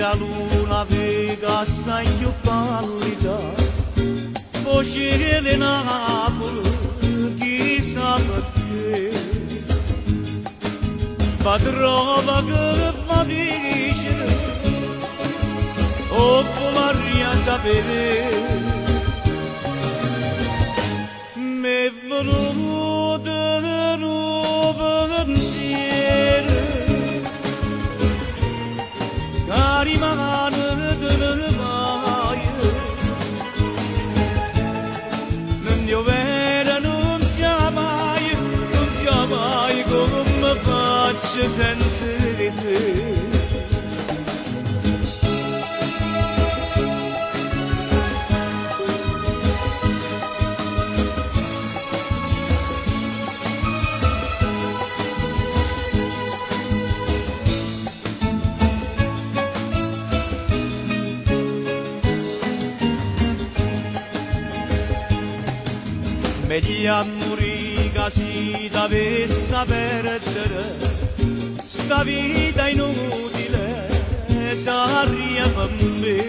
la luna vega assai più pallida, voce le Napoli, chissà perché, padrona che va dice, o voleria sapere, m'è venuto di nuovo pensiero, cari mani delle vaie, non dio vera non sia mai come faccio senza di te. Meglio a morire che si dovesse perdere sta vita inutile sarebbe per me.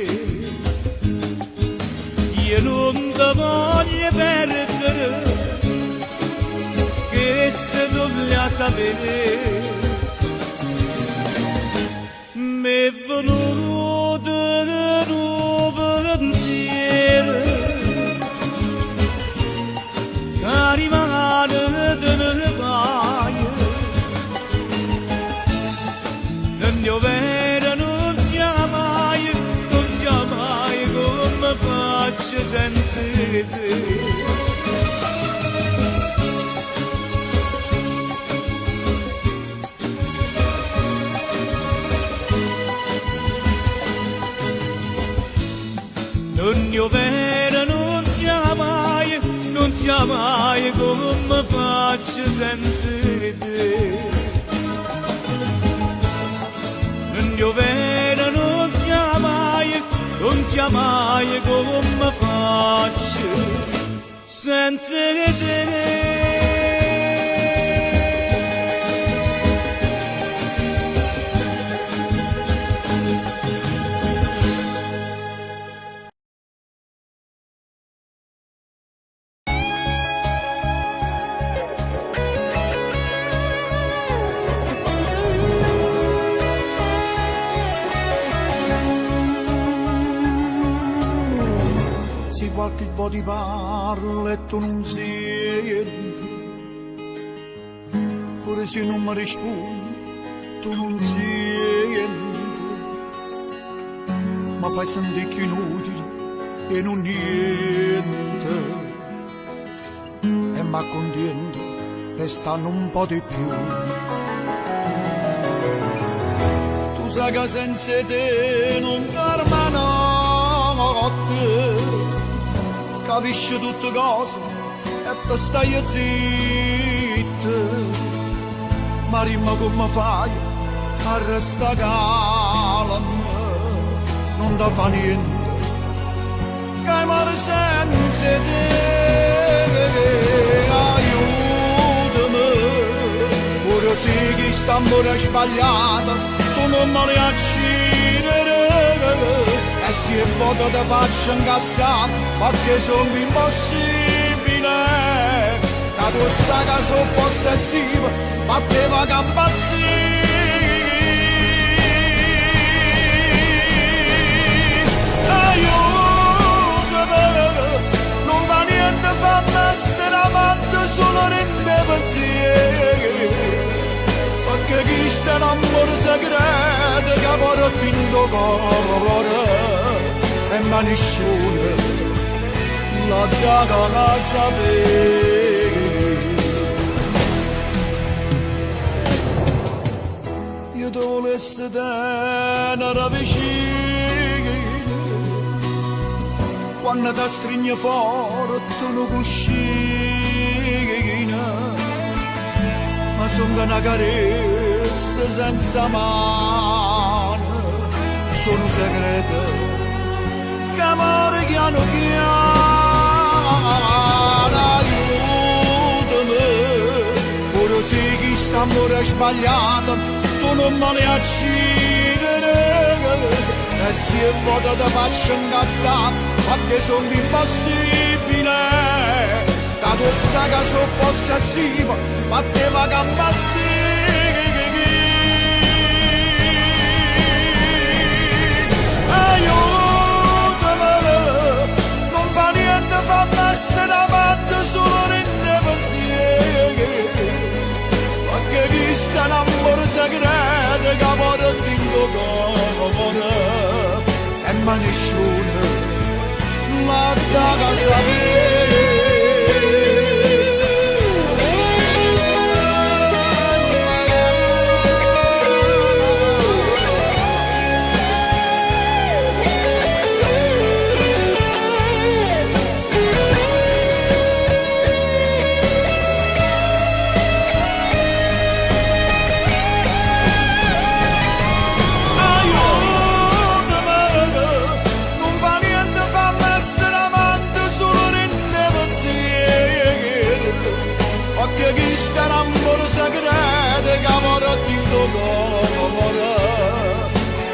Io non ti voglio perdere, questo dobbiamo sapere. M'è venuto di nuovo pensiero, cari mani delle vaie, non dio vera non sia mai come faccio senza te. Non dio vera non sia mai come faccio senza te. Non dio vera non sia mai come faccio senza te. Qualche po' ti parla e tu non senti, pure se non mi rispondi tu non senti, ma fai sentire che inutile e non niente, e ma contento restando un po' di più. Tu sai che senza te non dormo notte, capisci tutte cose e te stai zitto, ma rimma come fai a restare calma, non ti fa niente, che muore senza te, aiutami, pure se chi sta ancora sbagliata, tu non me le accidere. E se foto ti faccio incazzare, perché sono impossibile, che tu sai che sono possessiva, ma te va che aiutami, non va niente fammi essere amante solo nei miei pensieri, perché chi sta l'amore segreto che vorrà finto cuore, e ma nessuno la data la sapere. Io ti volessi tenere vicino, quando ti stringe forte una cuscina, ma sono una carezza senza mano, sono segrete che amore piano piano, aiutami, pure se chi sta amore sbagliato, tu non me ne accidere, e se vuoto ti faccio incazzare, perché sono impossibile. Da tozza che sono possessivo, ma te va che ammazzi. Essere avanti solo nelle pensieri, perché chi sta in amore segreto che amore tingo come e ma nessuno ma da casa mia.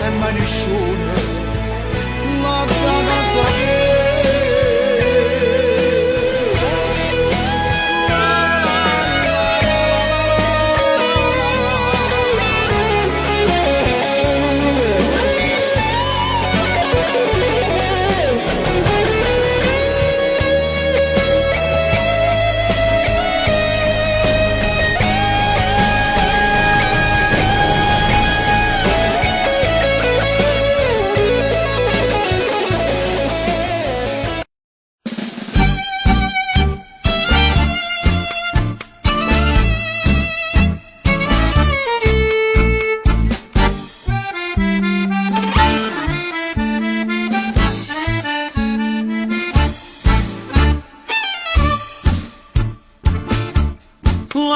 E ma nessuno ma da casa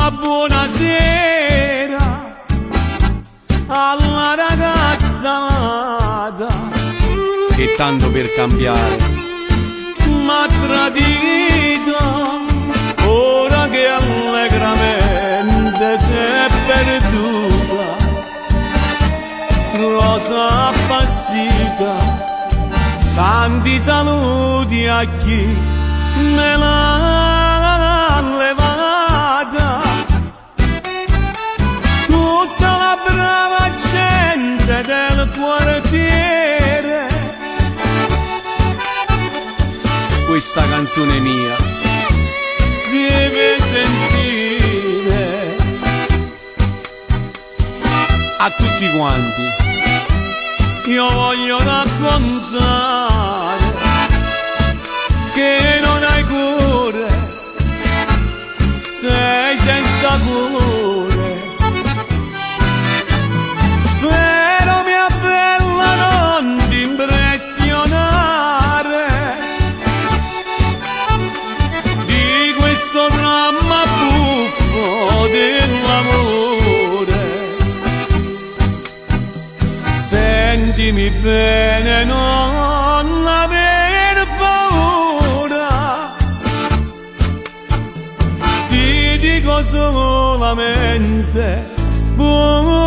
buonasera alla ragazza amata che tanto per cambiare m'ha tradito, ora che allegramente si è perduta, rosa appassita, tanti saluti a chi me l'ha levata. Tutta la brava gente del quartiere, questa canzone mia deve sentire. A tutti quanti io voglio raccontare che non hai cure, sei senza cure. Però mia bella non ti impressionare di questo dramma buffo dell'amore. Sentimi bene, non aver paura, ti dico solamente buonasera.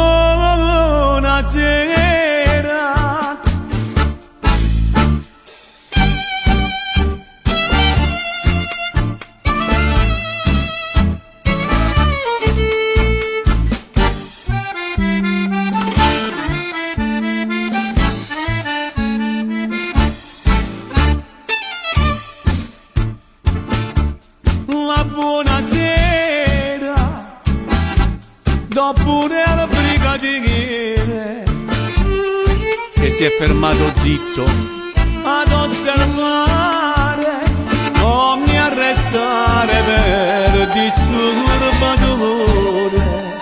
La buonasera dopo il brigadiere che si è fermato zitto ad osservare, non mi arrestare per disturbatore,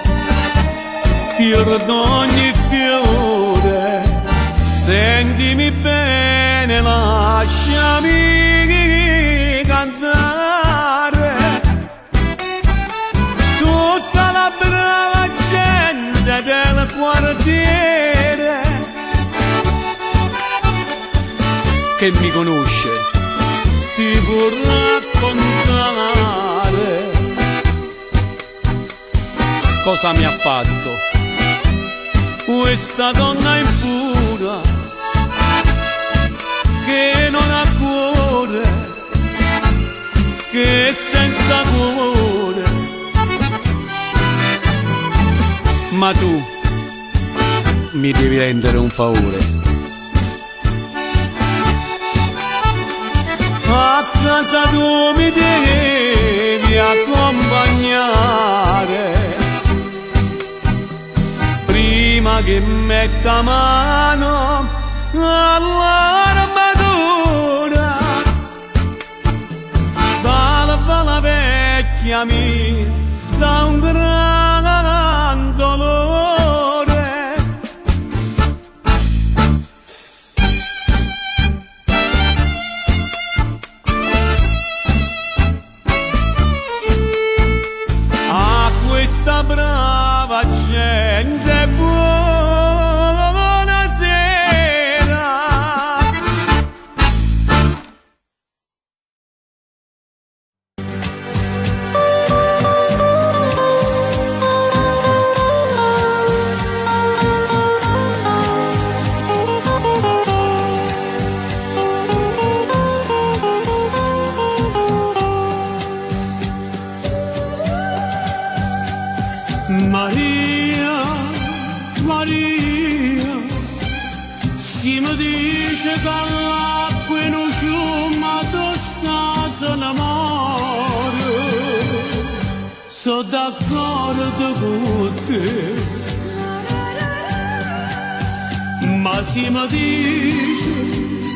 pierdo ogni fiore. Sentimi bene, lasciami cantare. Tutta la brava gente del quartiere che mi conosce ti può raccontare cosa mi ha fatto questa donna impura che non ha cuore, che è senza cuore. Ma tu mi devi rendere un favore. A casa tu mi devi accompagnare prima che metta mano all'armatura. Salva la vecchia mia da un gran dolore. Questa brava gente, buonasera. Maria, Maria, si mi dice che l'acqua non sciuma, tu stai l'amore, sono d'accordo con te, ma si mi dice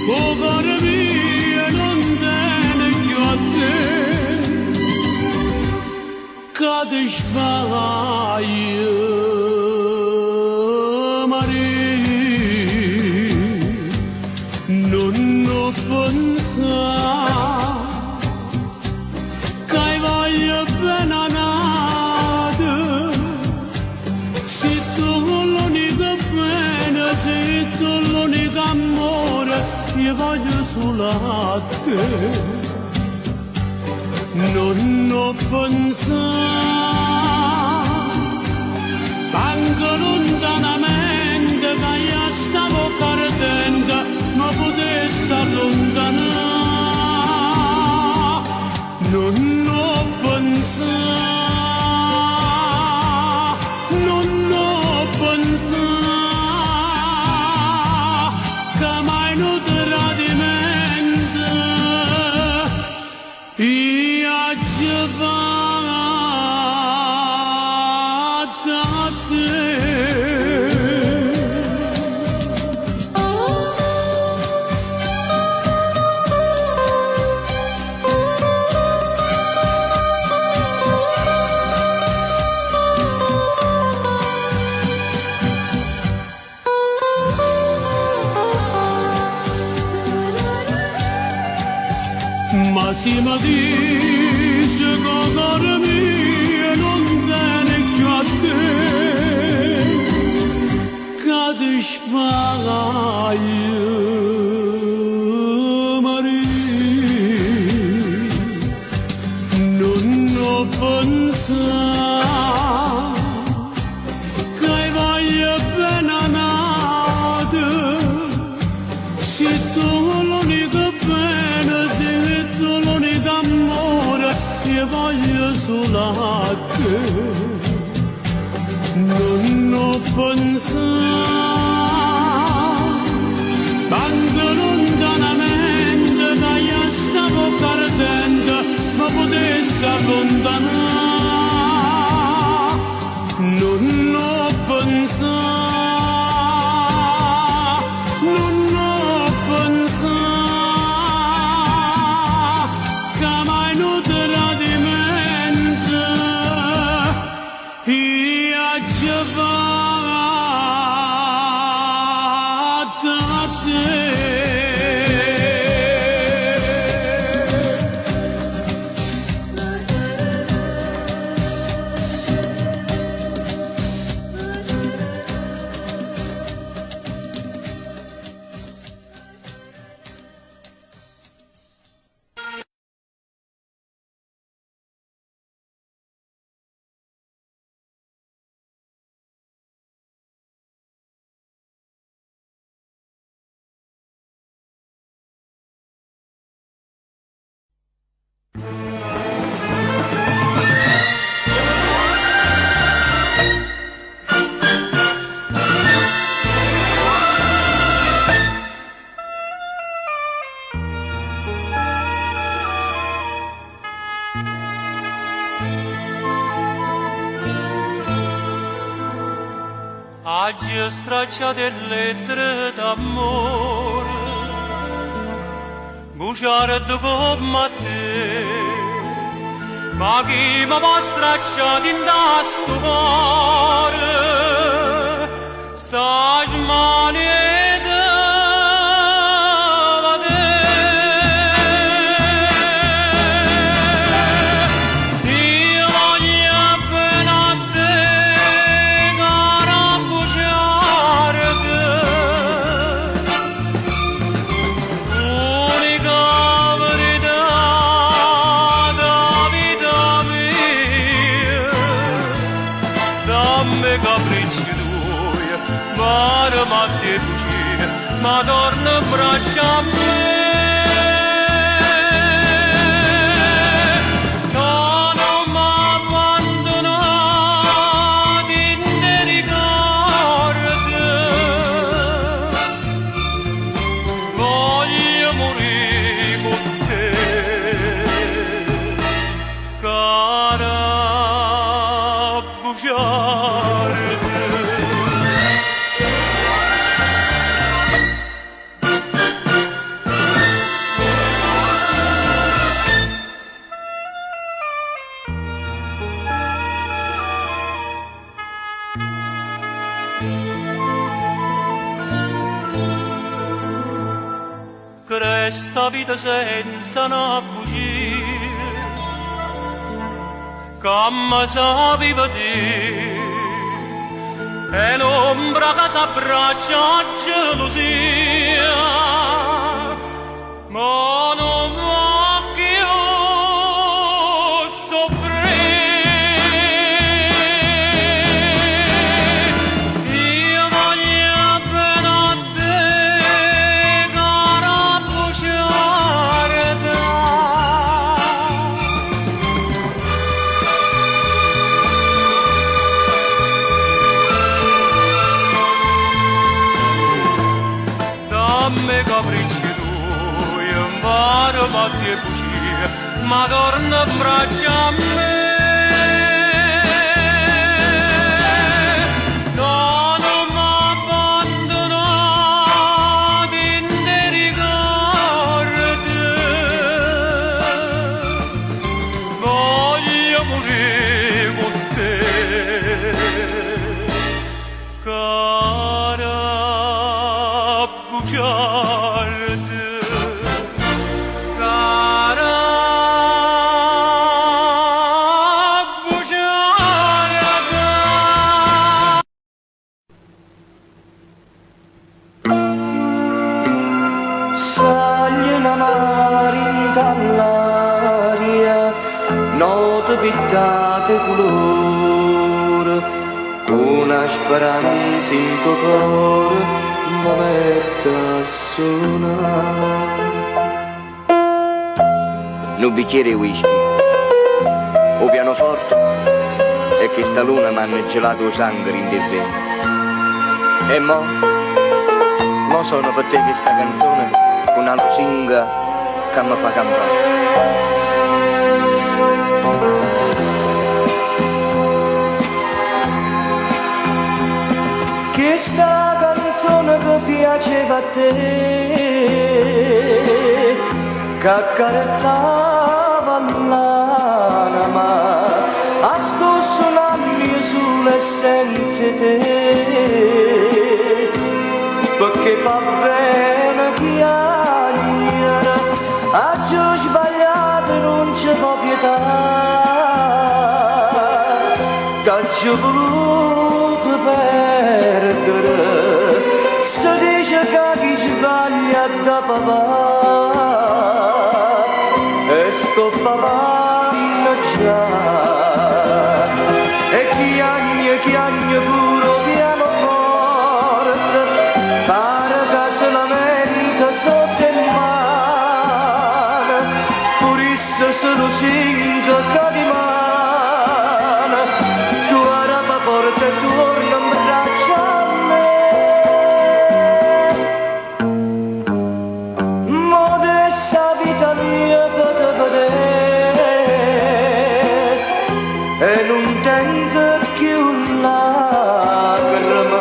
che il cuore mio non tiene più a te. Kad sbaglio, Maria, non ho pensato che voglio bene a nada. Se tu l'unica pena, se tu l'unico amore, io voglio solo a te. Non ho pensato, anche lontanamente, che io stavo perdendo, ma potessi allontanare. Non ho pensato, non ho pensato, che mai non tradimento. Ma si mi dice che il cuore mio non tiene più a te, che ti sbaglio, Maria, non ho pensato che voglio bene a nada. Se tu l'unica pena, l'unico amore, io voglio solo a te. Non ho pensato, anche lontanamente, che io stavo perdendo, ma potessi allontanare. Non ho pensato, non ho pensato, che mai non tradimento. Io ci vado a te. Oggi straccia delle lettere d'amore, bugiardo come te, ma chi mi può stracciare in sto cuore, sta smanetta da te. Io voglio appena a te, cara bugiardo, unica verità da vita mia, dammi capricci tuoi, mare ma te bugie, ma torna in braccia a me. Questa vita senza una bugia, come sa viva te, e l'ombra che s'abbraccia a gelosia, ma non va più soffrire. Io voglio appena a te, cara bugiarda, dammi capricci tuoi, impara ma ti bugie, ma torna in braccia a me. No, non m'abbandonare in te ricordi, voglio morire con te, cara bugiarda, cara bugiarda. Sogli amari dall'aria, note pittate colore, una speranza in tuo cuore mi mette a suonare. Un bicchiere di whisky, o pianoforte, e che sta luna mi hanno gelato il sangue in te vento. E mo sono per te questa canzone, una lusinga che mi fa campare. Questa canzone che piaceva a te, che accarezzava l'anima, a sto suonando sulle senza te, perché fa bene chiacchiere, a giù sbagliato non c'è pietà, t'ha giù voluto perdere, si dice che chi sbaglia da papà, e sto papà già, e chiagna pure pianoforte, pare che se lamenta sotto in mano, purisse se lo singa che di mano, tu araba porta e torna in braccia a me. Modesta vita mia per te vedere, e non tengo più lacrime,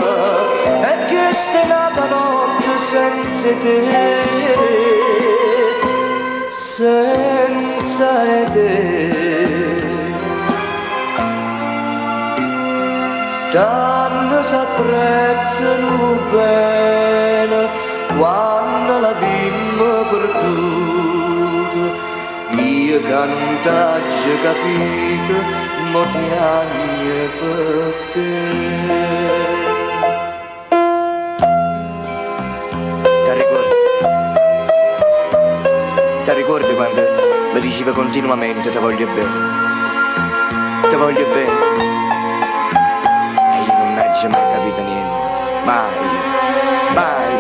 senza te. Tanto s'apprezzano bene quando la bimba perduta, io che non t'ho capito, mo piagne per te. Ti ricordi quando mi diceva continuamente ti voglio bene? Ti voglio bene? E io non ho mai capito niente. Mai. Mai.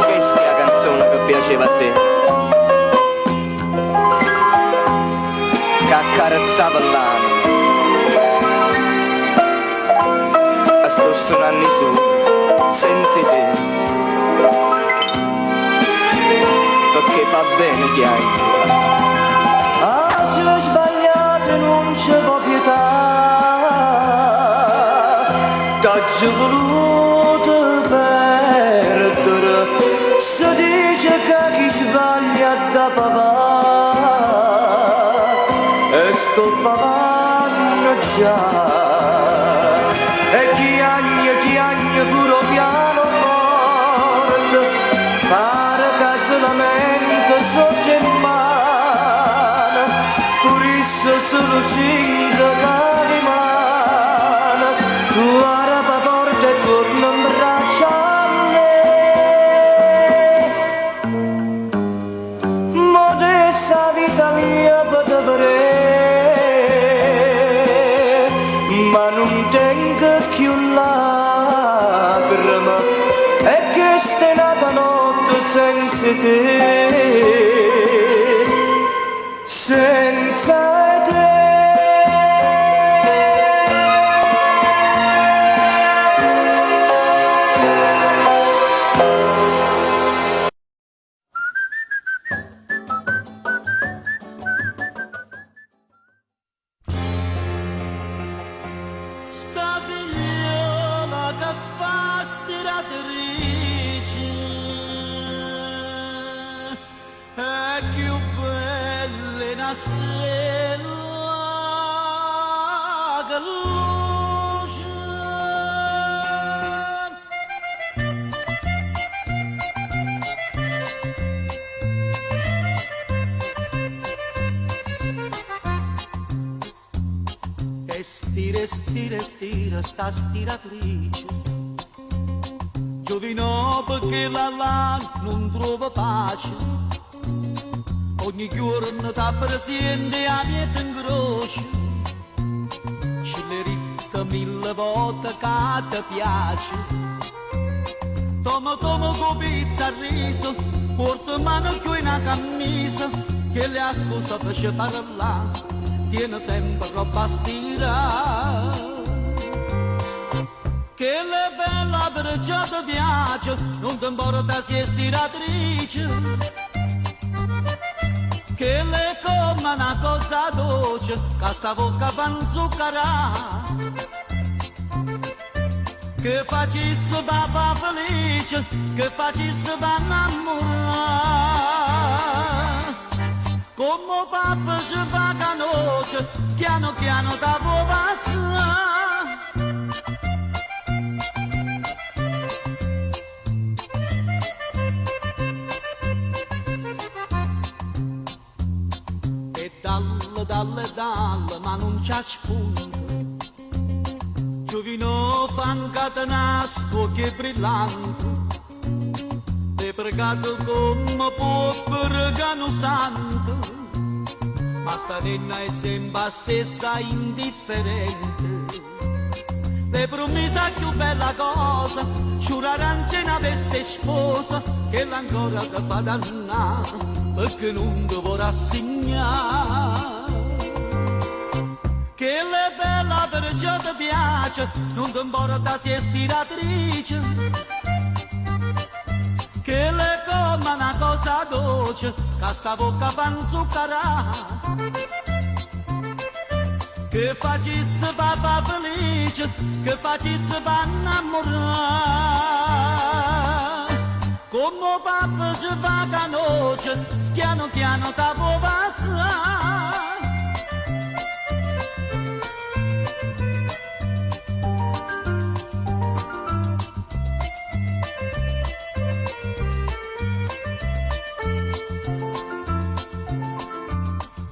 Questa è la canzone che piaceva a te. Che accarezzava l'anima. Sto suonando su, senza te, perché fa bene chiacchiere. Oggi ho sbagliato e non c'è pietà, t'ho voluto perdere, si dice che chi sbaglia da papà, e sto papando già. Puro piano forte, pare che se lamenta sotto in mano, purisse solo cinque calimane, tu araba forte e torna in braccia a me. Modesta vita mia potrei, ma non tengo più là. E che stai nata notte senza te, senza te. Sta figliola che fa stiratrice è più bella una stella che luce. E stira sta stiratrice, giovino perché la non trova pace, ogni giorno ti presente a niente in croce, ci le ritta mille volte che ti piace, toma con pizza a riso, porta mano più in una camisa, che le scusa per parlare, tiene sempre roba stira. Che le bella perciò ti piace, non ti importa se è stiratrice, che le come una cosa dolce, che sta bocca fa zuccherà, che facesse papà felice, che facesse da innamorare, come papà si fa canoce, piano piano da può passare. Dalle, ma non c'è spunto, giovino fa un catenasco che è brillante, è pregato come può pregare santo, ma sta donna è sempre la stessa indifferente, le promessa più bella cosa, giurare una veste sposa, che l'ancora ti fa dannare, perché non ti vorrà assegnare. Che le bella perciò ti piace, non ti importa se è stiratrice, che le come una cosa dolce, che sta bocca fa zuccherà, che facesse papà felice, che facesse papà innamorare. Come papà ci fa canoce, piano piano t'avo passare.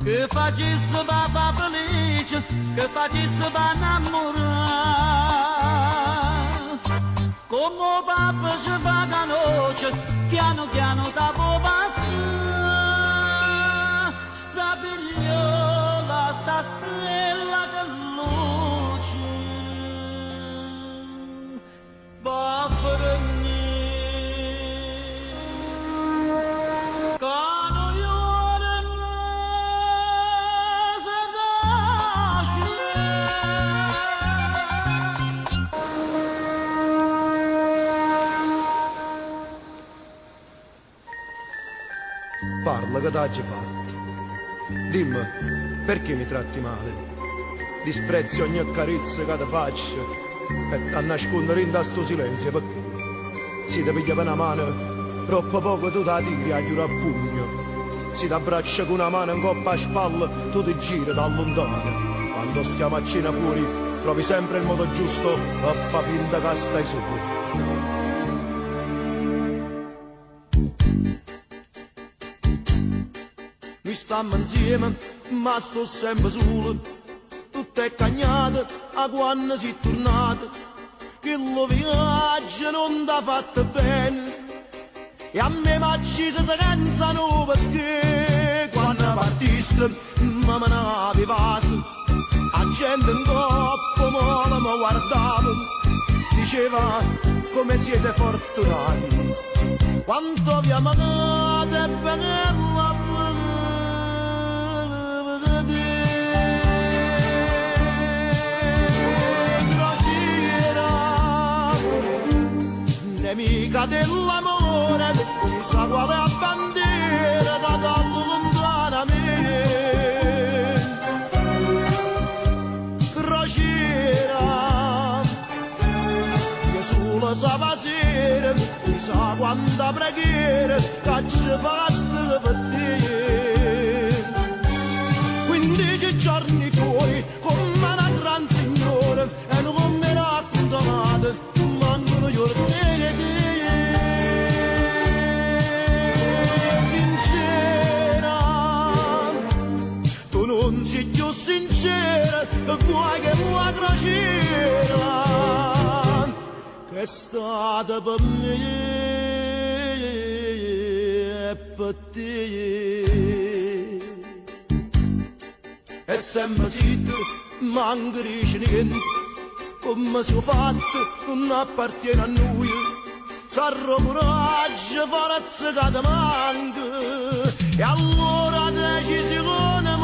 Che facesse papà felice, che facesse papà innamorare. Come papà ci fa canoce, piano piano t'avo passare. Sta figliola, sta stella che luce, va per me. Parla, che t'hai fatto? Dimmi, perché mi tratti male? Disprezzi ogni carezza che ti faccio e a nascondere in sto silenzio perché? Si ti piglia per una mano, troppo poco tu ti tiri a chiudere a pugno. Si ti abbraccia con una mano in coppa a spalla, tu ti giri da lontano. Quando stiamo a cena fuori, trovi sempre il modo giusto per far finta che stai solo. Noi stiamo insieme, ma sto sempre solo. Tutto è cagnato, a quando si è tornato. Che lo viaggio non t'ha fatto bene. E a me m'accise se cansano perché quando partiste mi menavi vaso. La gente in coppa mola mi guardava, diceva come siete fortunati. Quanto vi amate e bella nemica dell'amore, chissà quale bandiera che t'allontana a me. Crociera, che solo sa sera, chissà quanta preghiera che ci fatte per te. 15 giorni fuori, come una gran signora, e non mi raccontate, mancano gli ordigni. Non sei più sincera, vuoi che vuoi crociera, che è stata per me e per te. E sempre zitto, manca dice niente, come si è fatto non appartiene a noi. Sarò coraggio, forza che ti manca, e allora decisione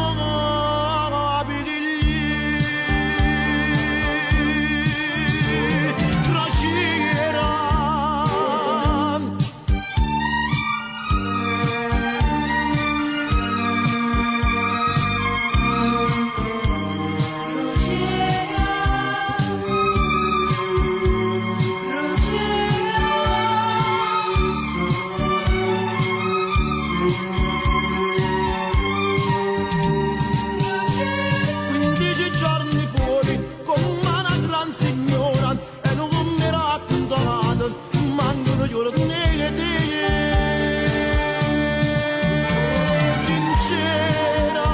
mancano gli ordigni. Sincera,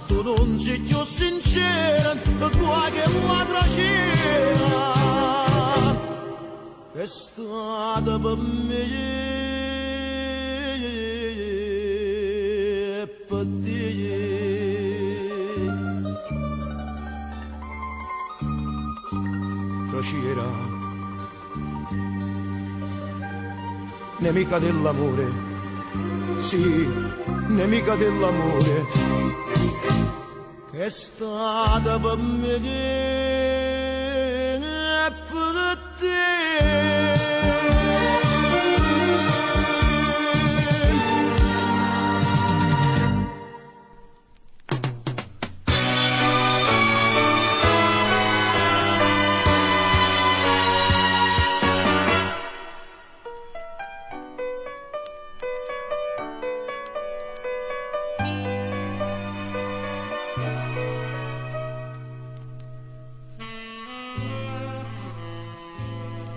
tu non sei più sincera, vuoi che vuoi crociera, che è stata per me e per te. Crociera, nemica dell'amore, sì, nemica dell'amore, che è stata per me e per te.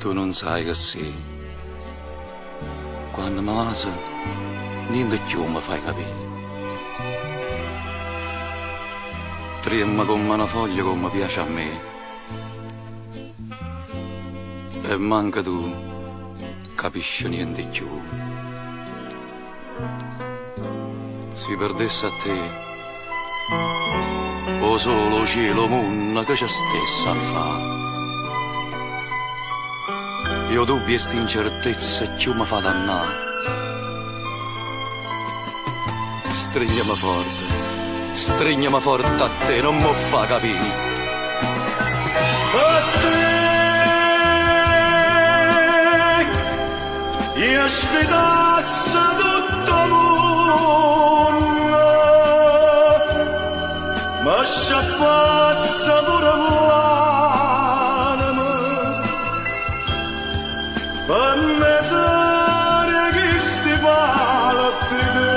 Tu non sai che sì. Quando mi masa, niente più mi fai capire. Tremma come una foglia come piace a me. E manca tu, capisci niente più. Si perdesse a te, o solo cielo mondo che ci stessa a fa. Io dubbi e sta incertezza più mi fa dannare. Stringiami forte a te, non mi fa capire. A te, io aspetassi tutto il mondo, ma sciappassa pure l'anima, per mezz'aria che sti palpiti.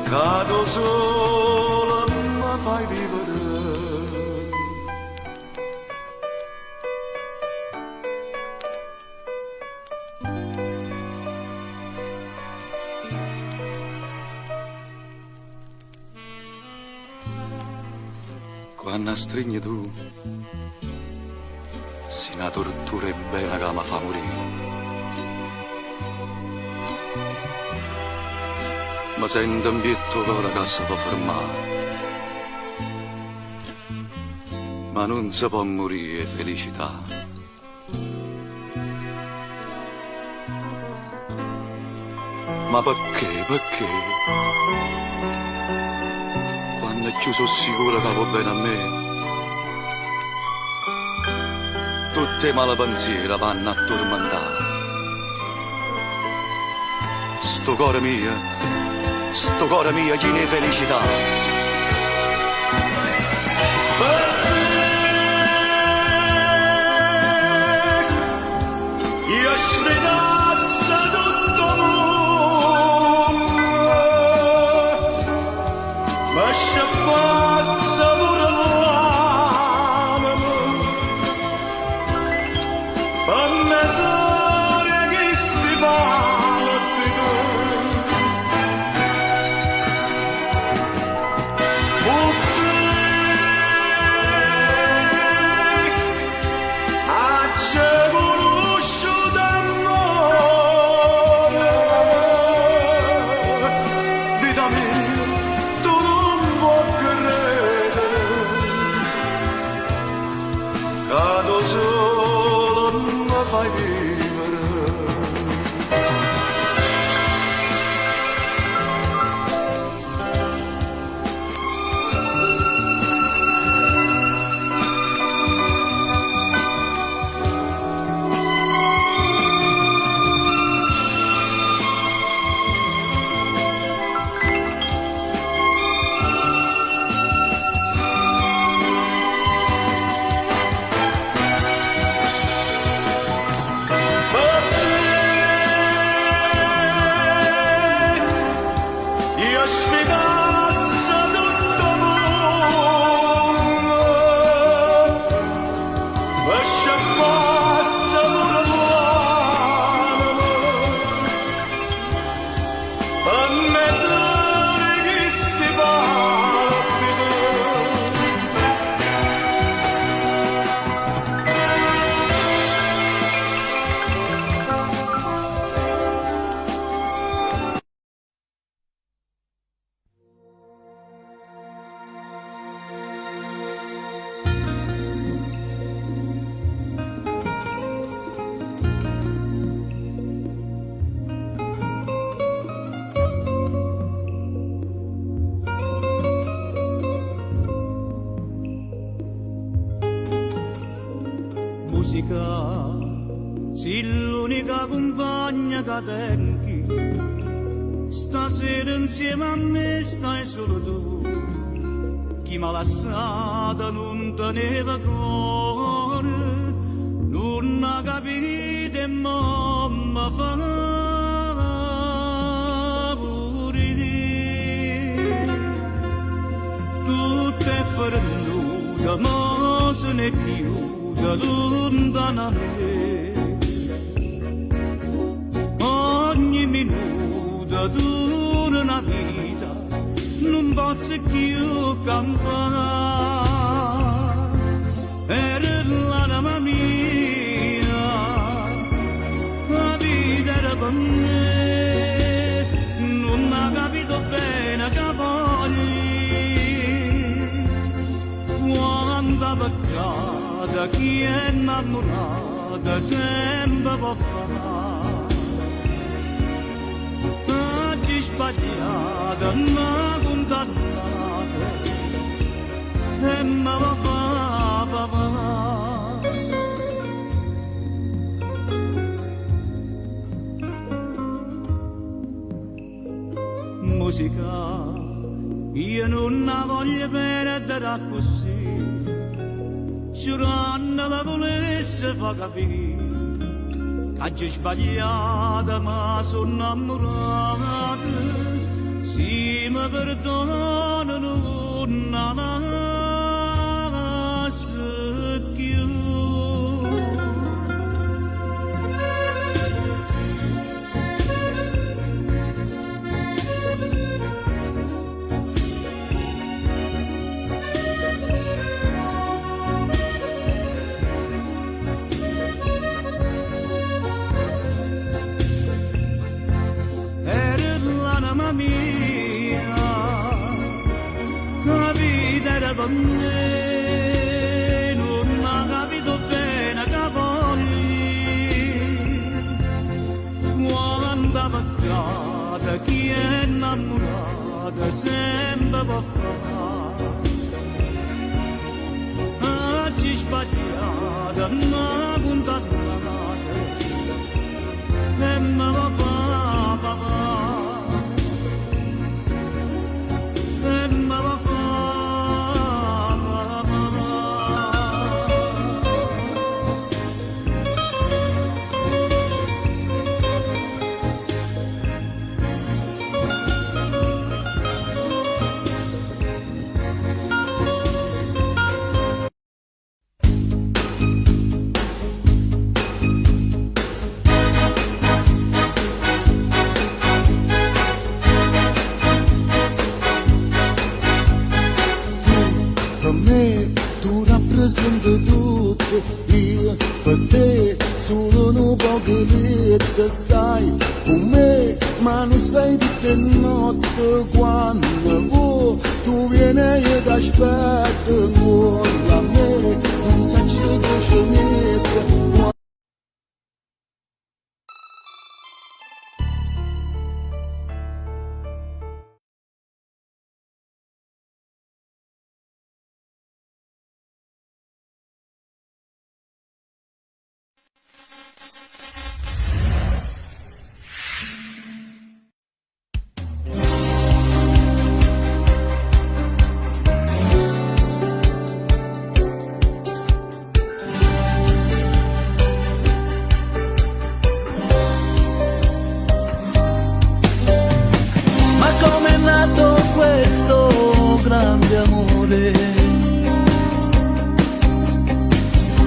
Cado solo ma fai vivere. Quando stringi tu, si una tortura e bella che mi fa morire. Ma sento un pietto cuore che si può fermare, ma non si può morire felicità. Ma perché? Quando più sono sicuro che va bene a me, tutte le male pensieri vanno a tormentare. Sto cuore mio, chi ne felicità. Per te, io aspetassi tutto il mondo, ma sciappassa pure l'anima, per mezz'aria che sti palpiti. Cado solo ma fai vivere. Ospitasse tutto il mondo, ma sciappasse pure l'anima, per mezz'ora che sti palpiti. Musica, sì l'unica compagna che tengo, Stasera insieme a me stai solo tu, chi m'ha lasciato non teneva cuore, non ha capito e mamma fa pure te. Tutto è perduto, ma se ne chiude lontano a me. Ogni minuto dura una vita, non posso più campare. Era l'anima mia, la vita era per me, non ha capito bene che voglio. Quanta peccata chi è innamorata sempre può fare. Oggi sbagliata, ma condannata, e me la fa papà. Musica, io non la voglio perdere così, giurando la volesse fa capire. Oggi sbagliata ma sono innamorata, se mi perdonano non la lascio più. L'anima mia, la vita era per me, non ha capito bene che voglio. Quanta peccata chi è innamorata sempre può fare. Oggi sbagliata ma condannata, e me la fa papà. Per me tu rappresenti tutto, io per te solo un poco lì stai con me, ma non stai tutte le notti quando vuoi, tu vieni e io ti aspetto ancora a me, non sai che ci mette. Questo grande amore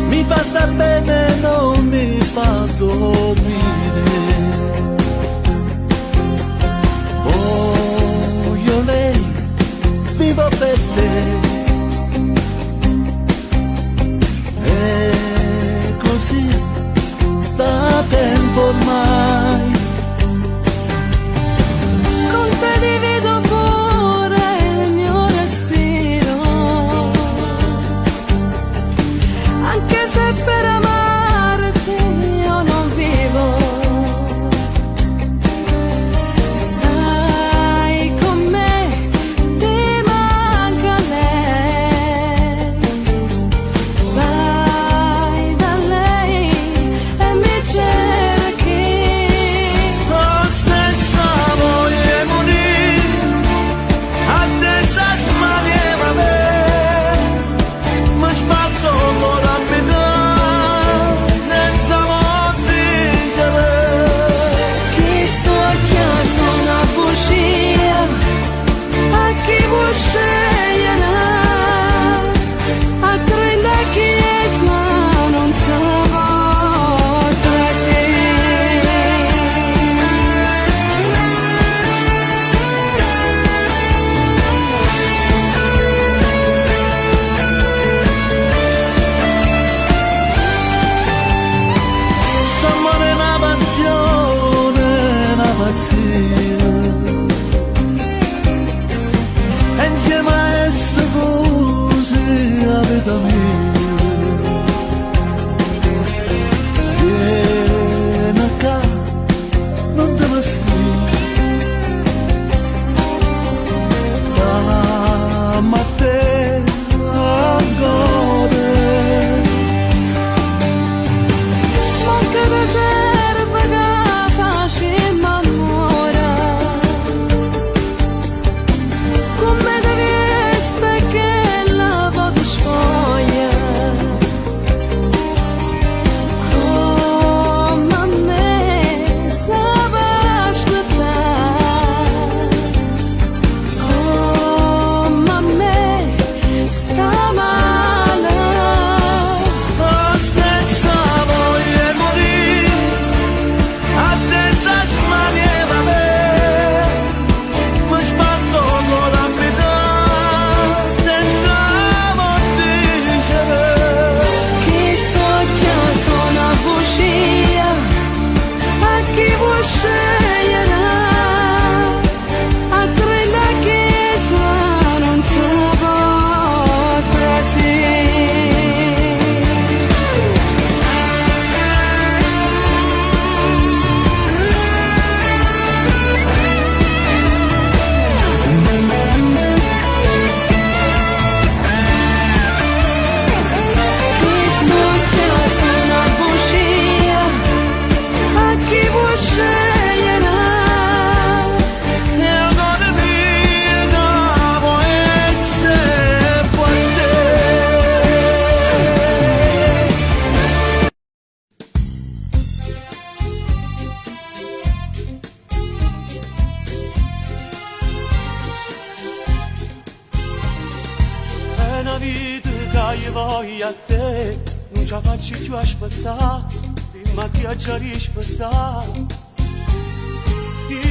mi fa star bene, non mi fa dormire. Voglio lei, vivo per te, e così da tempo ormai. Con te divido pure il mio respiro, anche se per amarti io non vivo. Stai con me, ti manca lei. non ce la faccio più aspettare, ma che già rispettare.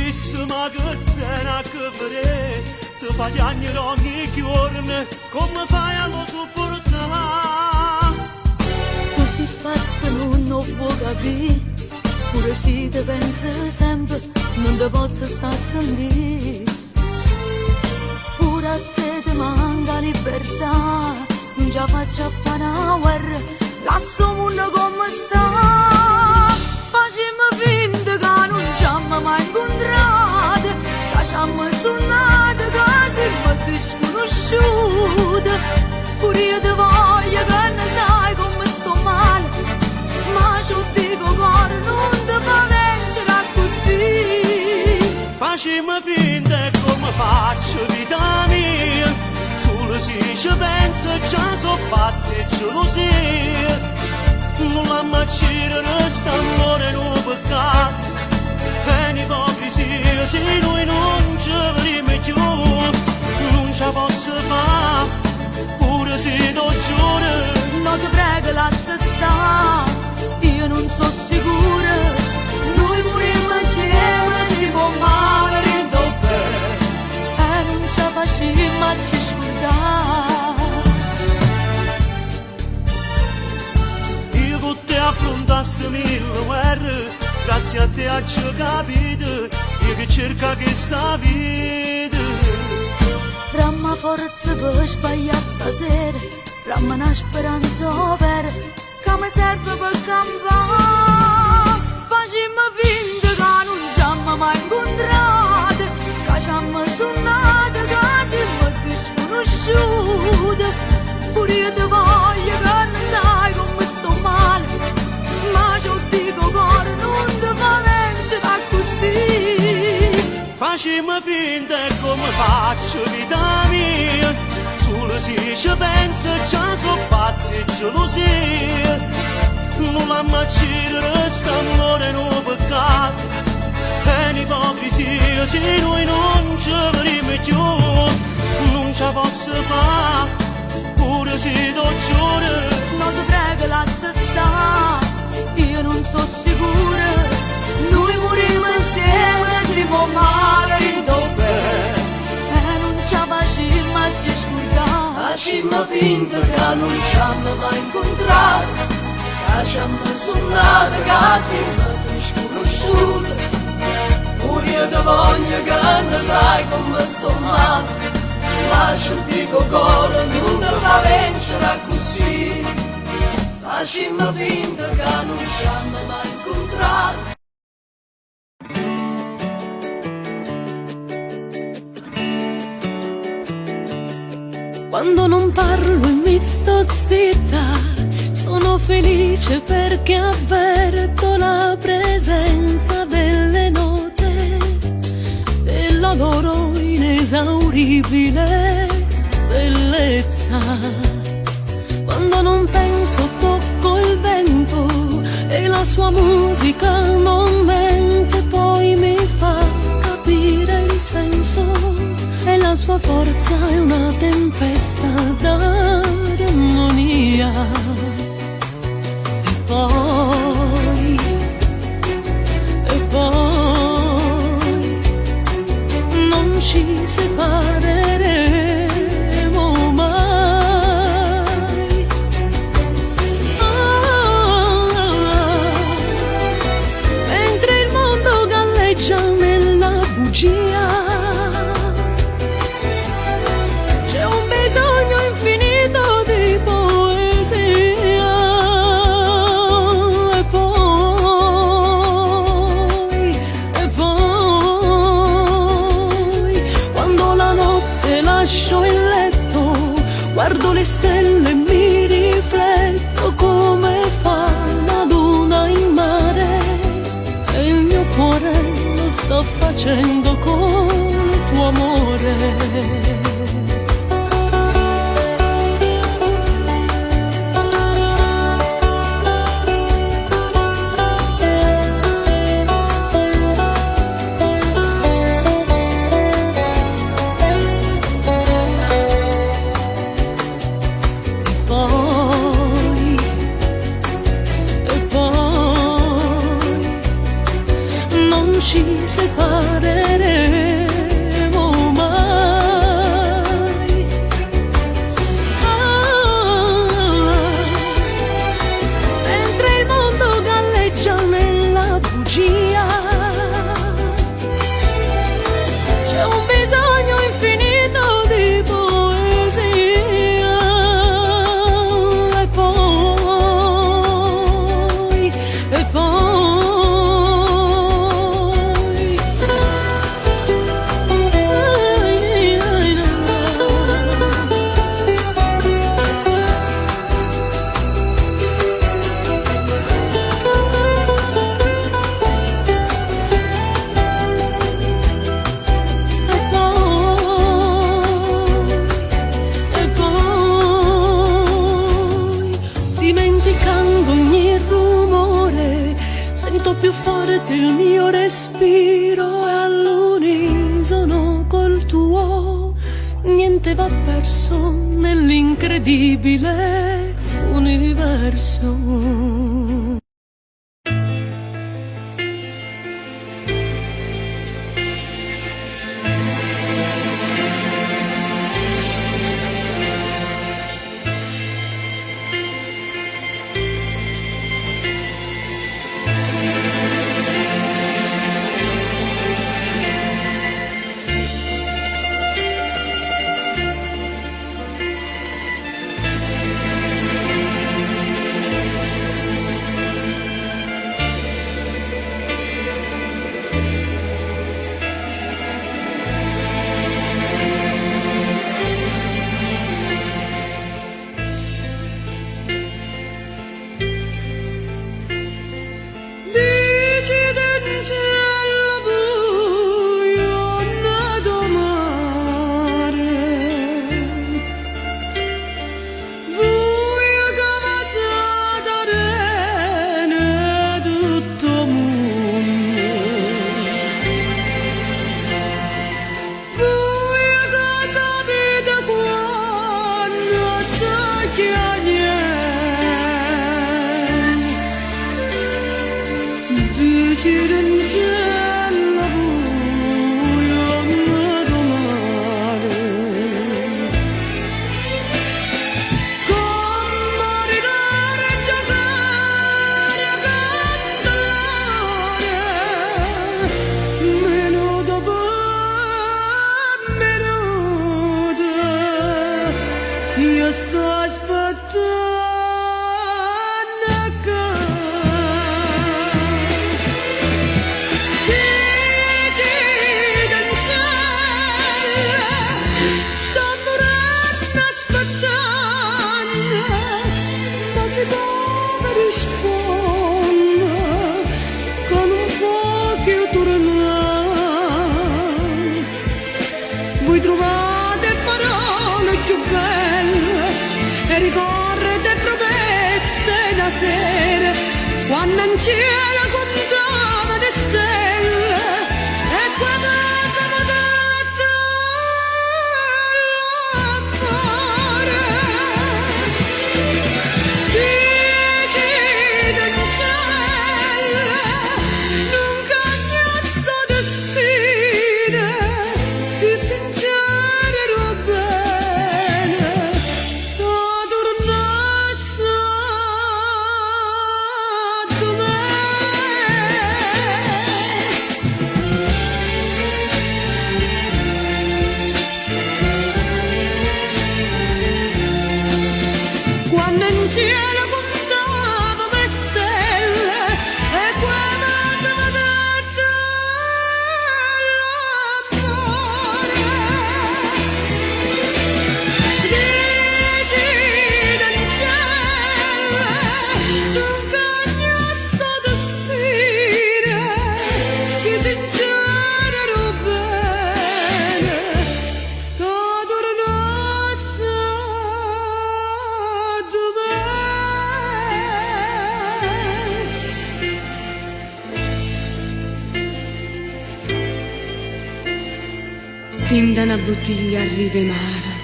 Insomma che te ne accavere, ti fa piangere ogni giorno, come fai a lo sopportare? Così pazzo non può capire, pure se ti pensi sempre, non ti posso stare a sentire. Pure a te ti manca libertà, non ce la faccio a fare una guerra, lascio il mondo come sta. Facciamo finta che non ci abbiamo mai incontrato, che ci abbiamo suonato, che siamo sconosciuti. Pure io ti voglio che ne sai come sto male, ma ci dico cuore non ti fa vincere così. Facciamo finta e come faccio vita mia, solo se ci penso già so pazzi e gelosia. Non la macchina resta amore non peccato, è un'ipocrisia se noi non ci vedremo più, non ce la posso fare, pure se do giuro. No ti prego lascia stare, io non so sicura, noi morimmo insieme, si può male rindobbare, e non ce la facciamo a ci scordare. Io con te affrontassi mille guerre, grazie a te ho capito, io che cerca che sta vita. Ramma forza per sbagliare stasera, ramma una speranza vera, che mi serve per campare. Facciamo finta che non ci abbiamo mai incontrato, che ci abbiamo suonato, che siamo più sconosciuti. Pure io ti voglio che ne sai come sto male, ma ci dico cuore non ti fa vincere così. Facciamo finta e come faccio vita mia, solo se ci penso già so pazzi e gelosia. Non la macchina resta amore non peccato, è un'ipocrisia se noi non ci vedremo più, non ce la posso fare, pure se do giuro. No ti prego lascia stare, io non so sicura, noi morimmo insieme, si può male rindobbare, e non ce la facciamo a ci scordare. Facciamo finta che non ci abbiamo mai incontrato, che ci abbiamo suonato, che siamo più sconosciuti. Pure io ti voglio che ne sai come sto male, ma ci dico cuore non ti fa vincere così. Facciamo finta che non ci abbiamo mai incontrato. Quando non parlo e mi sto zitta, sono felice perché avverto la presenza delle note, della loro inesauribile bellezza. Quando non penso tocco il vento e la sua musica non mente, poi mi fa capire il senso e la sua forza è una tempesta d'armonia. E poi non ci separeremo mai. Mentre il mondo galleggia nella bugia, c'è un bisogno infinito di poesia. dimenticando ogni rumore, sento più forte il mio respiro e all'unisono col tuo niente va perso nell'incredibile universo. Io sto aspettando che dici del cielo, sto morendo aspettando, ma si deve rispondere con un po' più tornare. Vuoi trovare parole più belle e ricorrere promesse da sera quando in cielo contava le stelle e quando siamo detto l'amore. Dici del cielo non cagnato destino, si sincererò bene da tornasse da me. Quando in cielo contavo le stelle e quando siamo detto l'amore. Dici del cielo non cagnato destino, si sincererò bene da tornasse da me. Tinda una bottiglia a rive mare,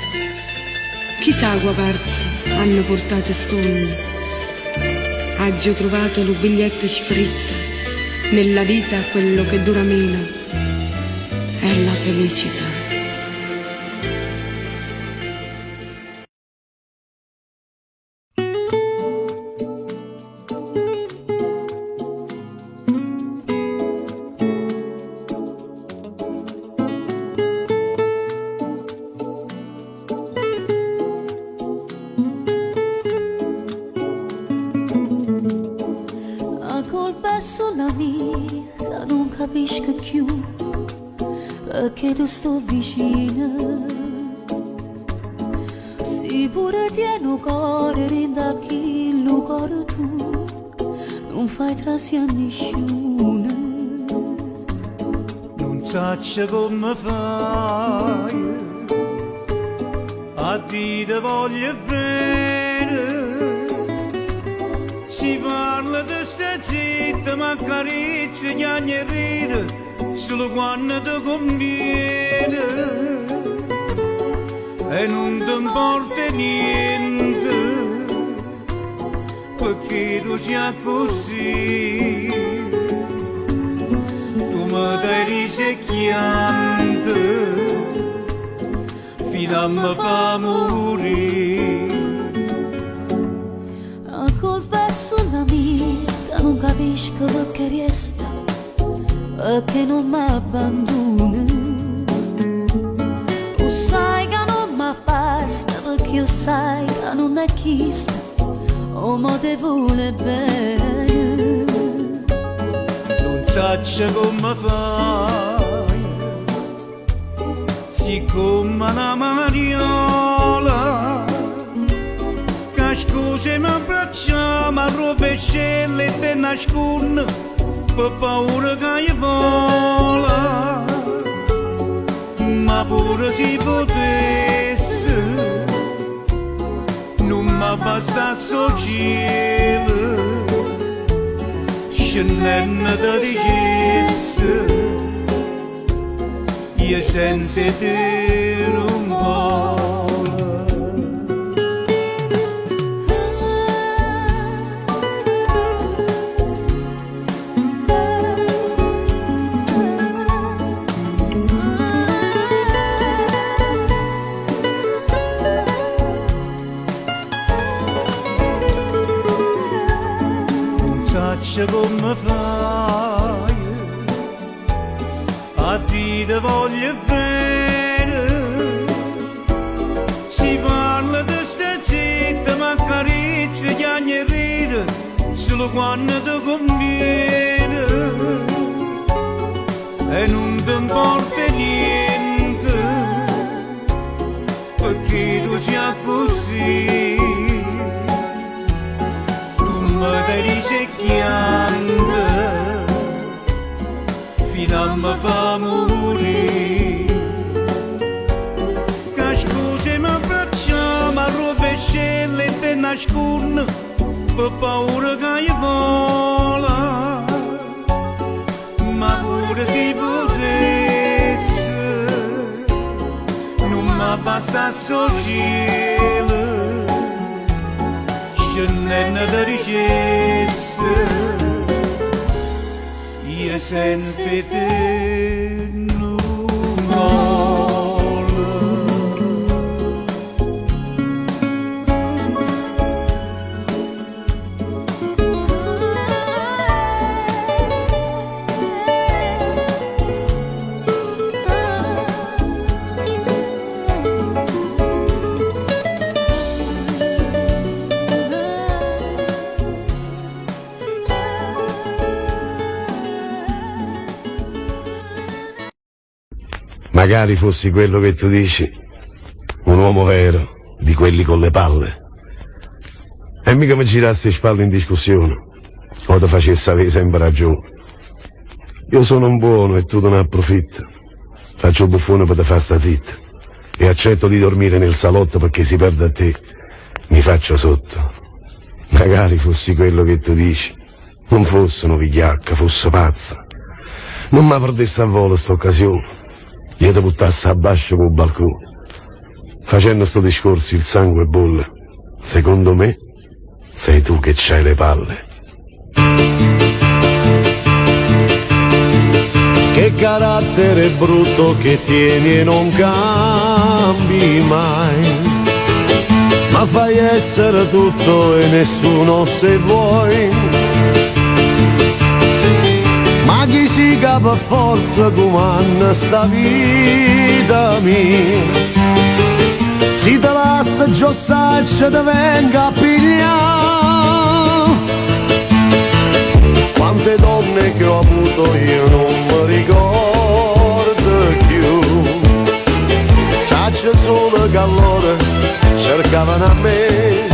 chissà a quale parte hanno portato st'ogni. Ho trovato il biglietto scritto, nella vita quello che dura meno è la felicità. La colpa è solo mia, che non capisco più perché tu sto vicino. Si pure tieno cuore, rinda chi lo cuore tu, non fai trasi a nessuno. Non saccio come fai a dire voglio bene, Si parla di sta zitta, ma carezza gli anni rire, solo quando ti conviene. E non ti importa niente, perché tu sia così. Tu mi dai risecchiante, fino a me fa morire. La colpa è sulla mia, che non capisco perché resta, perché non mi abbandoni. Tu sai che non mi basta, perché io sai che non è chista, o mo te vuole bene. Non saccia come fai, siccome una mariola, che scusi mi abbracciamo a rovescelle e te nasconde, per paura che io vola. Ma pure si potesse, non mi basta sto cielo, scendendo da dicesse, io senza te non voglio. Come fai a dire voglio bene, si parla di sta zitta ma carezza gli anni rire, solo quando ti conviene. E non ti importa niente, perché tu sia così. Mi risecchiando fino a me fa morire. Che scusi mi abbracciamo a rovescelle e te nasconde, per paura che io vola. Ma pure si potesse, non mi basta sto cielo, scendendo da ricesse, io senza te non voglio. Magari fossi quello che tu dici, un uomo vero, di quelli con le palle, e mica mi girassi le spalle in discussione, o ti facessi avere sempre ragione. Io sono un buono e tu te ne approfitti, faccio buffone per te far sta zitta, e accetto di dormire nel salotto perché si perde a te, mi faccio sotto. Magari fossi quello che tu dici, non fosse una vigliacca, fosse pazza, non mi perdessi a volo sta occasione, io ti buttassi a bascio col balcone. Facendo sto discorso il sangue bolle, secondo me sei tu che c'hai le palle. Che carattere brutto che tieni e non cambi mai, ma fai essere tutto e nessuno se vuoi. Ma chi si capa forza comanda sta vita mia, si te lascia giossaccia te venga a pigliare. Quante donne che ho avuto io non mi ricordo più, saccia solo che allora cercavano a me.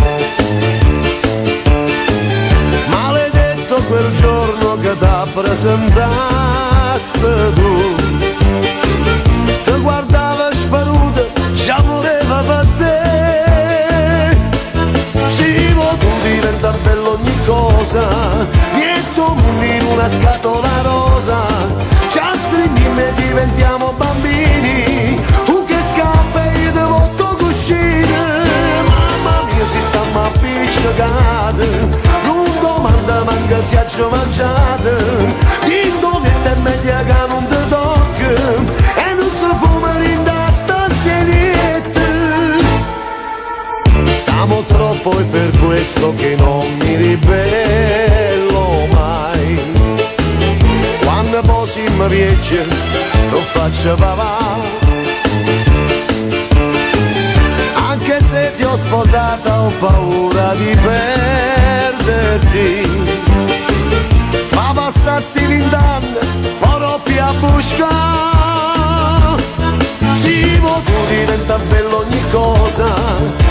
Maledetto quel giorno che t'ha presentaste tu, ti guardava sparuta, ci voleva per te. Sì, ma tu diventa bello ogni cosa, cosa, niente in una scatola rosa, ci stringiamo e diventiamo bambini, tu che scappa e io devo cuscine, mamma mia si sta appiccicato, non domanda manca si ha mangiato, indovetta è meglio che non ti tocca, e non si fuma in da stanzietta. Amo troppo e per questo che non mi ribello mai. Quando posi mi viaggia, lo faccio papà. Anche se ti ho sposata ho paura di perderti. Ma passasti vent'anni, ora più a buscare. Si tu diventa bello ogni cosa,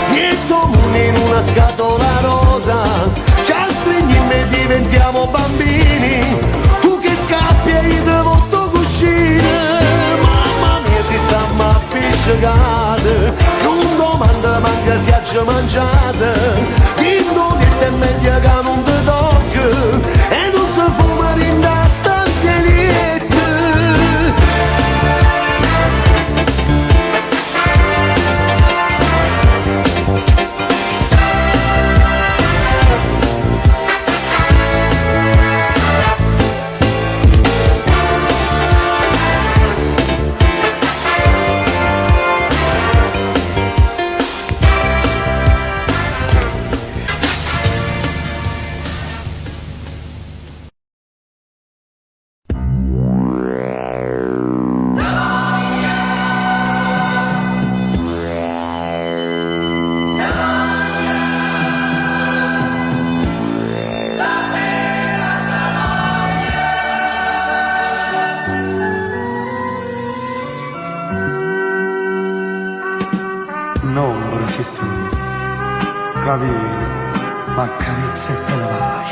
niente comune in una scatola rosa, ci stringiamo e diventiamo bambini, tu che scappi e io devo cuscine, mamma mia si sta appiccicato, non domanda manca si ha già mangiato, indovetta è meglio che non ti tocca, e non si fuma in da stanzietta. Non sei tu, capire, ma carezza e te la vai.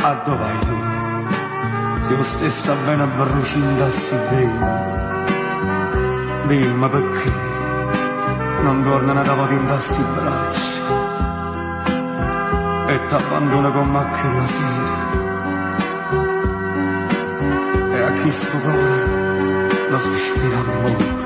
A dove vai tu? Se lo stessa bene brucindassi bene. Dimmi perché non tornano da poter in sti bracci e t'abbandona con me la sera. E a chi sto cuore lo sospira amore.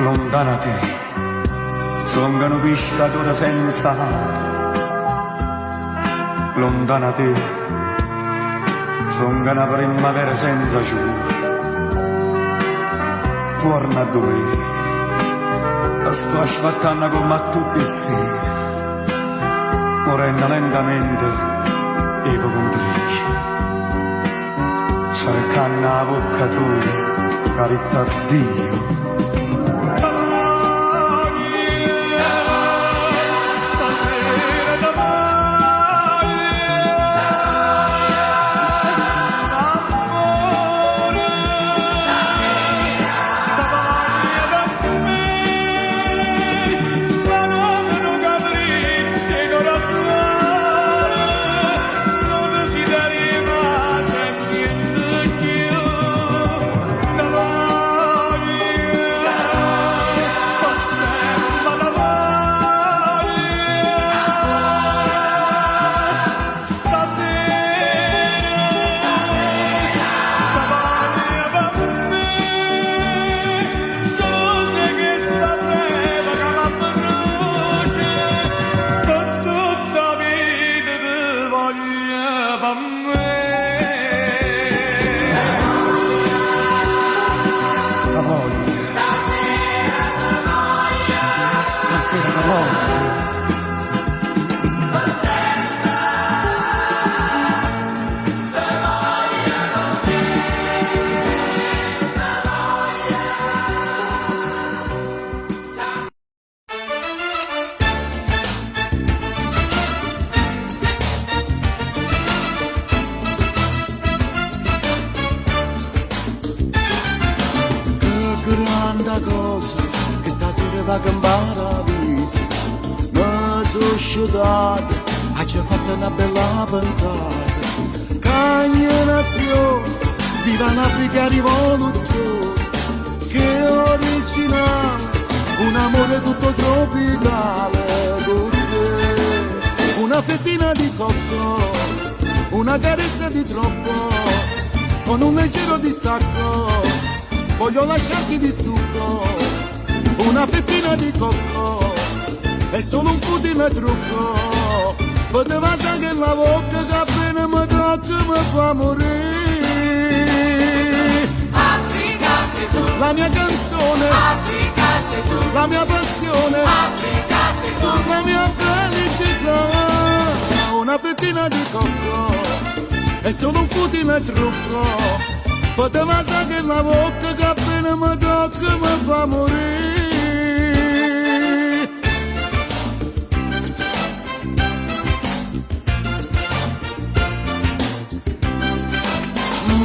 Lontana te, sono un pescatore senza mare. Lontana te, sono una primavera senza giugno. Torna a domenica, sto asfaltando come tutti i seri, morendo lentamente e poco contrici. Cercando la bocca tua, carità Dio. va che impara vita, mi sono sciutato, ho fatto una bella pensata, cagna nazione, viva l'Africa rivoluzione, che originale, un amore tutto tropicale, con te, una fettina di cocco, una carezza di troppo, con un leggero distacco, voglio lasciarti di stucco, una fettina di cocco, è solo un futile trucco, poteva che la bocca che appena mi tocca mi fa morire. Africa sei tu, La mia canzone, Africa sei tu, la mia passione, Africa sei tu, la mia felicità, una fettina di cocco, è solo un futile trucco, poteva che la bocca che appena mi tocca mi fa morire.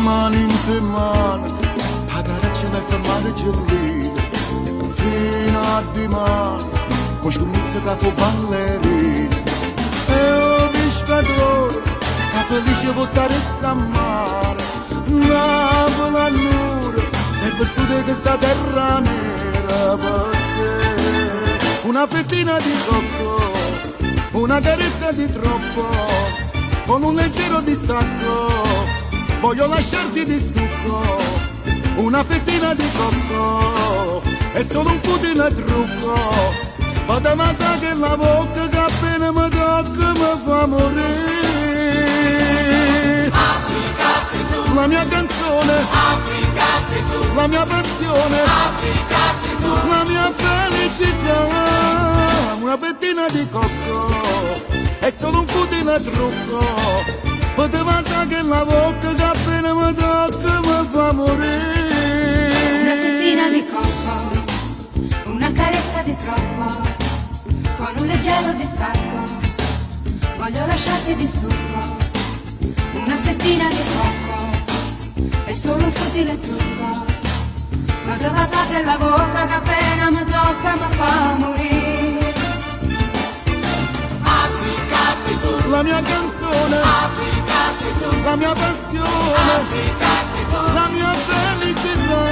Mani in te mani, pagare celeste mare gelline, fino a dimani, con scommizze che fa ballerine, e un pescatore, che felice votare a mare, Napoli a Nure, sei vestito che sta terra nera per te, una fettina di cocco, una carezza di troppo, con un leggero distacco, voglio lasciarti di stucco, una fettina di cocco, è solo un futile trucco, vado ma sa che la bocca che appena mi tocca mi fa morire. Africa sei tu, La mia canzone, Africa sei tu, la mia passione, Africa sei tu, la mia felicità, una fettina di cocco, è solo un futile trucco, poteva sa che la bocca che appena mi tocca mi fa morire. una fettina di cocco, una carezza di troppo, con un leggero distacco, voglio lasciarti di stucco, una fettina di cocco, è solo un futile trucco, ma dove sa che la bocca che appena mi tocca mi fa morire. Africa sei tu, La mia canzone, Africa sei tu, la mia passione, Africa sei tu, la mia felicità,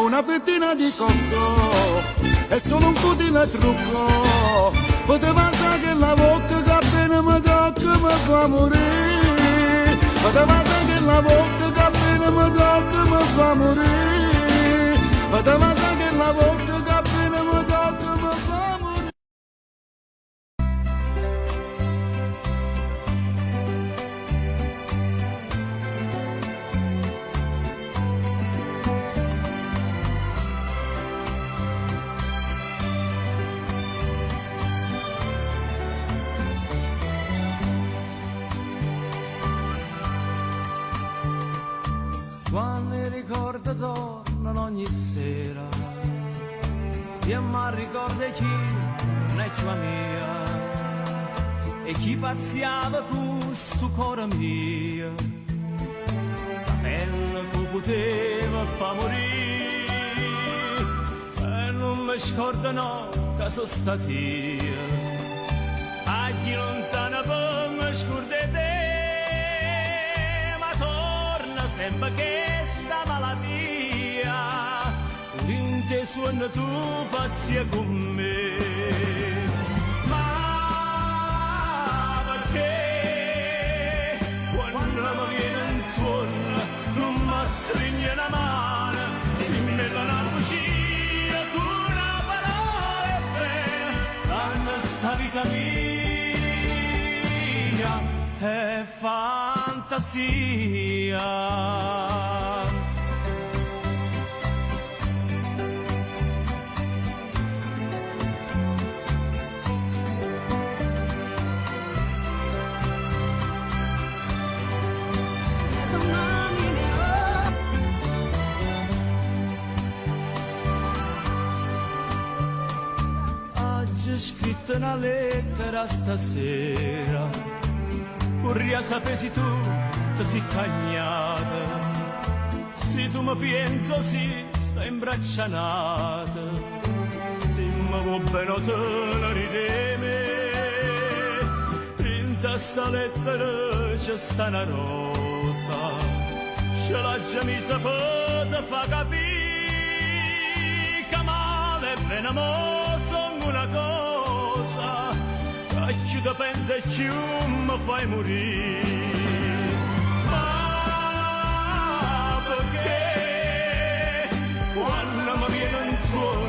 una fettina di cocco, è solo un futile trucco, poteva sa che la bocca che appena mi tocca mi fa morire, poteva sa che la bocca che appena mi tocca mi fa morire, poteva sa che la bocca che appena mi tocca mi fa morire. Quando i ricordi tornano ogni sera, io mi ricordo chi non è tua mia, e chi pazziava questo cuore mio, sapendo che poteva fa morire, e non mi scordo no che sono stato io, a chi lontana poi mi scordo te, ma torna sempre che sta malattia, in te suona tu pazzia con me. Ma perché quando mi viene in suono non mi stringe la mano, mi dà una cucina con una parola e bene, danno sta vita mia è fantasia. Scritto una lettera stasera, vorrei sapessi tu, ti sei cagnata, se tu mi penso si sta imbraccianata, ma vuoi bene tenere di me. In questa lettera c'è sta una rosa, ce l'ha già messa per fa capire che male e bene mo sono una cosa, che più ti pensi e più mi fai morire. Ma perché quando mi viene un suono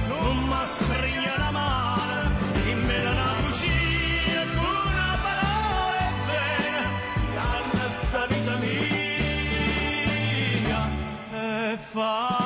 non mi stringe la mano, dimmela una cucina con una parola e bene, danna sta vita mia è fantasia.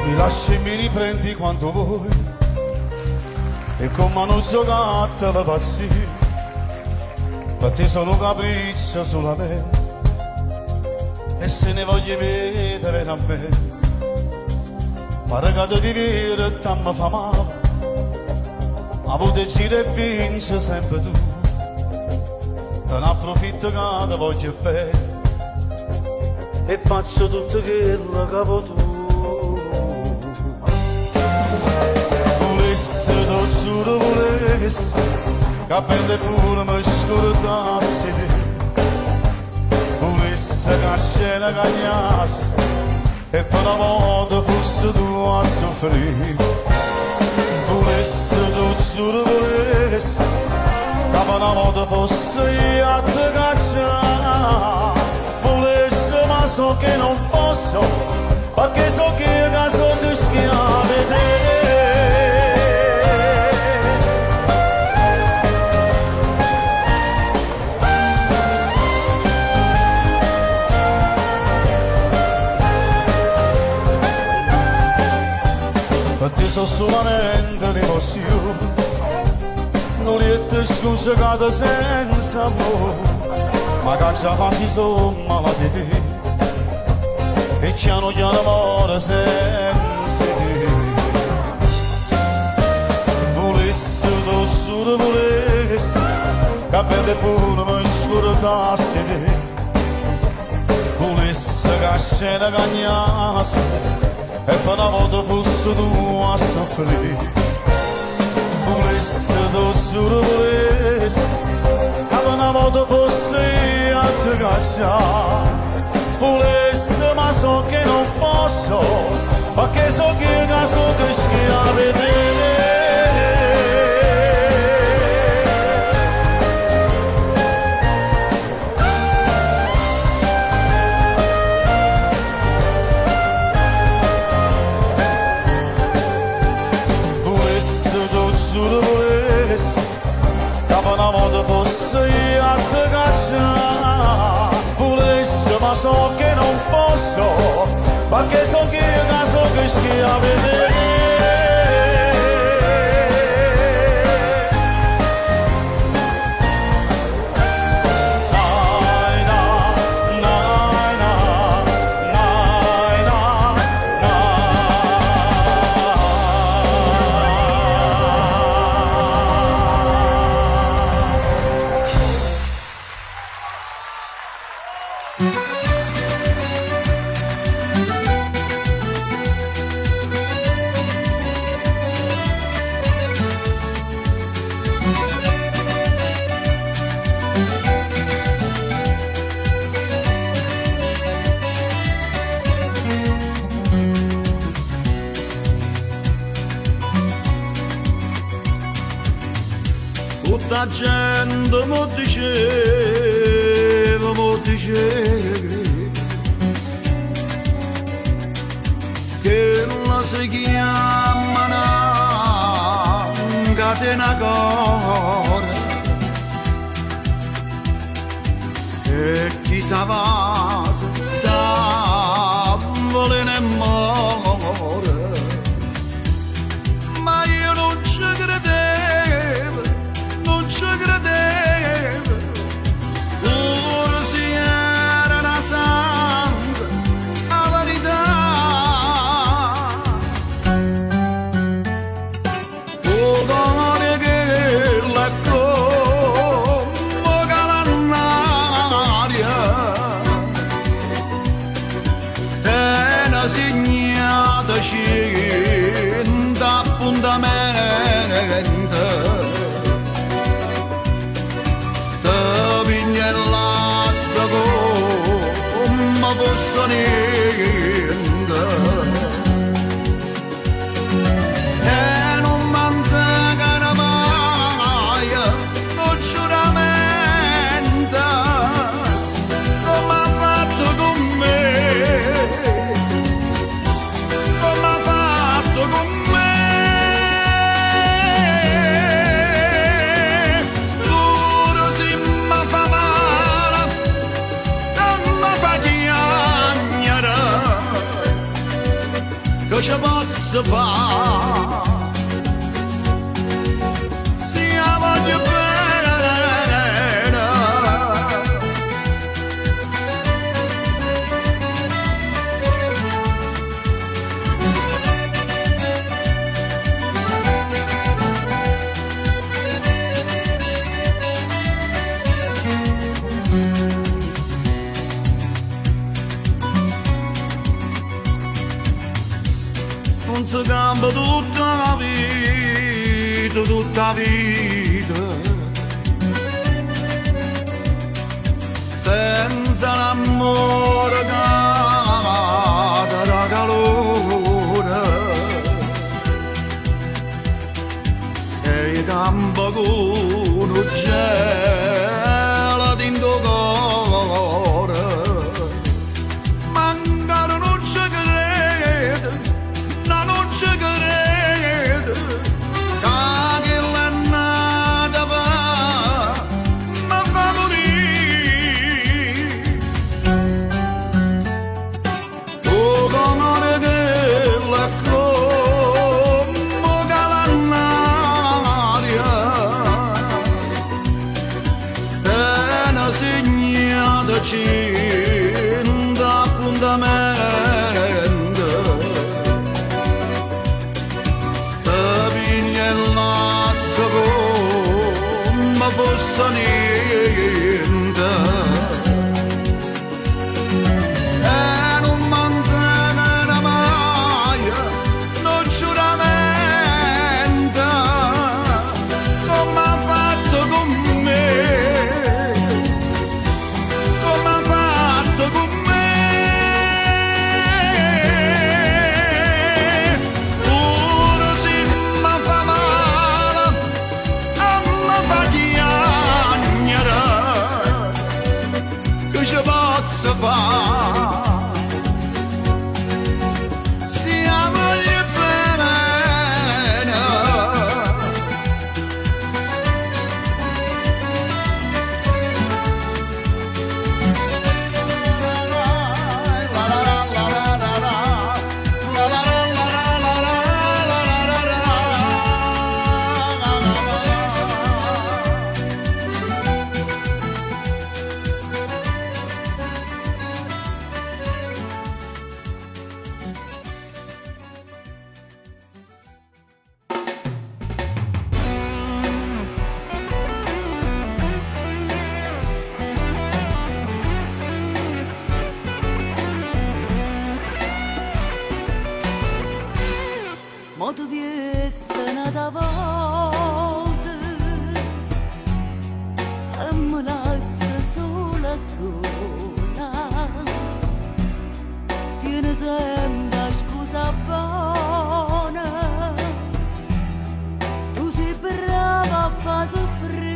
Mi lasci e mi riprendi quando vuoi, e con mano giocata la pazzia, per te sono un capriccio solamente, e se ne voglio vedere veramente, ma regalo di vivere tanto fa male, ma poter girare e vincere sempre tu, te ne approfitto che te voglio bene, e faccio tutto quello che vuoi tu. Giuro volessi, che pelle pure mi scordasse te, volessi che la scena cagnasse, e per una volta fosse tu a soffrire, volessi, tu giuro volessi, che per una volta fosse io a te cacciare, volessi ma so che non posso, perché so che sono tu schiave te. Perché sono solamente un'emozione, non liete scuse cade senza amore, ma che già fatti sono malati te, e piano piano muore senza te. Volessi, lo giuro volessi, che belle pure mi scordasse te, volessi che la scena cagnasse, e per una volta fosse tu a soffrire, volessi, tu giuro volessi, che per una volta fosse io a te cacciare, volessi ma so che non posso, perché so che sono tu schiave te. Giuro volessi, che per una volta fosse io a te cacciare, volessi ma so che non posso, perché so che sono che schiave te. tutta gente mi diceva, che la si chiama una catena core e chi sa volere e muore, ma io non ci credevo, pure se era una santa la verità. Odore che la come calannaria è una segnata cinta appuntamento te piglia l'assa come fosse niente e non mantengono mai lo giuramento come ha fatto con me, come ha fatto con me. Pure se mi fa male, non mi fa chiagnare, che ci posso fare? Se la voglio bene. Non si cambia tutta la vita, senza l'amore che dà calore e cambia con un gelo dentro cuore. Magari non ci credo, non ci credo, che la nata mi fa morire. Oh, come che la come calannaria è una segnata cinta appuntamento te piglia l'asso come fosse niente e non mantengono mai lo giuramento come ha fatto con me, come ha fatto con me. Pure se mi fa male, non mi fa chiagnare, che ci posso fare? Se la voglio bene. Ma tu viesti una volta e mi lasci sola. Tieni sempre scusa buona, tu sei brava a far soffrire.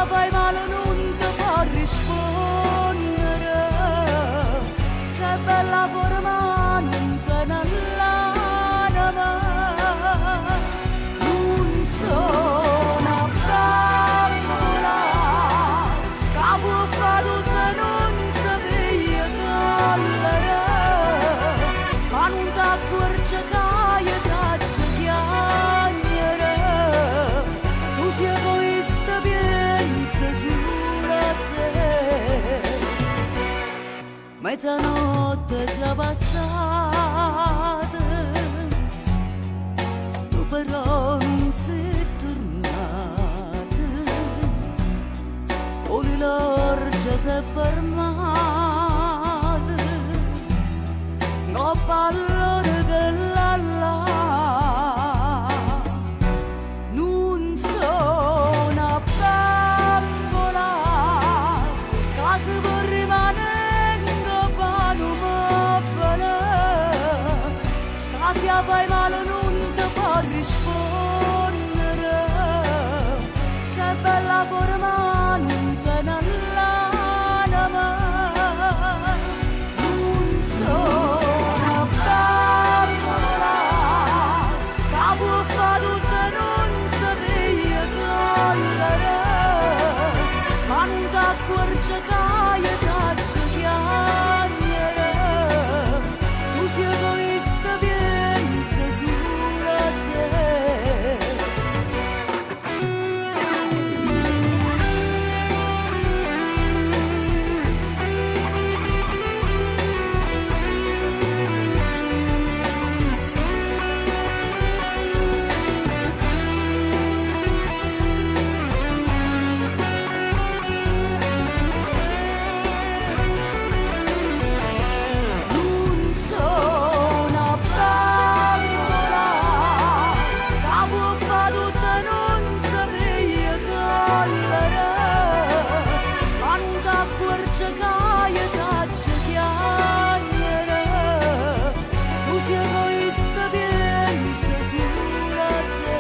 fai male non ti può rispondere, che bella forma non te ne l'anima, non sono a bambola, che può fare tutto e non sapere collere, ma non ti accorgi che io saccio chiamare, tu sei egoista pensa solo a te, mezzanotte già passata, tu però non sei tornata, o l'orgia si è fermata, no pallore che la non sono a bambola, che si può rimanere pane mobile, che se fai male non ti può rispondere, che bella forma non te ne l'anima, non sono a bambola, che può fare tutto e non sapere collere, ma non ti accorgi che io saccio chiamare, tu sei egoista pensa solo a te. Non sono a bambola, che può fare tutto e non sapere collere, ma non ti accorgi che io saccio chiamare, tu sei egoista pensa solo a te.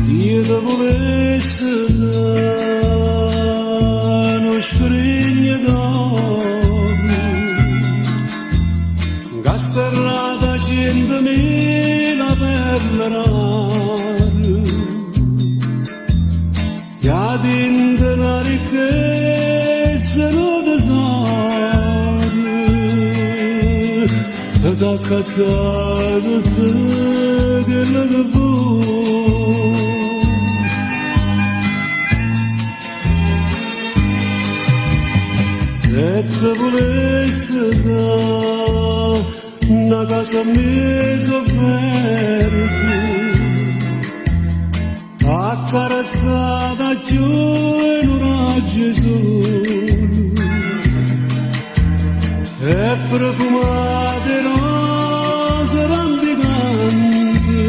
Io ti volessi dare uno scrigno d'oro, che sterrata 100.000 perle rare, che dentro la ricchezza non tesoro, ed accattato te quello che vuoi. Se ti volessi dare una casa mezzo verde, accarezzata giù in un raggio sole, e profumate rose rampicanti,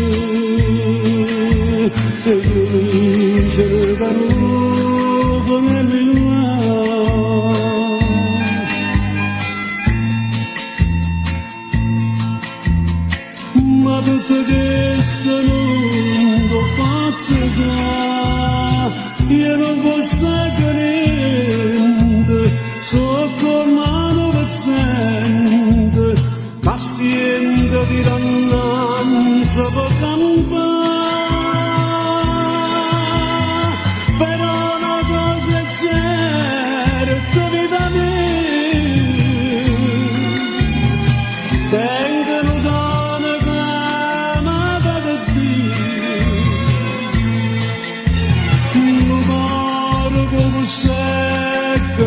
e cercano come le ma tutto questo non lo posso dare, io non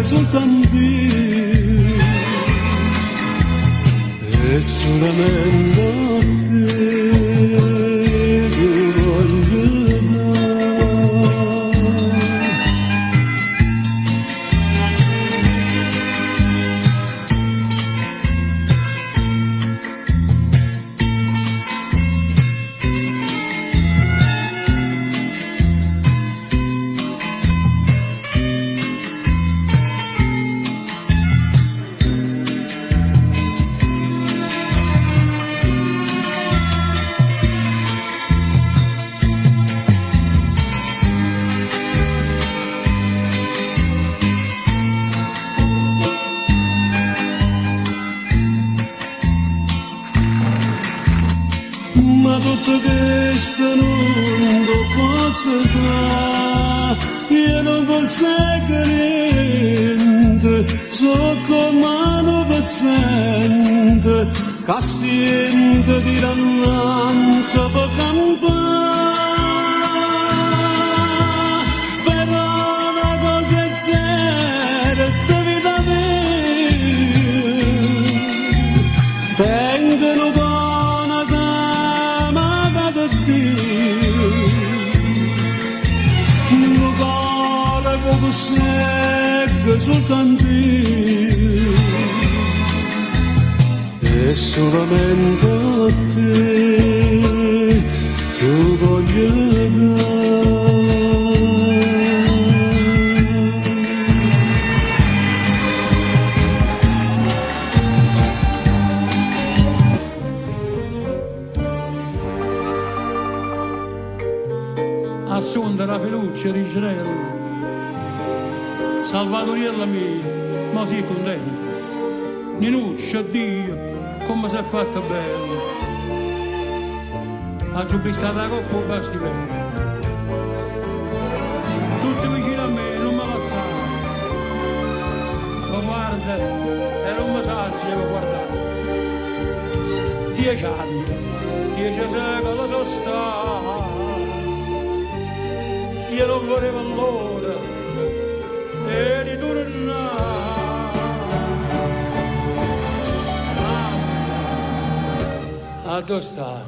soltanto io e solamente a te ti voglio dare. Ma tutto questo non lo posso fare, io non posso credere, so come un paziente, che stento di rananza per campare, però una cosa è certa, vita mia, tengono secca soltanto io e solamente a te tu voglio dare. Assunta la feluccia di Ginello, Salvatoriella mia, ma si contenta. Ninuccia, Dio, come si è fatta bella. Ha giubbistato la coppa o basti bene. Tutti vicino a me, non me la sa. Ma guarda, e non mi sa se mi guardare. 10 anni, 10 secoli sono stati. Io non volevo allora e ritornare. A dove sta?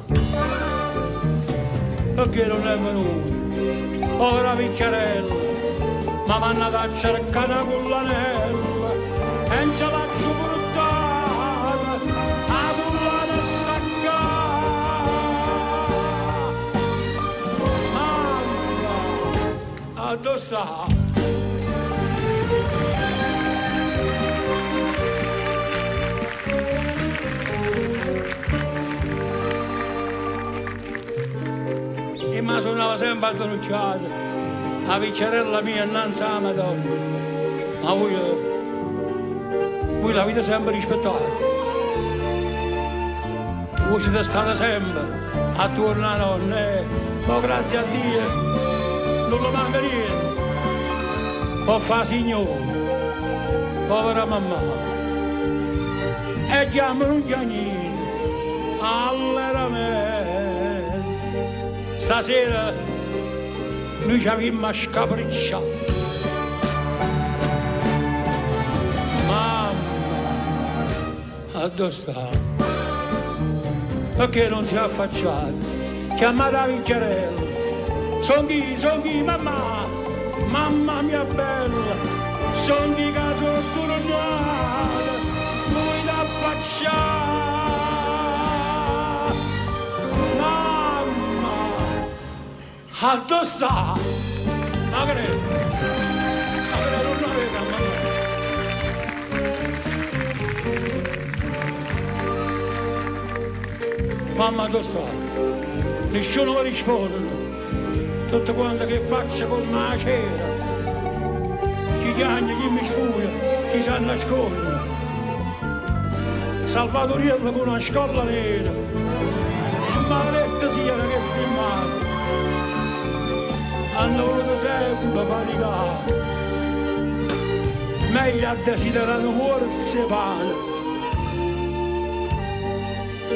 Perché non è venuto? Povera picchiarella, ma m'hanno da cercare una cullanella e non ce l'ha più portata, la cullana staccata. Mamma, a dove sta? E mi suonava sempre a denunciare la piccerella mia innanzi alla Madonna. Ma voi l'avete sempre rispettata. Voi siete stati sempre attorno a nonna, ma grazie a Dio non lo manca niente. Può fare signore, povera mamma, e chiamo non c'è niente, alleramente. Stasera noi ci abbiamo a scapricciare. Mamma, a dove sta? Perché non si è affacciata? Chiamate la picchiarella. Son chi, mamma? Mamma mia bella, son chi che sono tornata, lui da affacciare. A dove sta? Ma che non aveva mamma dove sta? Nessuno mi risponde. Tutto quanto che faccio con la cera, chi chiagna, chi mi sfuga, chi si nasconde. Salvatoriella con una scolla nera, maledetta sia che filmata. Hanno voluto sempre faticare, meglio a desiderare forse pane,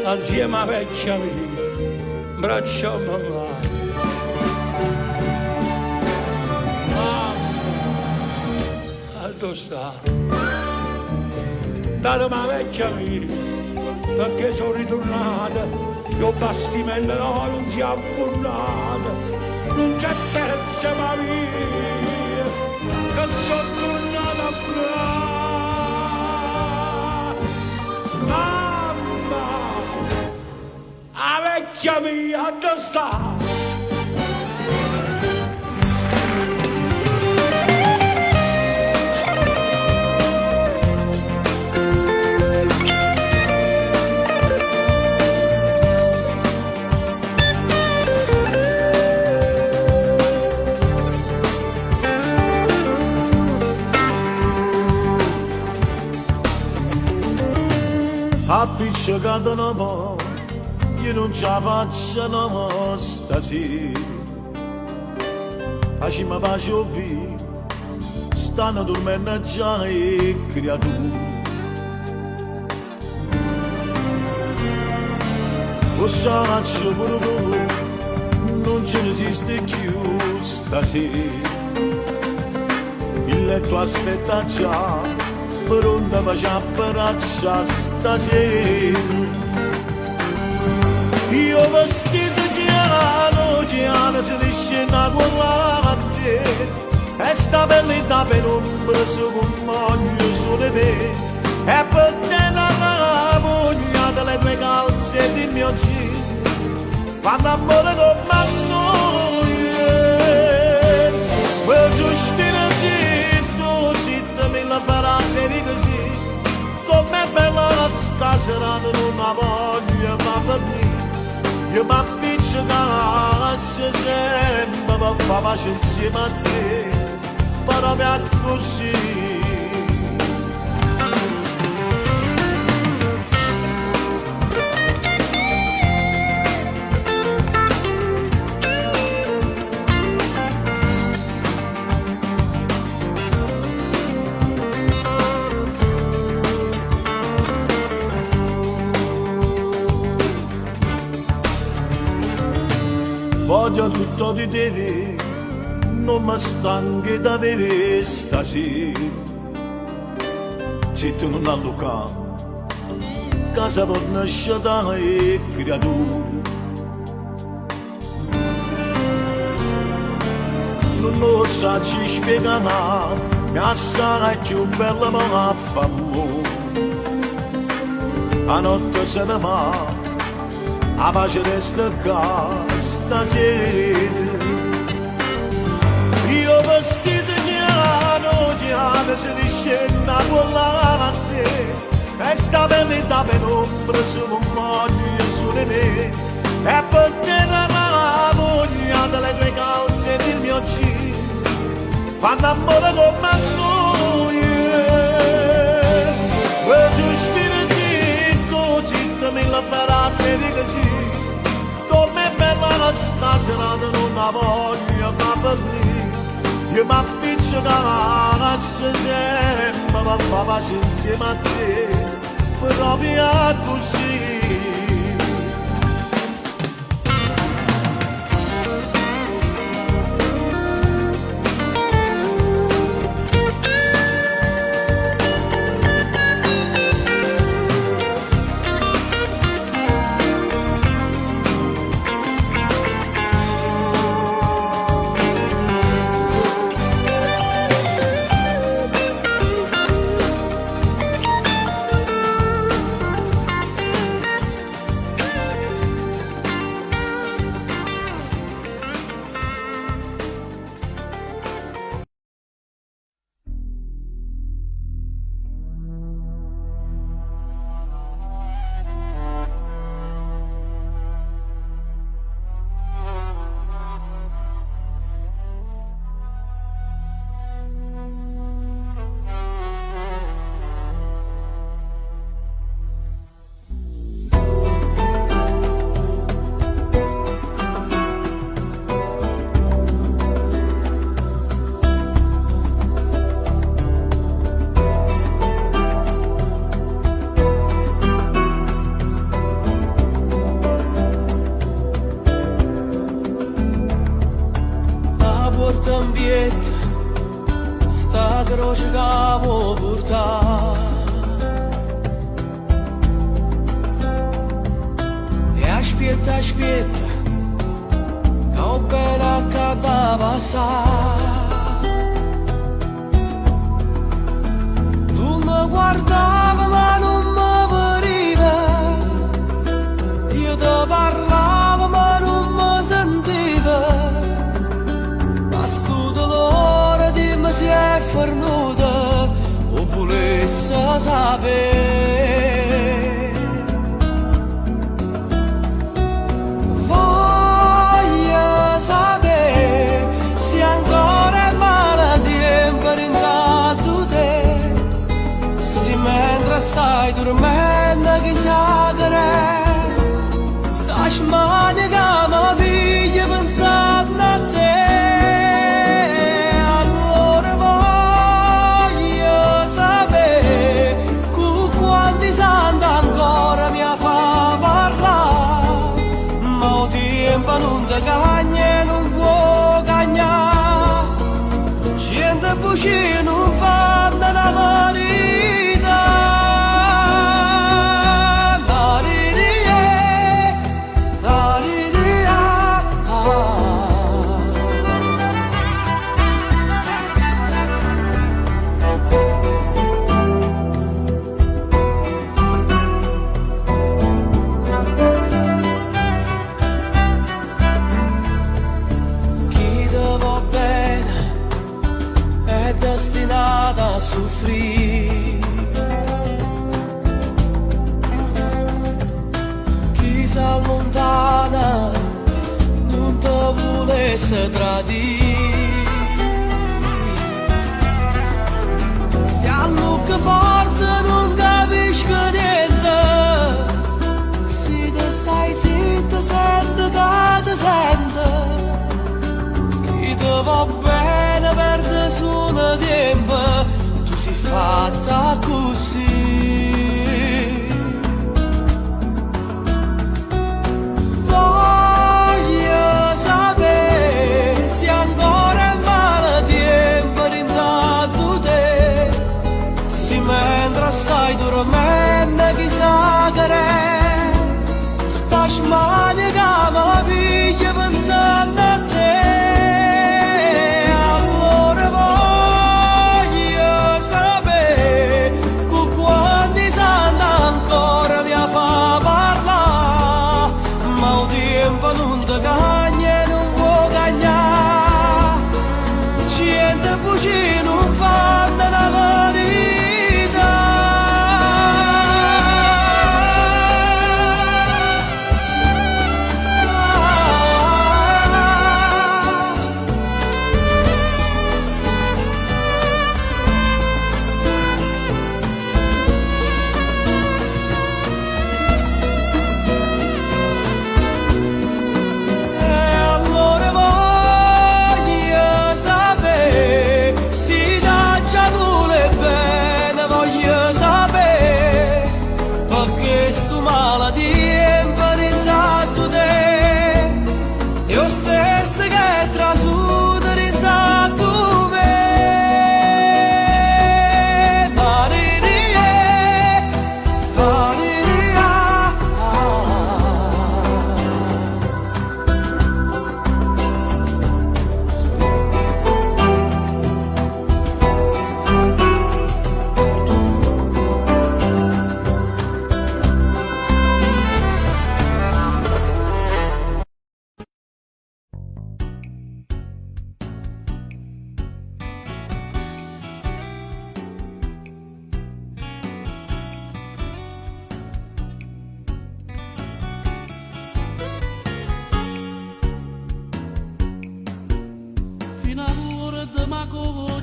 assieme a vecchia mia, braccio a mamma. Mamma, a dove sta? Datemi la vecchia mia, perché sono ritornata, io bastimento no, non si è affondata, non c'è terza ma via, che sono tornata a braccia. Mamma, la vecchia mia, dove sta? Appiccicato un po', io non ce la faccio no stasera. Facciamo pace o via, stanno dormendo già le creature. Lo faccio pure tu, non ce ne esiste più stasera. Il letto aspetta già, pronta faccia braccia stasera. Io vestito chiaro, si discende con la te, e sta bellità per ombra su compagno su di te, e per te la voglia delle tue calze e del mio jeans, quando amore con noi, quel sospiro zitto, mille frasi di così, com'è bella sta serata, non la voglio ma per me. Io mi appiccico sempre per far pace insieme a te, proprio così. Voglio tutto di te, non mi stanchi da vedere stasera. Se tu non alluca, casa per nascere e creatura. Non lo sa ci spiegare, mi sarà più bella ma fa amore. A notte se ne va, a pace resta qua stasera. Io vestito chiaro, si discende con la te, e sta bellità per ombra su compagno su di me, e per te la voglia delle tue calze e del mio jeans, quando amore con noi, quel sospiro zitto, mille frasi di così, com'è bella sta serata, non la voglio ma per me. Io mi appiccico sempre per far pace insieme a te, proprio così. sta croce che vuoi portare. E aspetta, aspetta, che ho bene che da passare. Tu mi guardavi ma non mi veniva, io ti parlavo ma non mi sentiva. Ma sto dolore dimmi se è fornuto o volesse sapere. Voglio sapere se ancora è male tempo ringrato te, se mentre stai dormendo chissà che è, stai smania che mi piglia pensando a te. Non ti cagna e non può cagnare, gente bucina non fanno la verità. La riria, la riria. Destinata a soffrire, chi si allontana non ti volesse tradire, si allucca forte non capisci niente, se te stai zitto senti che ti sente, chi ti va bene perde solo tempo, tu sei fatta così. Voglio sapere se ancora è male tempo rintanto te, se mentre stai dormendo chissà che è, sta smania che mi piglia pensando a te. Non ti cagna e non può cagnare, gente bucina non fanno la verità.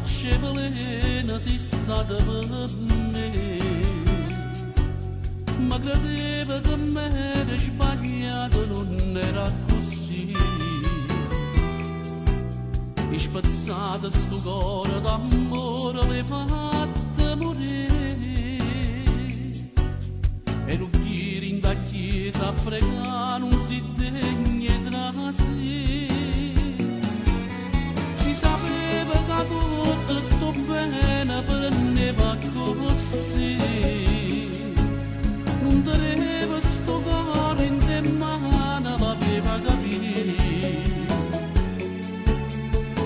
voce velena si stata per me, ma credeva che me era sbagliato, non era così. E spazzata sto cuore d'amore l'hai fatta morire, e non chiedi in da chiesa a pregare non si degna tra sé. Si sapeva che tutto sto bene così, non tenevo sto cuore in te mano, l'aveva capito,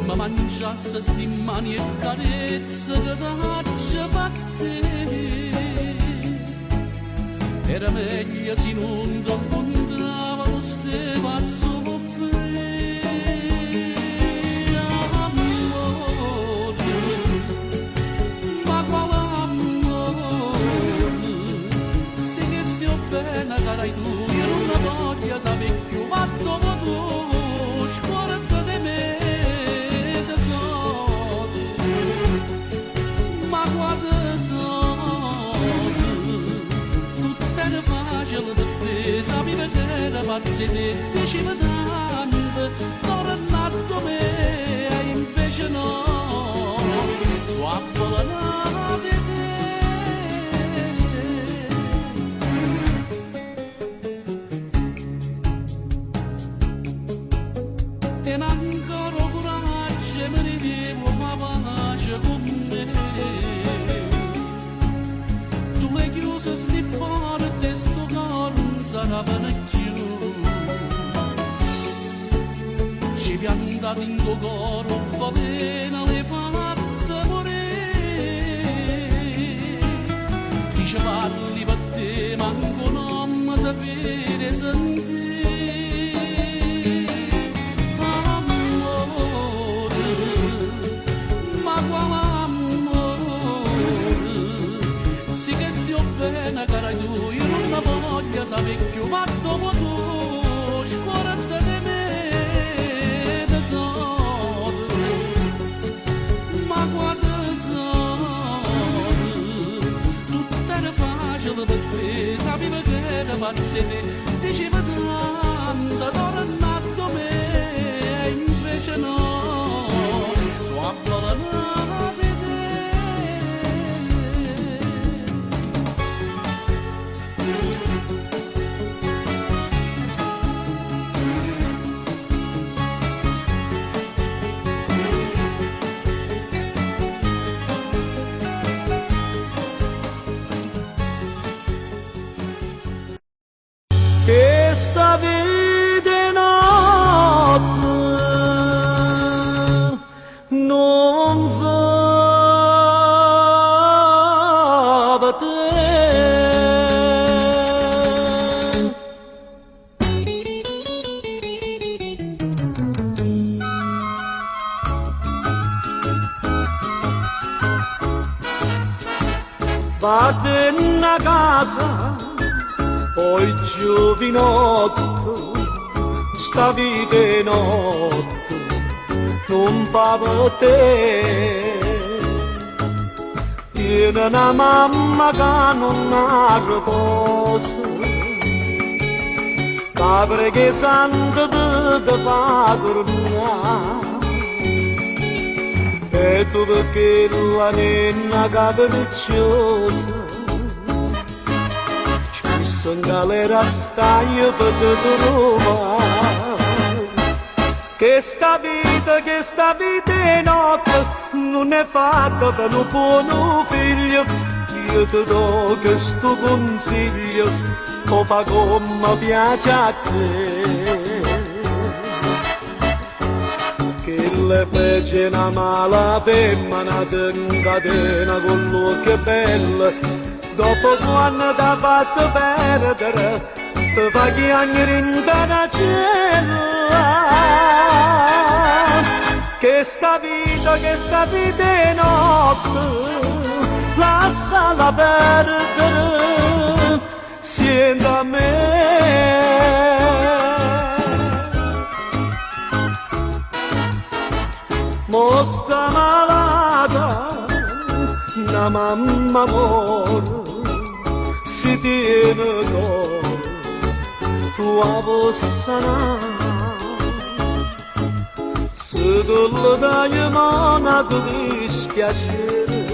ma mangiasse sti mani e carezze che t'accia fatte, era meglio se non ti incontrava lo stesso a soffrire, amore, ma quale amore, se che stia bene carai tu, io non la voglio sapere più, ma dopo tu, scorda di me, tesoro, ma guarda era facile da te, sapeva che era pazzi te, diceva tanto, tornato me, e invece no, su appallanate te. E ancora coraggio, mi ridevo, ma pace con me. Tu l'hai chiuso sti porte, sto cuore non sarà più. Ci piantato in tuo cuore, va bene, le fatte morire. Se ci parli per te, manco non mi sapere sentire. Amore, ma quale bene cara tu, io non la voglio sapere più, ma dopo tu, scorda di me, tesoro, ma guarda tesoro, tutto era facile per te, sapeva che era pazzi te, diceva tanto, tornato me, e invece no, su appallanate te. Che sta vita notte non va per te. Vado in casa poi giovinotto, sta vita notte, non fa per te. Tiene una mamma che non ha riposo, padre che santo te fa tornare. E tu perché la nenna capricciosa, in galera stai per te trovare. Che sta vita è notte, non è fatta per un buon figlio. Io ti do questo consiglio, o fa come piace a te. Che le fece una mala femmina te incatena con l'occhio bello, dopo quando t'ha fatto perdere, ti fa chiagnere in canacella. Che sta vita è notte, lasciala perdere, siente a me. Mostra malata, una mamma muore, si tiene con tua possa. Se tu le dai mano ti dispiacere,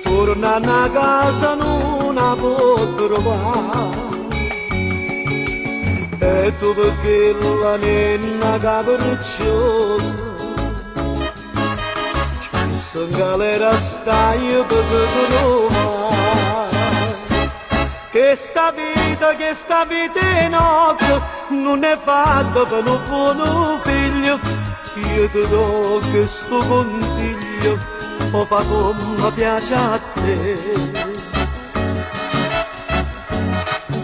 torna a casa non la può trovare. E tu perché la nenna capricciosa, spesso in galera stai per Roma. Che sta vita è notte, non è fatta per un buon figlio. Io ti do questo consiglio, o fa come piace a te.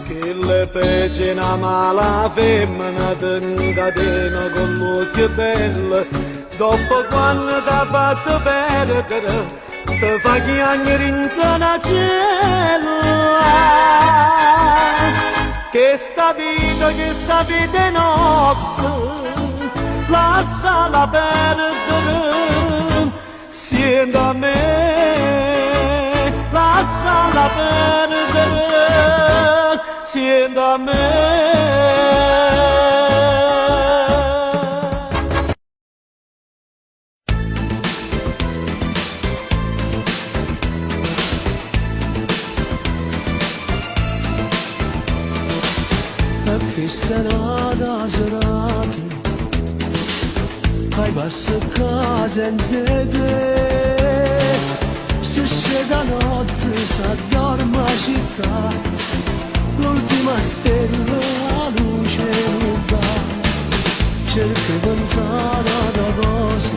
Che le pece una mala femmina ti incatena con l'occhio bello, dopo quando t'ha fatto perdere ti fa chiagnere in zona cielo. Che sta vita è notte, lasciala perdere, siendo a me, lasciala perdere, siendo a me. Che serata serata, hai passa casa in sede, se scende la notte s'addorma la città, l'ultima stella la luce non dà, cerca di pensare ad cose,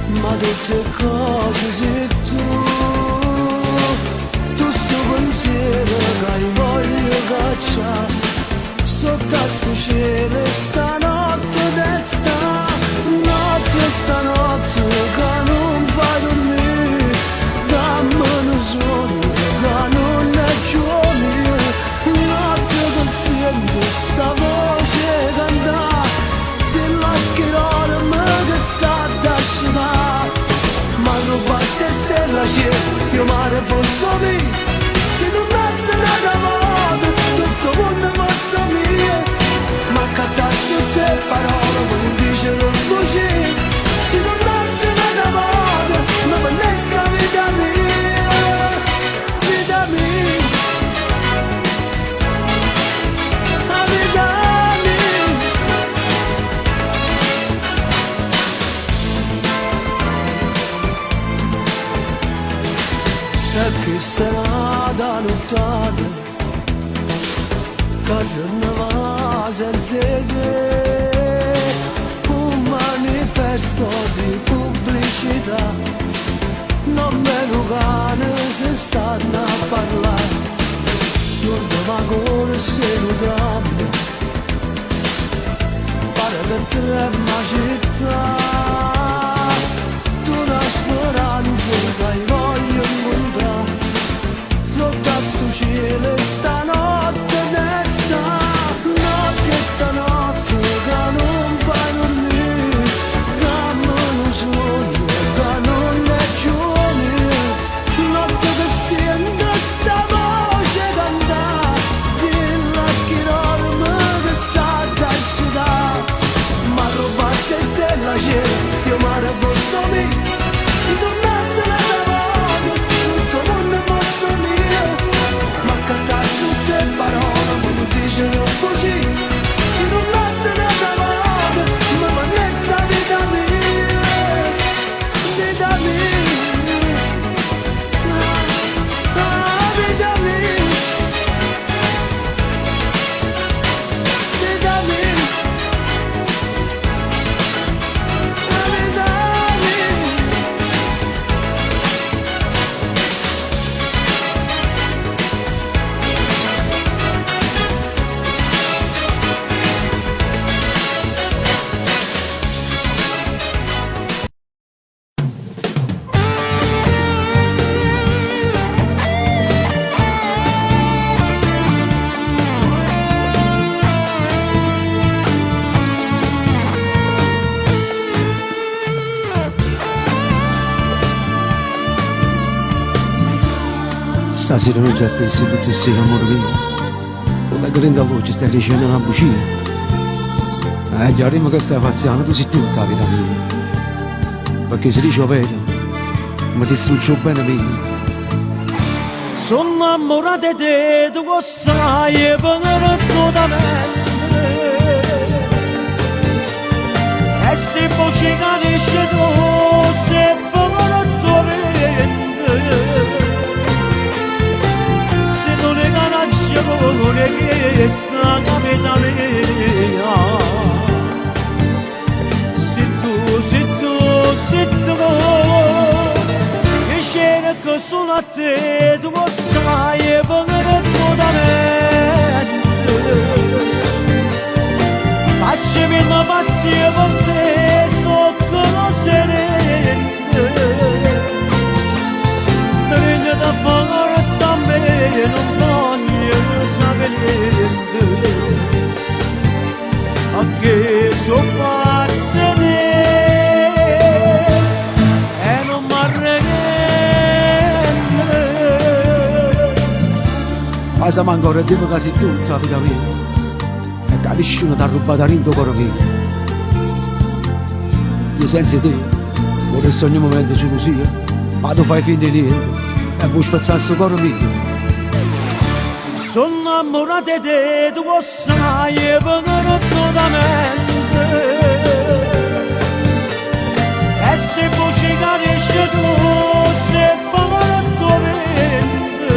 ma tutte cose sei tu sto pensiero che hai voglio cacciare, sotto a sto cielo stanotte testa, stanotte che non vai dormire, dammi un sogno che non è più mio, notte che sento sta voce cantare, della chirola che sa da scendere, ma non passa stella c'è, io mare posso mio, se non basta nada modo, tutto il mondo posso mio, ma cattassi te parole, ma non dice non così, se non basta nada modo, ma vanessa vita mia, vita mia, la vita mia. E che sarà da lottare, casa ne va senza te, un manifesto di pubblicità, non me lo cane se stanno a parlare, non va con se lo dammi, pare che trema città, tu una speranza che hai voglio incontrare, sotto a sto cielo stanotte desta, notte stanotte che non fai dormire, dammi un sogno che non è più mio, notte che sento sta voce cantare, dilla chirola che sa da scendere, ma roba se stella c'è, io mare posso mio, si tornasse la volta, tutto il mondo posso mio, ma cantassi tutte parole, ma non dicono così, si tornasse la volta, ma vanessa vita mia, vita mia, vita mia, vita mia. Stasera noi già stessi tutti insieme, amore mio. Con la grande luce stai dicendo una bugia. Chiariamo che stai facendo, tu sei tutta la vita mia. Perché se dice vero, mi distrugge bene mio. Sono innamorato di te, tu lo sai, e venere da me. E sti voci che dici tu, se a te, tu lo sai e vengono da me. Facciami una pazzia per te, so conoscerente. Stringe da forte a me, non voglio sapere niente. A che so pazzere e non m'arrende. Ma se manco ora dico quasi tutta la vita mia. E che nessuno ti ha rubato rindo cuore mio. Io senza te vorresti ogni momento gelosia, ma tu fai finta di niente e vuoi spezzare questo cuore mio. Sono innamorato di te, tu lo sai e vengono totalmente. E ste voci che esce tu, se vengono totalmente.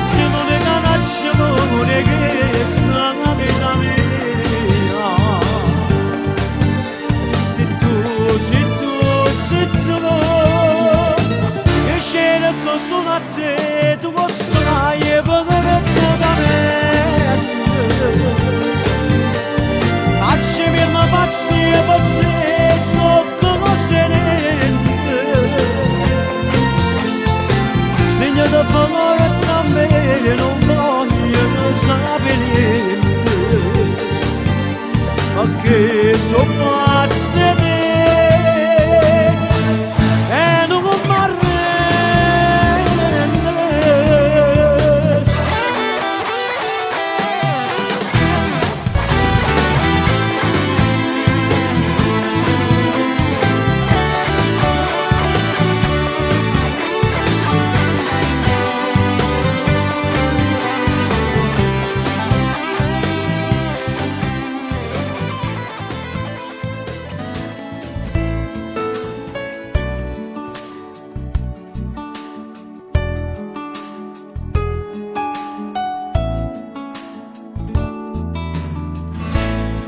Se non le canacciano, non è che sta la vita mia. Se tu, e scena sono a te, tu lo sai e vengono totalmente. Lasciami una pazzia per te, so conoscerente. Segna da favore a me, non voglio sapere niente. Ma che so pazza te, e non mi arrendo.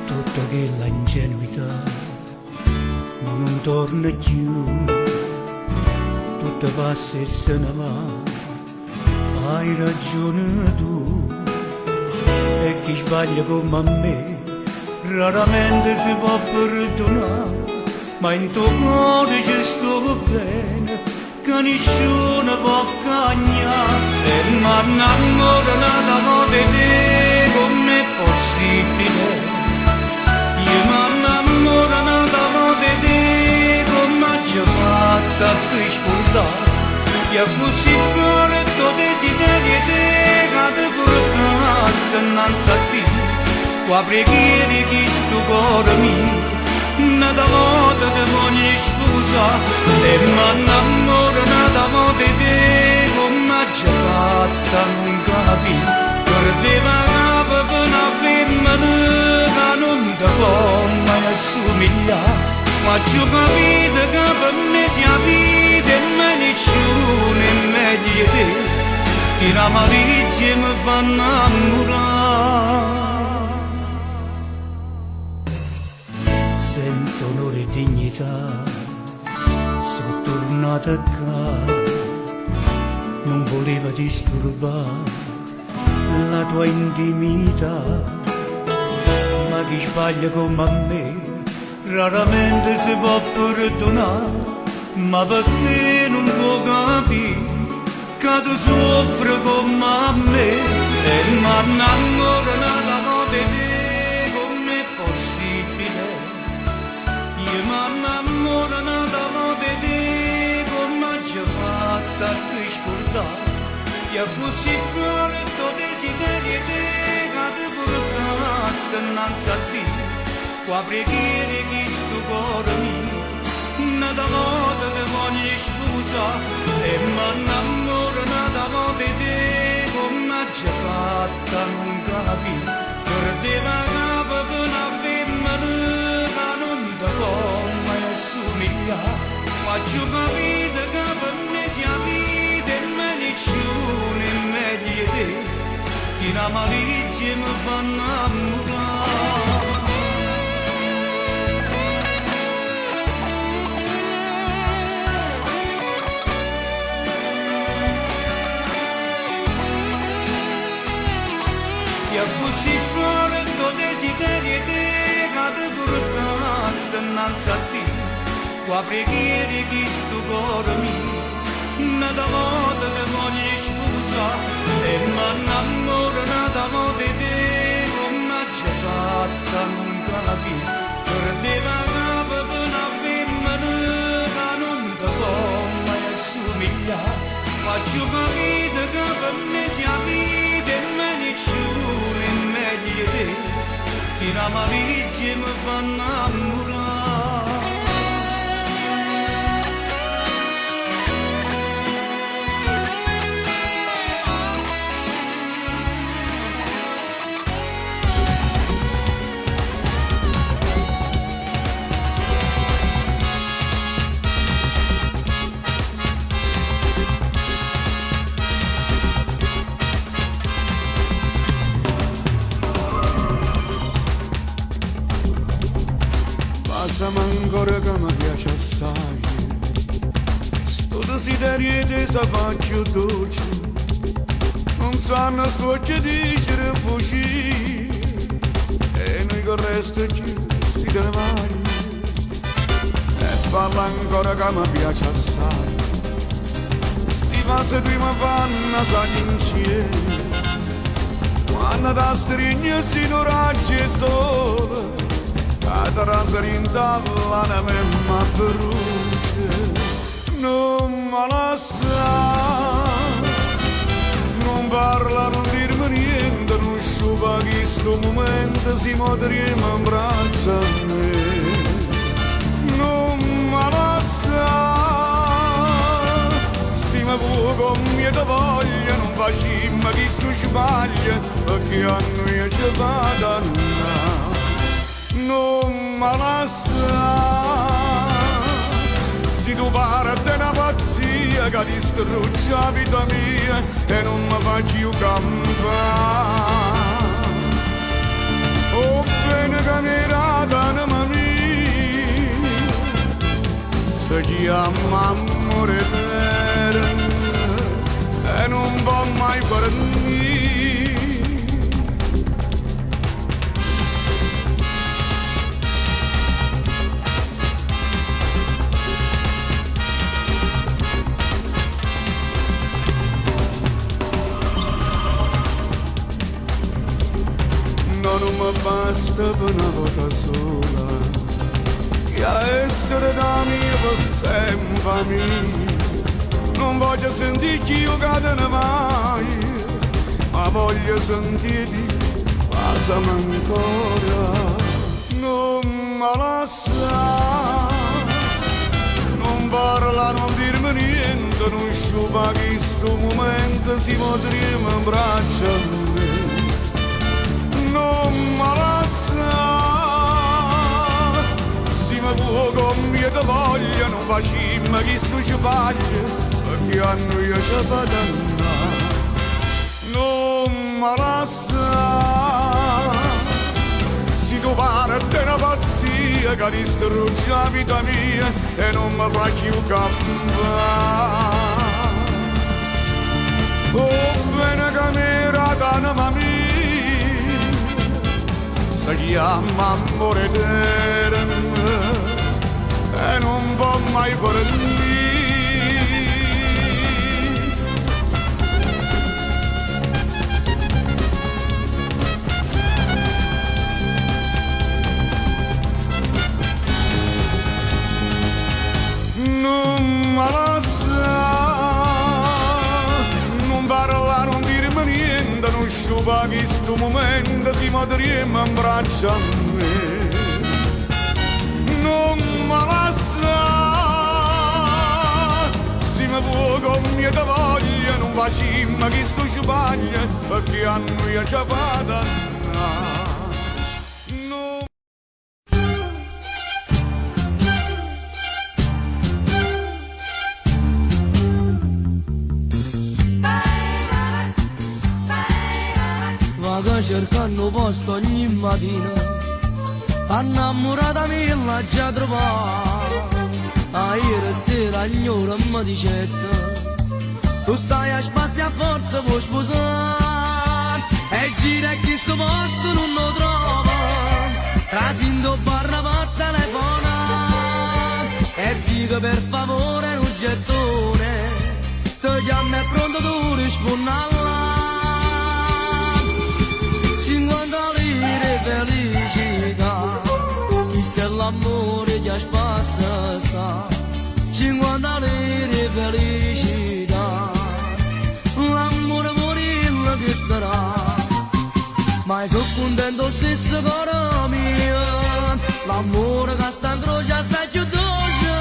Tutta quella ingenuità ma non torna più, tutta passa e se ne va, hai ragione tu. E chi sbaglia come me raramente si può perdonare, ma in tuo cuore ci sto bene che nessuno può cagnare. E mi innamoro da volte di te, com'è possibile? Io mi innamoro da volte di te, come ci ho fatto a riscordare. E così fuori tuo desiderio di te, che ti portasse innanzi a te. Qua preghiere che sto cuore mio, nada volta ti voglio scusa. E mi innamoro da volte di te, come ci ho fatto a non capire. Perdeva per una femmina che non ti può mai assomigliare. Ma ci ho capito che per me sia vita e me nessuno è meglio di te. Che la malizia mi fa innamorare. Senza onore e dignità sono tornato a casa. Non volevo disturbare la tua intimità, ma chi sbaglia come a me raramente si può perdonare. Ma perché non può capire che tu soffri come a me? E mi innamoro da volte di te, com'è possibile? Io mi innamoro da volte di te, come ci ho fatto a riscordare. E così fuori tuo desiderio di te, che ti portasse innanzi a te. Qua preghiere che sto cuore mio, nada volta ti voglio scusa. E mi innamoro da volte di te, come ci ho fatto a non capire. Perdeva per una femmina che non ti può mai assomigliare. Ma ci ho capito che per me sia vita e me nessuno è meglio di te. Che la malizia mi fa innamorare. innanzi a te, qua preghiere di sto cuore mio, nata volta ti voglio scusa, e mi innamoro nata volta di te, come ci fatta non capire, perdeva capo per una femmina che non ti può mai assomigliare, faccio capire che per me sia vita e meglio solo e meglio te, che la malizia mi fa innamorare. Passami ancora che mi piace assai, sto desiderio di sa faccio dolce, non sanno sto che dice fuggire, e noi che resto ci si tremare, e parla ancora che mi piace assai, sti passi prima fanno sa insieme, quando da stringe si non raggi sole, la rasa rintavana me ma brucia, non me la sa, non parla, non dirmi niente, non sciupa che sto momento si modriamo in braccia a me, non me la sa, si mi può con mia voglia, non facciamo che sto sbaglia, perché a noi ci va danna. Non me la sa, se tu parte una pazzia che distrugge la vita mia e non mi fa più campare. Oh bene che mi rata anima mia, si chiama amore eterno e non va mai per me. Non mi basta per una volta sola, che essere da mia per sempre mia. Non voglio sentire che io cado mai, ma voglio sentirti, passami ancora. Non me la sa, non parla, non dirmi niente, non sciupa che sto momento si potremo in braccia a me. Non me la sa, si mi può con mia voglia, non facciamo che sto ci vaglia, perché a noi ci fa dannare. Non me la sa, si tu parte una pazzia che distrugge la vita mia e non mi fa più campare. Oh bene che mi rata anima mia, si chiama amore eterno e non va mai per me. Non me la sa, non parla, non dirmi niente, non sciupa che sto momento si modriamo in braccia a me. Non me la sa, si mi può con mia voglia, non facciamo che sto sbaglia, perché a noi ci fa dannare. Cercando posto ogni mattina, innamorata mia la già trovata. A ieri sera ignora mi dicette, tu stai a spazio a forza puoi sposare, e gira che sto posto non lo trova, trasindo barra va a telefonare. dico per favore un gettone, ti chiami è pronto tu rispondi alla 50 lire felicità, questo è l'amore che spassa sta. 50 lire felicità, l'amore morire che starà. Ma sono contento stesso caro mio, l'amore che sta in croce sta più dolce.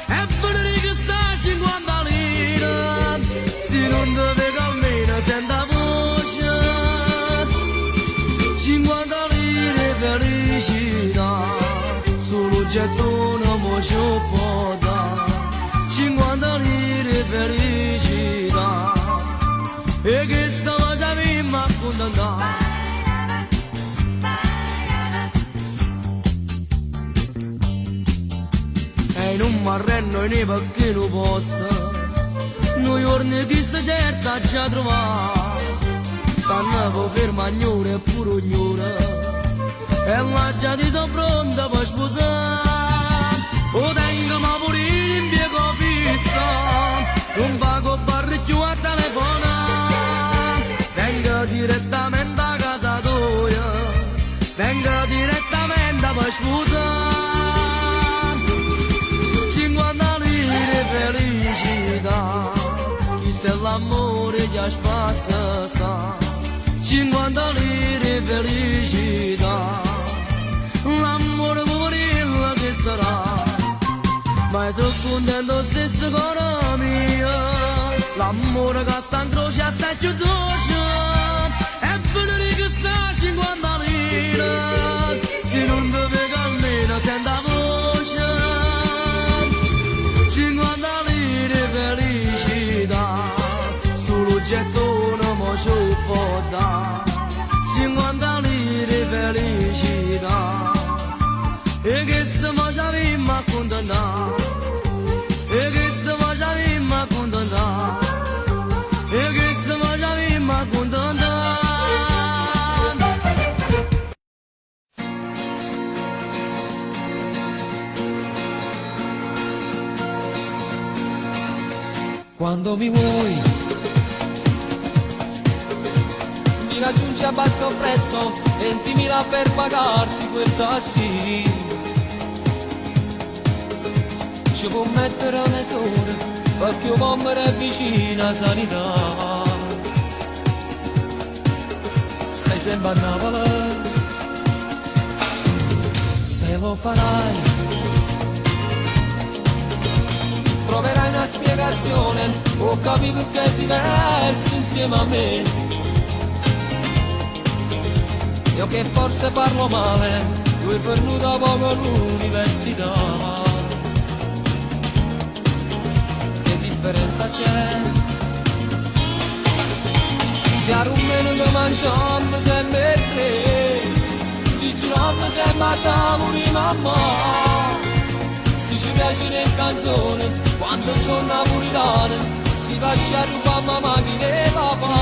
E venire che sta 50 lire, se non deve che almeno senta voce. 50 lire felicità, solo gettone mo ci può dare. 50 lire felicità, e che sta facendo a contentare. E in un marrenno in un pacchino posto, noi giorni che sta certa ci ha trovato. Stanno per ferma ognuna e pure ognuna, e la già ti sono pronta per sposare. O tengo ma pure in piego fissa, non pago barricchio a telefonare. Vengo direttamente a casa tua, vengo direttamente per sposare. 50 lire felicità, questo è l'amore che spassa sta. 50 lire felicità, l'amore morire che starà. Ma sono contento stesso caro mio, l'amore che sta in croce sta più dolce. E venire che sta 50 lire, se non deve che almeno senta voce. 50 lire felicità, solo gettone mo ci può dare. 50 lire felicità, e che sta facendo a contentare. E che sta facendo a contentare. E che sta facendo a contentare. Quando mi vuoi, mi raggiungi a basso prezzo, 20.000 per pagarti quel tassì. Ci può mettere mezz'ora, perché uomo è vicino a sanità. Stai sempre a Napoli, se lo farai troverai una spiegazione, ho capito che è diverso insieme a me. Io che forse parlo male, tu hai fornuto poco all'università. Che differenza c'è? Si arrummano che mangiamo sempre tre, si girano sempre a tavoli mamma. Si ci piace le canzoni, quando sono napolitane, si lascia rubare mamma e papà.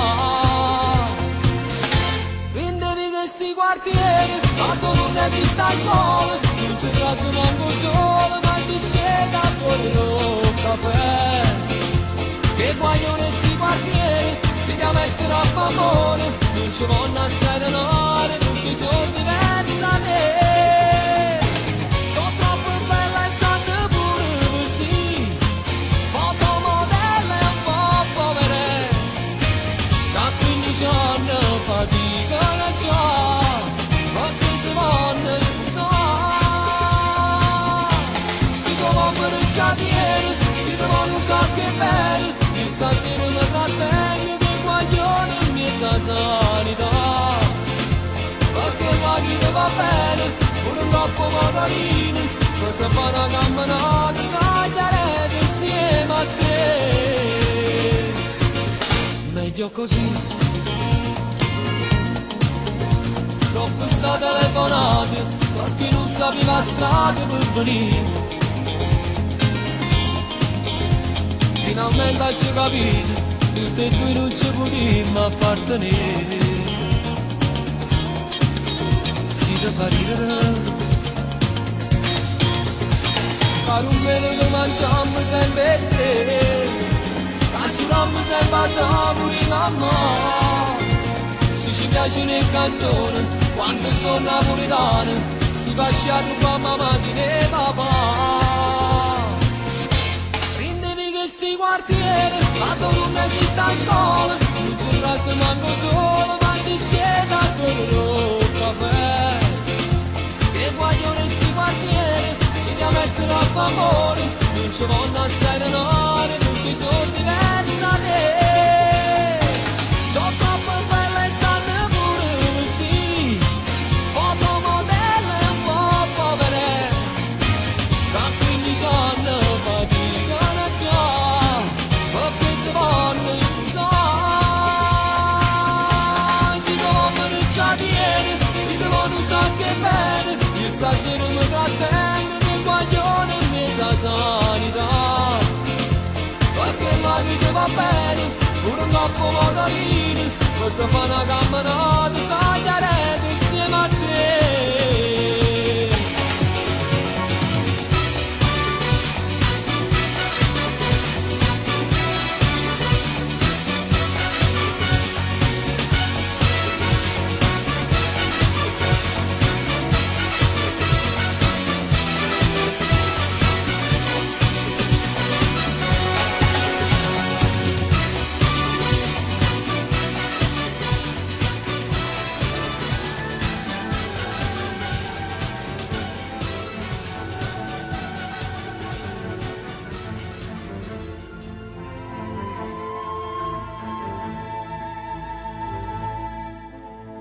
Prendevi questi quartieri, quando non esiste sole, non ci trovo manco solo, ma ci scende a fuori lo caffè. Che guaglione sti quartieri, si da mettere a favore, non ci vanno a serenare, non ci sono diversi da te. Fatica la già, ma che si vanno a sposare. Si come già di ieri, ti devono usare che bello, di stasera mi trattengo che guaglione in mezza sanità. Perché la vita va bene, pure un troppo motorino, cosa fa una camminata, sagliare insieme a te. Meglio così. Troppo sta telefonata, perché non sapeva strada per venire. Finalmente ci capito, tutti e due non ci potremmo appartenere. Si deve fa ridere, caro un velo che mangiamo sempre te, giuriamo sempre a tavoli mamma. Se ci piace le canzoni, quando sono napoletane, si pascia a rubare mamma di papà. Prendevi questi quartieri, la donna si sta a scuola, non ci resta manco solo, ma si scende a quello caffè. E guaglione sti quartieri, si ti mettono a favore, non ci vanno a serenare, perché sono diversi da te. Sto troppo bella e stanno pure vestiti, fotomodelle e un po' povere, da 15 anni faticano già, perché si vogliono scusare. Si devono già viene, si devono usare che bene, io stasera mi trattengo del guaglione in mezzo a sanità. Perché la vita va bene, pure un troppo motorino, posso fare una camminata, sagliarete insieme a te.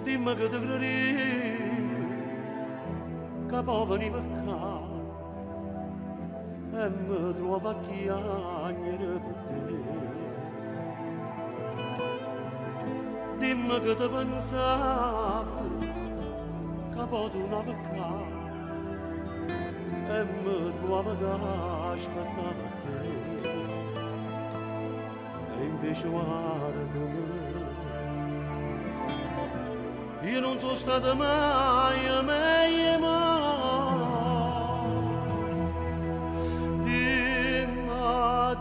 Dimmi che ti credi, che poi veniva qua e mi trova a chiagnere per te. Dimmi che ti pensavi, che poi tu non qua e mi trova che aspettava te. E invece guardami, io non sono stata mai meglio. Dimmi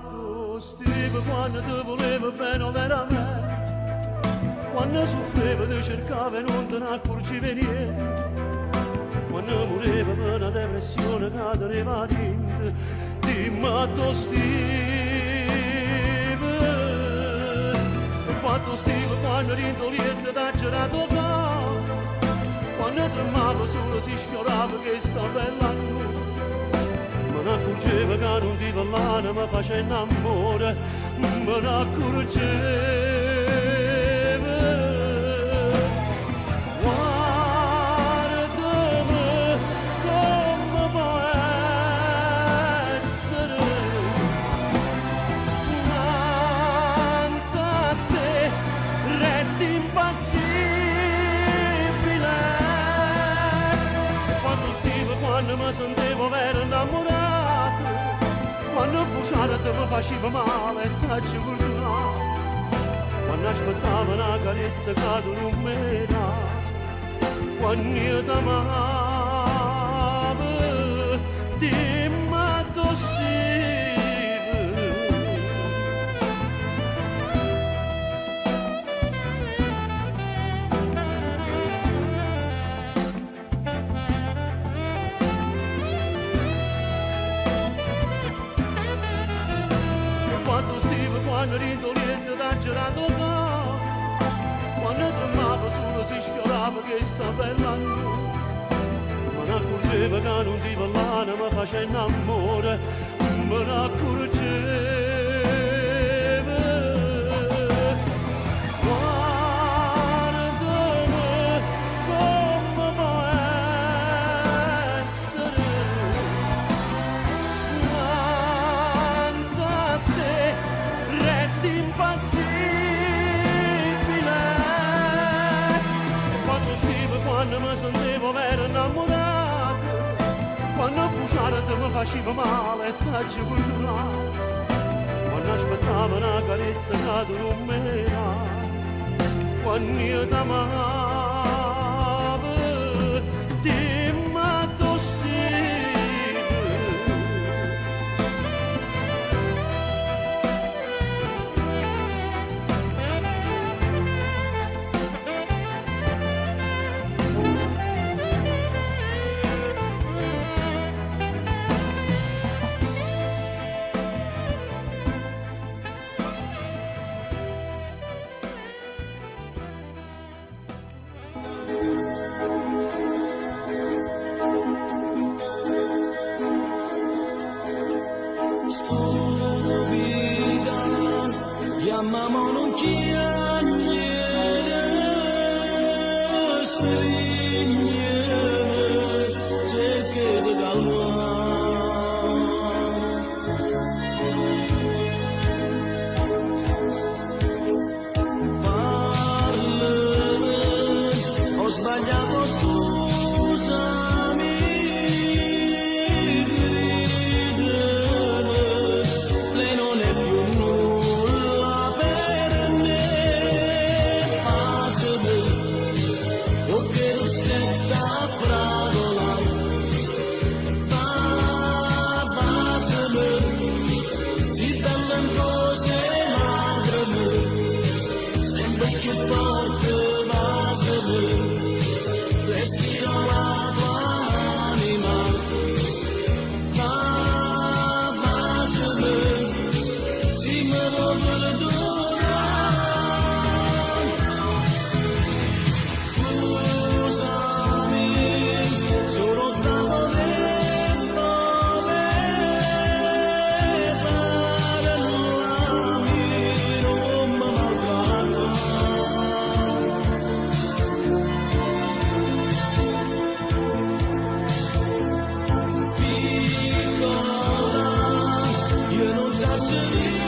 tu, Steve, quando ti volevo bene veramente, quando soffrivo ti cercavo e non te ne accorgevi niente, quando morivo per una depressione che teneva dentro. Dimmi tu, Steve, quanto Steve quando rintoliente t'ha girato qua, quando tremavo solo si sfiorava che sta bella notte, me ne accorgevo che non ti parlava, mi facendo amore, me ne accorgevo. Guardami come può essere, resti impassibile. Quando stivo, quando mi sentivo vero innamorato, quando bruciare te mi faceva male e t'aggi culturale, quando aspettavo una carezza che tu non mi dà, quando io t'amavo. Dimmi tu, Steve, quando Steve, quando rintoliente t'ha girato qua, quando tremavo solo si sfiorava che sta bella notte, me ne accorgevo che non ti parlava, mi facendo amore, me ne accorgevo. Guardami come può essere, resti impassibile. Quando stivo, quando mi sentivo vero innamorato, quando bruciare te mi faceva male e t'aggi culturale, quando aspettavo una carezza che tu non mi dà, quando io t'amavo. Dimmi tu, Steve, stupida, chiamamo non chiagliere, strignere, cerchi di ho sbagliato, scusami, gridere, lei non è più nulla per me, passami, perché non senta fragola, passami, si bella in cose lacrime, sempre più forte. Respiro la tua anima, basami, si me lo perdona. Scusami, sono stato dentro parlami, non mi maltratta. Io non so se ridere,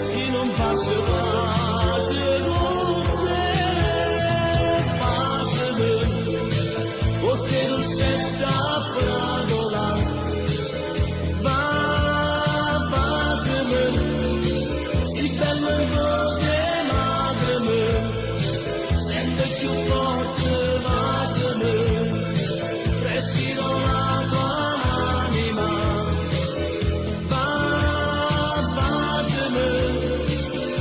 se non passo pace con te, passami, perché non senta fragola, passami, si bella in cose lacrime, sempre più forte, passami, respiro la tua anima, passami,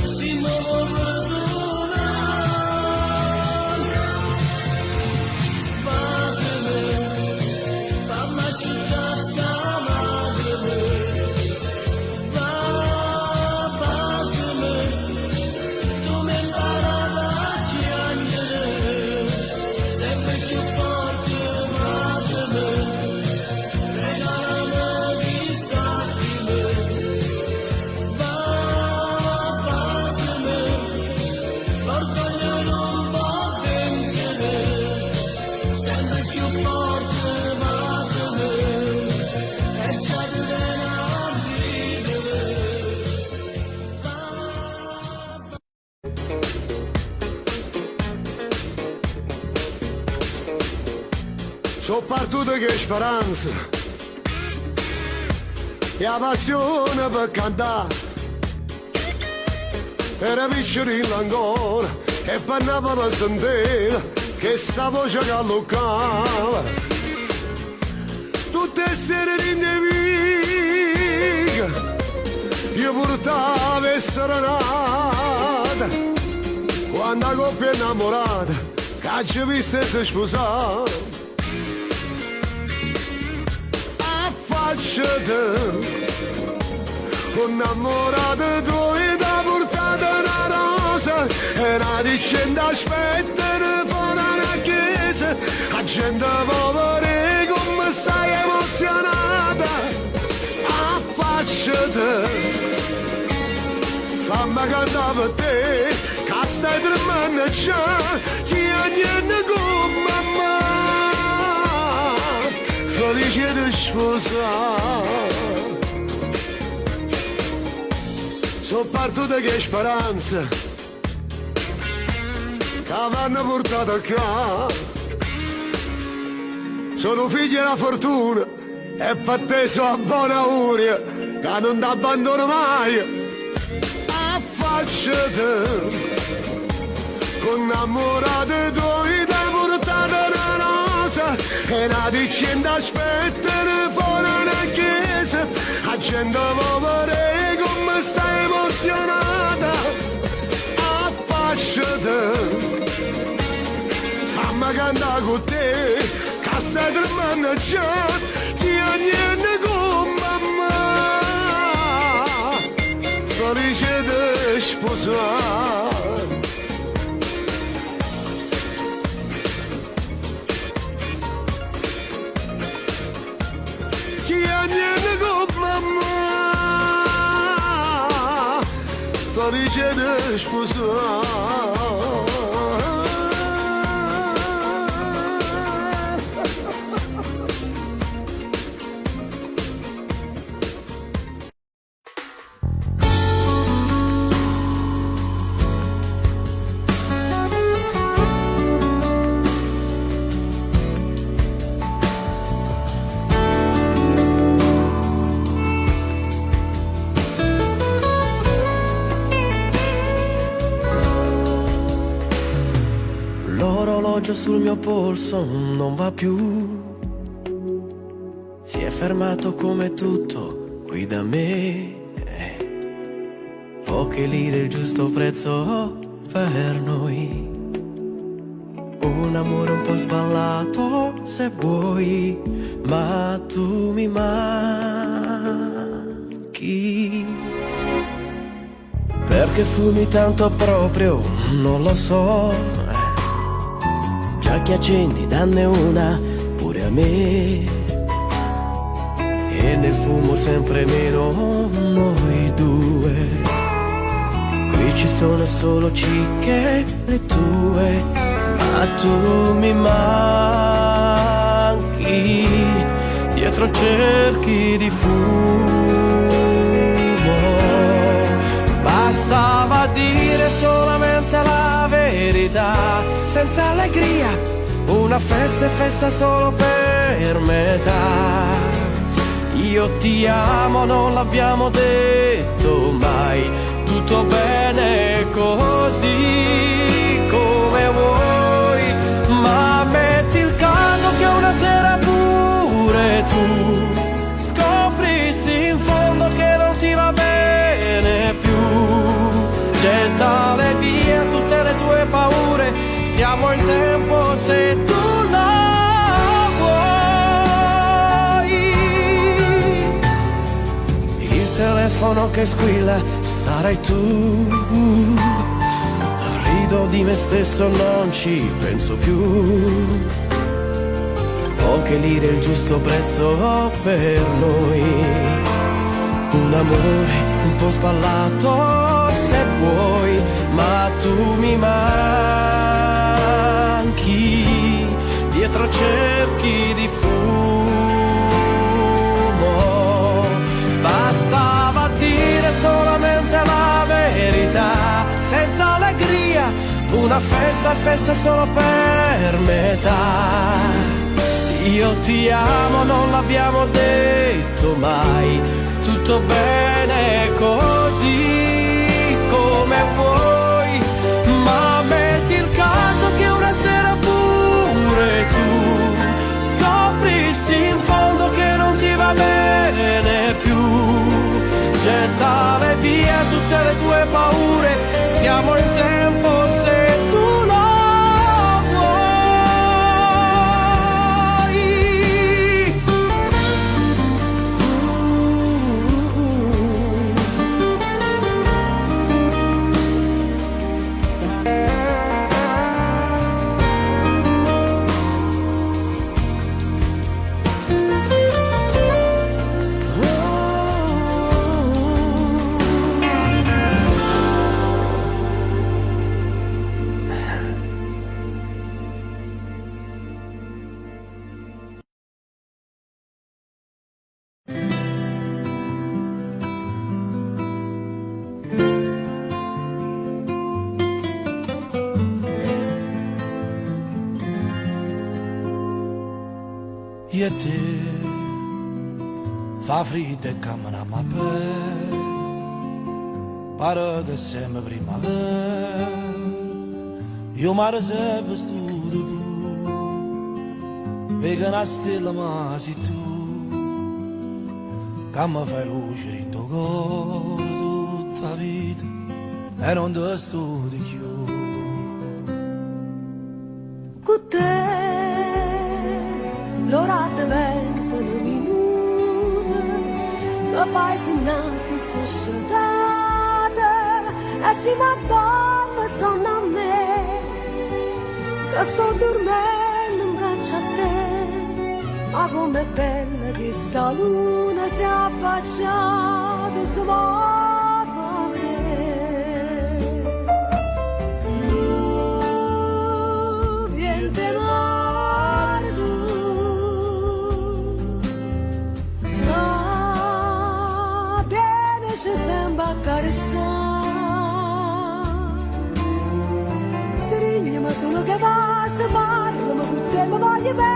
si muove perdona, passami, fammi asciugare sta lacrime, passami, tu mi imparai a piangere, sempre più forte, passami, regalami chissà di me, passami, l'orgoglio non può vincere, sempre più forte, passami, e già ti viene a ridere. Sono partito che speranza e la passione per cantare. Era piccolino ancora e per Napoli sentivo che sta voce galluccava. Tutte le sere di nemica io portavo e serenata. Quando la coppia è innamorata che ci viste si sposava. Affacciate, innamorata tu e da portata una rosa e una dicenda aspettano fuori una chiesa. La gente povera come stai emozionata. Affacciate, fammi cantare per te, che stai tremando già, ti niente con mamma, felice di sposare. Sono partito che speranza, che vanno portato a casa. Sono figlio della fortuna e per te sono a buona auguria, che non ti abbandono mai. Affacciate, innamorate tu da portata una rosa e una dicenda aspettano fuori una chiesa. La gente povera come sta emozionata. Affacciate, fammi cantare con te, che stai tremando già, ti niente con mamma, felice di sposare. dice di sposare. L'orologio sul mio polso non va più, si è fermato come tutto qui da me. Poche lire, il giusto prezzo per noi. Un amore un po' sballato se vuoi, ma tu mi manchi. Perché fumi tanto proprio, non lo so. Già che accendi, danne una pure a me. E nel fumo sempre meno noi due. Qui ci sono solo cicche le tue, ma tu mi manchi. Dietro cerchi di fumo. Bastava dire solamente la verità, senza allegria, una festa e festa solo per metà. Io ti amo, non l'abbiamo detto mai, tutto bene così come vuoi, ma metti il caso che una sera pure tu scoprissi in fondo che non ti va bene più. Gettale via tutte le tue paure, siamo in tempo se tu lo vuoi. Il telefono che squilla sarai tu. Rido di me stesso, non ci penso più. Poche lire, il giusto prezzo per noi. Un amore un po' spallato se vuoi, ma tu mi manchi. Dietro cerchi di fumo. Bastava dire solamente la verità, senza allegria, una festa, festa solo per metà. Io ti amo, non l'abbiamo detto mai, tutto bene così come vuoi, ma metti il caso che una sera pure tu scoprissi in fondo che non ti va bene più. Gettale via tutte le tue paure, siamo in tempo se tu lo io e te fa freddo e camminiamo a pelle, pare che siamo primavera. Io mi riservo vestito blu, vedo una stella ma sei tu, che mi fai luce in tuo cuore tutta la vita e non ti studi più. Con te l'ora diventa un minuto, la paesina si sta sciolta e si m'addorma sonno a me, che sto dormendo in braccio a te. Ma com'è bella che sta luna si è affacciata su me. ma solo che va se parlo, ma tutte mi voglio perdere.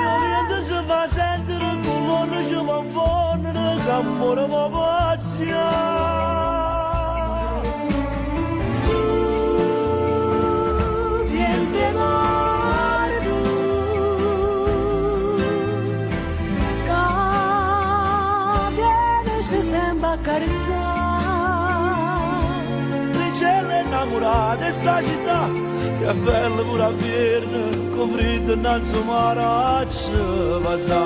Io niente si fa sentire, con l'onda ci va a fondere, che amore va pazia. Viente morto, che viene ci sembra accarezzare. Ricelle innamorate sta città, che è bella pure a verne, con freddo innanzi al mare ci va sa.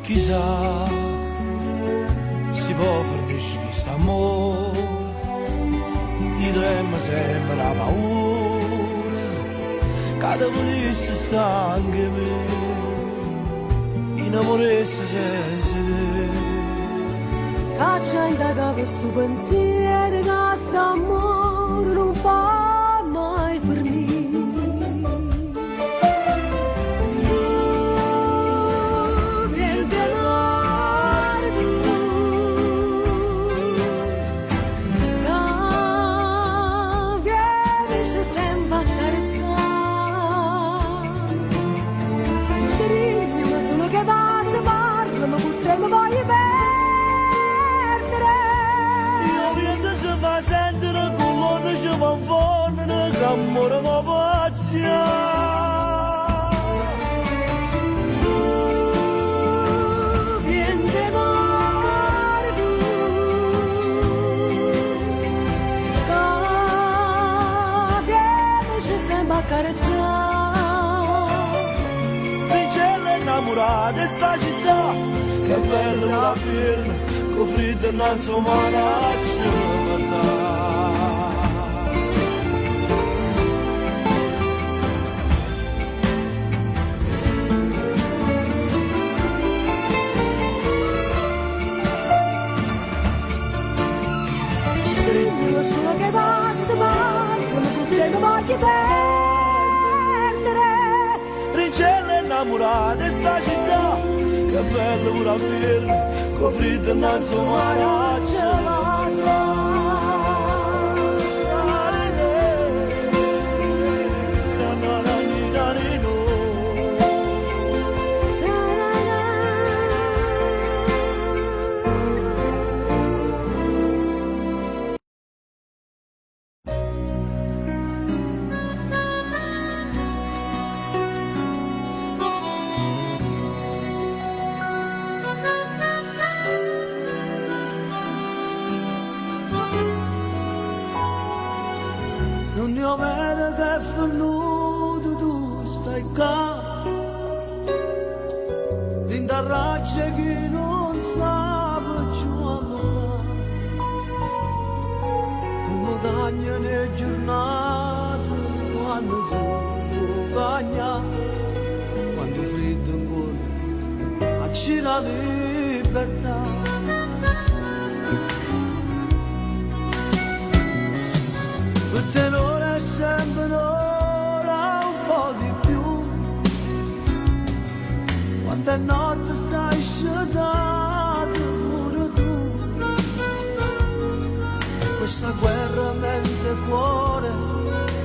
Chissà, si può far disci questo amore, i trema sempre la paura, cada volesse sta anche me, innamoresse senza te. Caccia in capo questo pensiero che sta amore non fa mai per me. Amore ma pazia. Viente morto, che viene ci sembra accarezzare. Ricelle innamorate sta città, che bella la firma, con freddo innanzi al mare ci va sa. Solo che passa male, come tutte le voglio perdere. Ricelle innamorate sta città, che bella pure a firma, con freddo innanzi al mare ci va sa. Non ne ho vero che è venuto, tu stai qua, l'indarraccia che non sa più allora, come cagna nelle giornate, quando tu cagna, quando freddo ancora, acci la libertà. Per te l'ora è sempre l'ora un po' di più, quando è notte stai scedato pure tu. Questa guerra mente e cuore,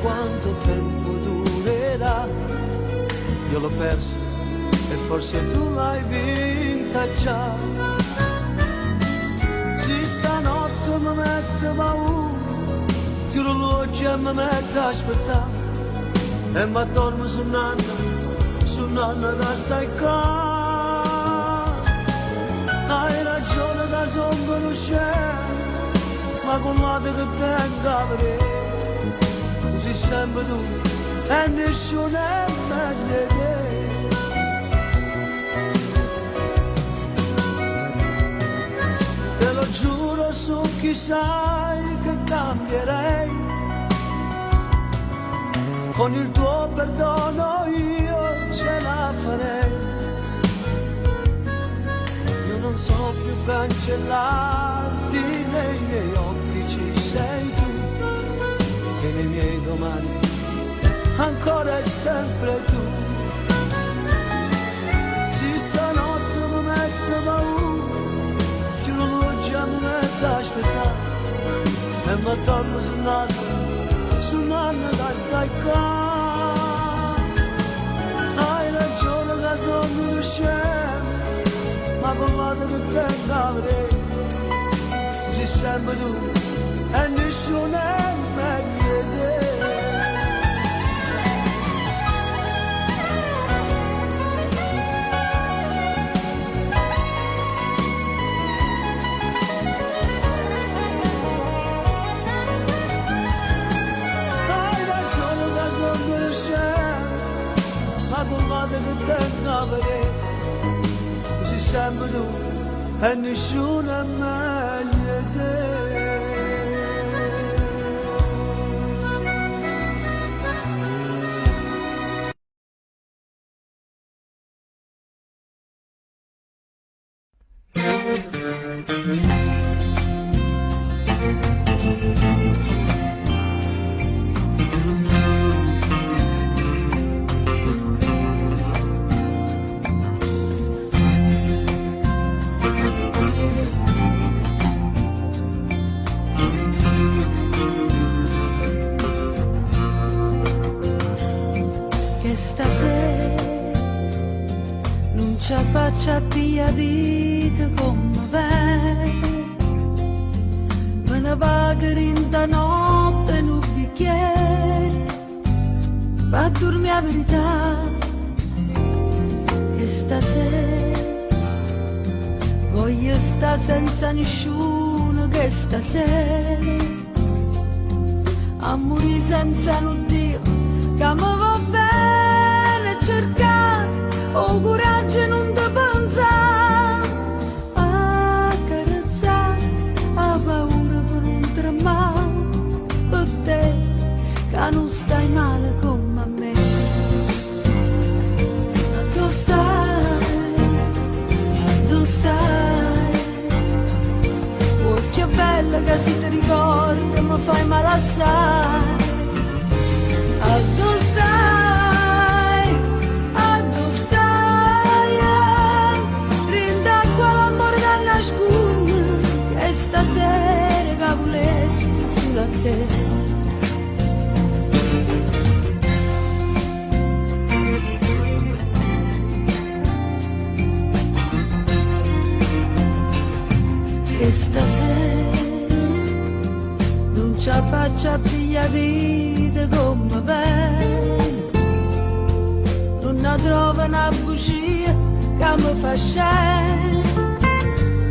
quanto tempo durerà? Io l'ho persa e forse tu l'hai vinta già. Sì, stanotte mi mette paura, che l'orologio mi mette a aspettare e mi dormo su nanna che stai qua. Hai ragione da sombra non c'è, ma con l'altro che tengo a vedere, tu sei sempre tu e nessuno è meglio di te. Te lo giuro su chi sai che cambierei, con il tuo perdono io ce la farei. Io non so più cancellarti, nei miei occhi ci sei tu, e nei miei domani ancora e sempre tu. Se stanotte mi mette paura, che non già mi mette a aspettare, e mi torno su nanna da stai qua. Hai ragione che sono un scemo, ma con vado che te avrei, ci sempre tu e nessuno è meglio di te. Ma colmate che tempo avrei, così sempre tu e nessuno è meglio di te. Stasera non ci faccia più vita come vai, me ne vado in da notte in un bicchiere, va a dormire la verità, che stasera voglio stare senza nessuno, che stasera a morire senza un Dio che mi va bene cercare, ho coraggio non ti pensare, a carezzare, a paura per non tremare, per te che non stai male come a me. Dove stai, oh che bella che si ti ricorda, mi fai male assai. Dove stai, rinda quell'amore da nascondere, che stasera che volessi sulla te. Che stasera non ci faccia più vita come bene, non ne trova una bugia che mi fa scendere,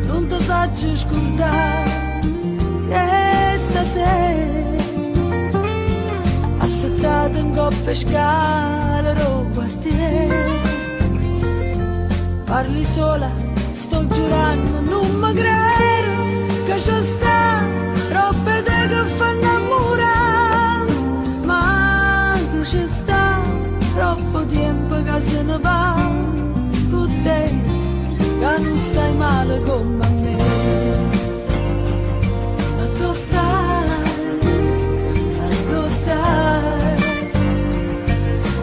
non ti saggio scordare, che stasera assettato in coppia scala lo quartiere, parli sola, sto giurando, non mi credo che c'è sta roba che fa innamorare, ma che c'è sta troppo tempo che se ne va, con te che non stai male come a me. Ma dove stai,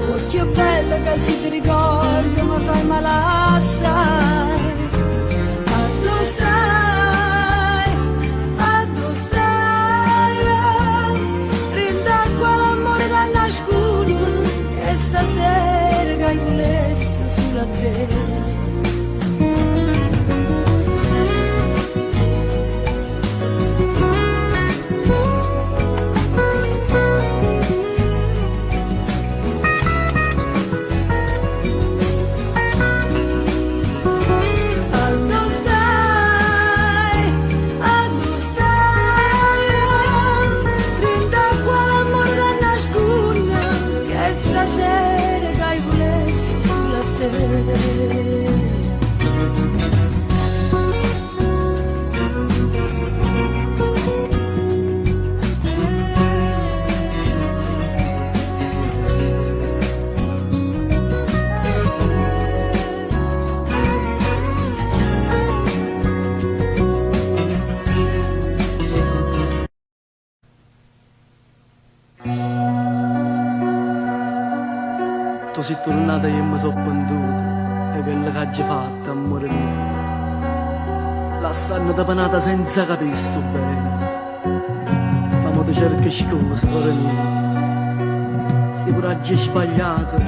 oh che bella che si ti ricorda, mi fai male assai. Stasera che volessi sulla te. Stasera che volessi sulla te. così tornata io mi sono penduto e quello che hai fatto, amore mio. La stanno tapanata senza capire sto bene, ma mo ti cerco scuse, cuore mio. Se coraggio è sbagliato,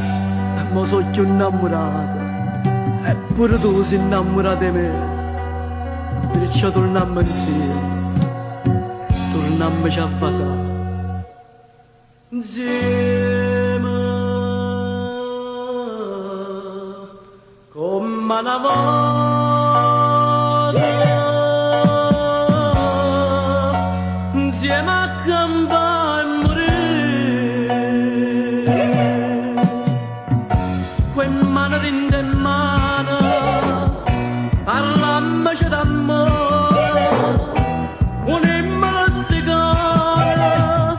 ma sono più innamorato, eppure tu sei innamorata di me, perciò torniamo insieme, torniamoci a basare. Insieme come una volta, insieme a campare e morire, quel mano rinde in mano, parlammoci d'amore, unimmelo sti cuore,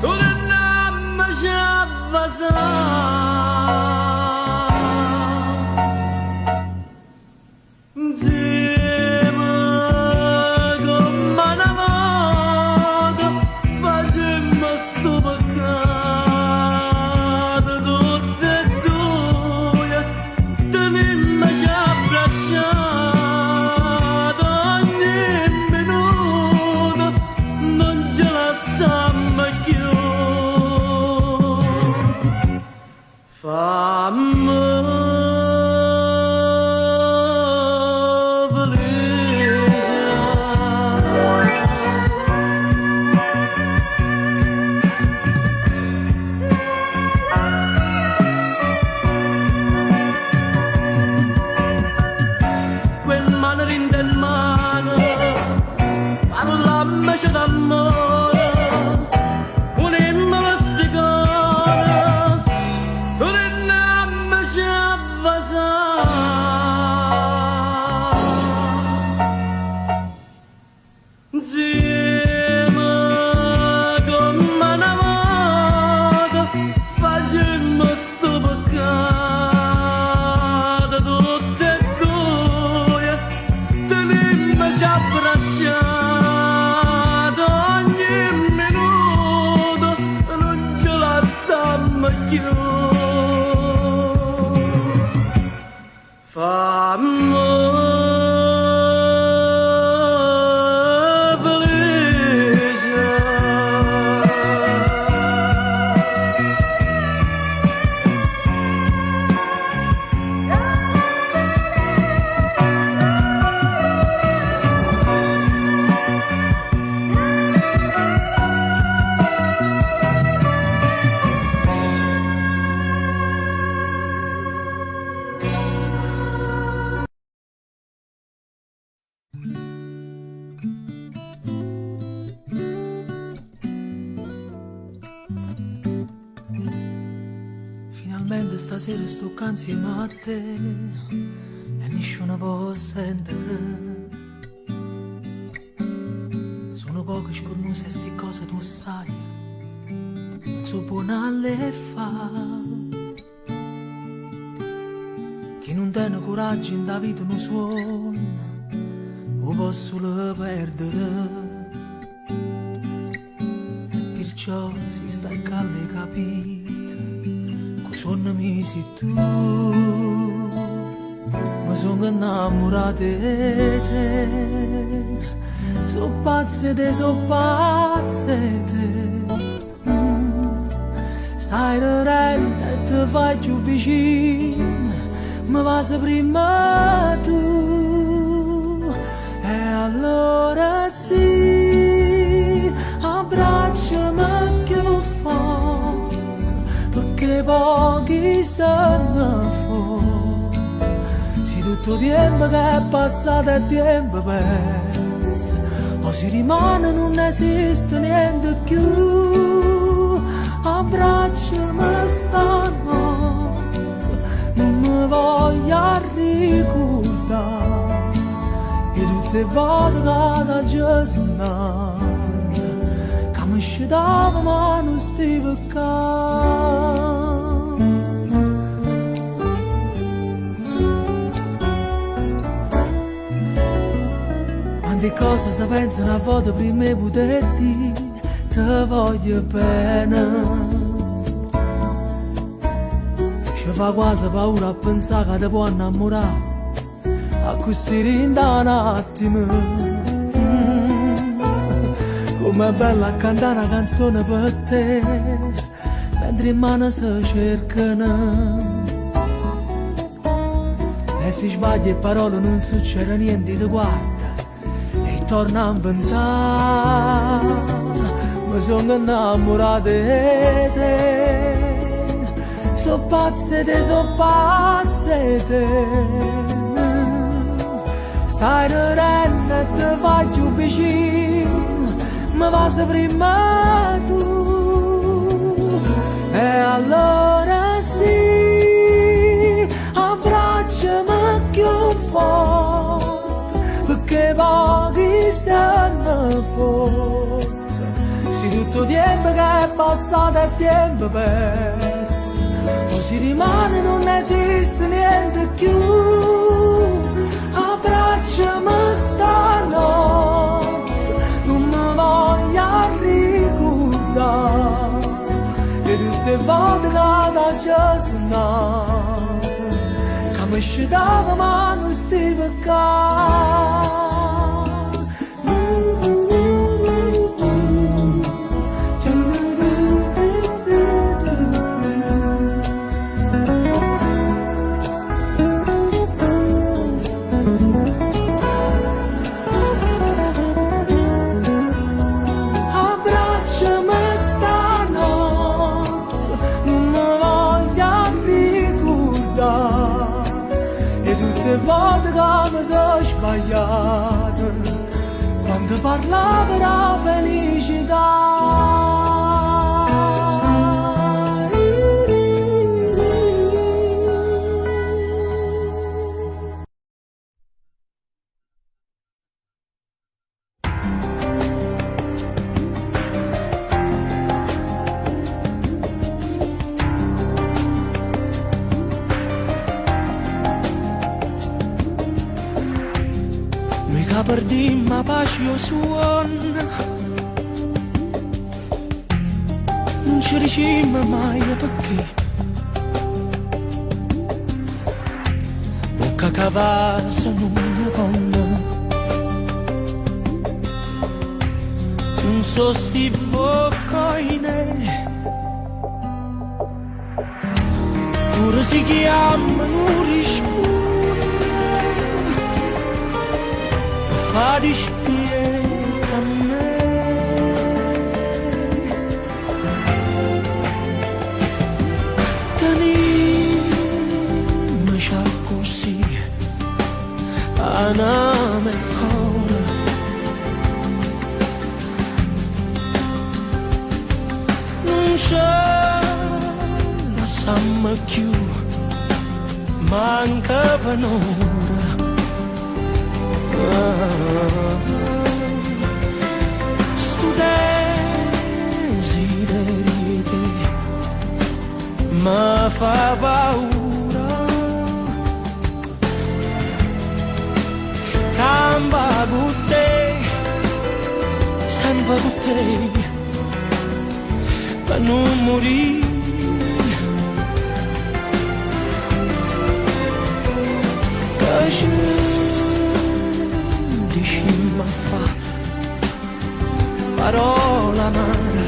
torniamoci a basare. Finalmente stasera sto insieme a te e nessuno può sentire. Sono poche scornuse sti cose tu sai, non so buona le fa. Chi non tiene coraggio in da vita non suona, lo posso le perdere. E perciò si sta calde capito. Suonami se tu, ma sono innamorata di te, so pazze te, stai ridendo e ti fai più vicino, ma vai prima tu, e allora sì, abbracciami più forte, perché pochi sono fuori. Se tutto tempo che è passato è tempo perso, o si rimane non esiste niente più. Abbracciami stanotte, non mi voglio ricordare di tutte le volte che da Gesù mi scedava ma non stavo qua. Quante cose si pensano a volte prima di poter dire ti voglio bene. fa quasi paura a pensare che ti può innamorare a così rinda un attimo. Com'è bella a cantare una canzone per te mentre in mano si cercano. E se sbagli e parole non succede niente, ti guarda e torna a inventare. Mi sono innamorato di te, so pazze te, stai ridendo e ti faccio vicino, mi va prima tu. E allora sì, abbracciami più forte, perché pochi sanno forte. Se tutto tempo che è passato è tempo perso, o si rimane non esiste niente più. Abbracciami stanotte, non mi voglio ricordare e tutte le volte che ci sono che mi scendava ma non stai peccando. Le volte che mi sono sbagliato quando parlavo della felicità. Perdi ma pace io suon, non ci riuscimmo mai perché bocca cavare sono una donna, non so stivo coine, pure si chiama non risponde. Ma dispieta a me, tenimi già così, aname ancora, non c'è la samma più, manca per un'ora. Sto desiderio mi fa paura, camba con te, sempre con te, per non morire. Ma fa parola amara,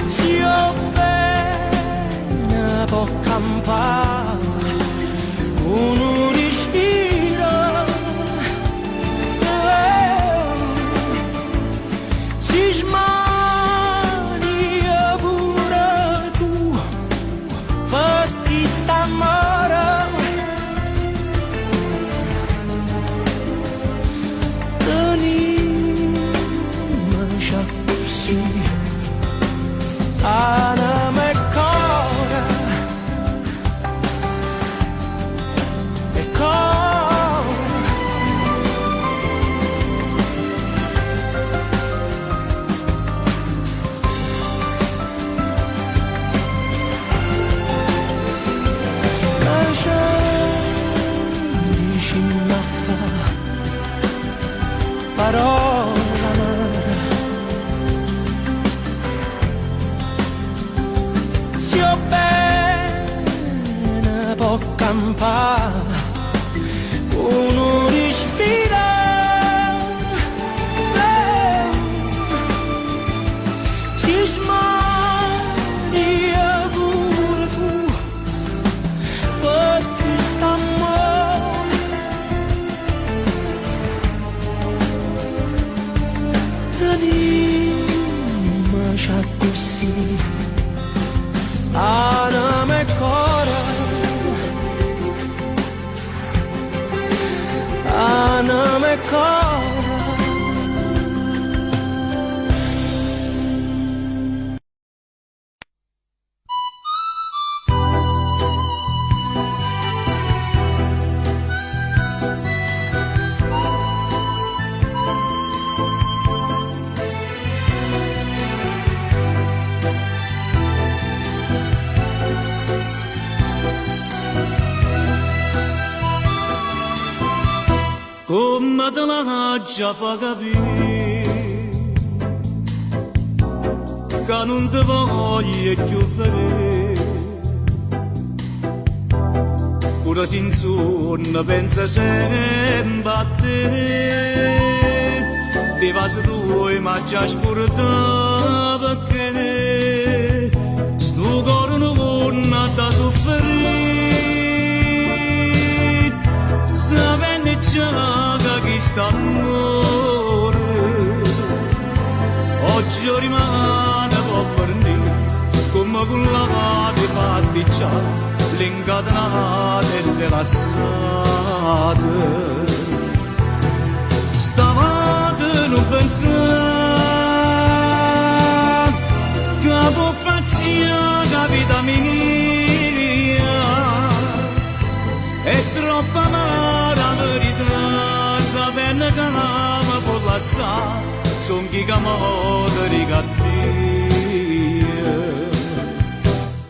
se io bene può campare con un respiro, si smania pure tu per chi sta amara. Anima e cuore, e cuore, campa uno respira si smaria pure tu perché stiamo tenima già così anima e cuore anima e cuore. Come te la già fa capire che non ti voglio più vedere, pure sin sonno pensa sempre a te, di vasi tuoi ma già scordata perché sto cuore non da soffrire. Sapendo già che sta amore oggi rimane può fornire come quella che fatti già l'incatenate e lasciate stavate non pensare che può pazzia vita mia è troppo amara verità, sapendo che l'ama può lasciare, son chi che muore rigattia.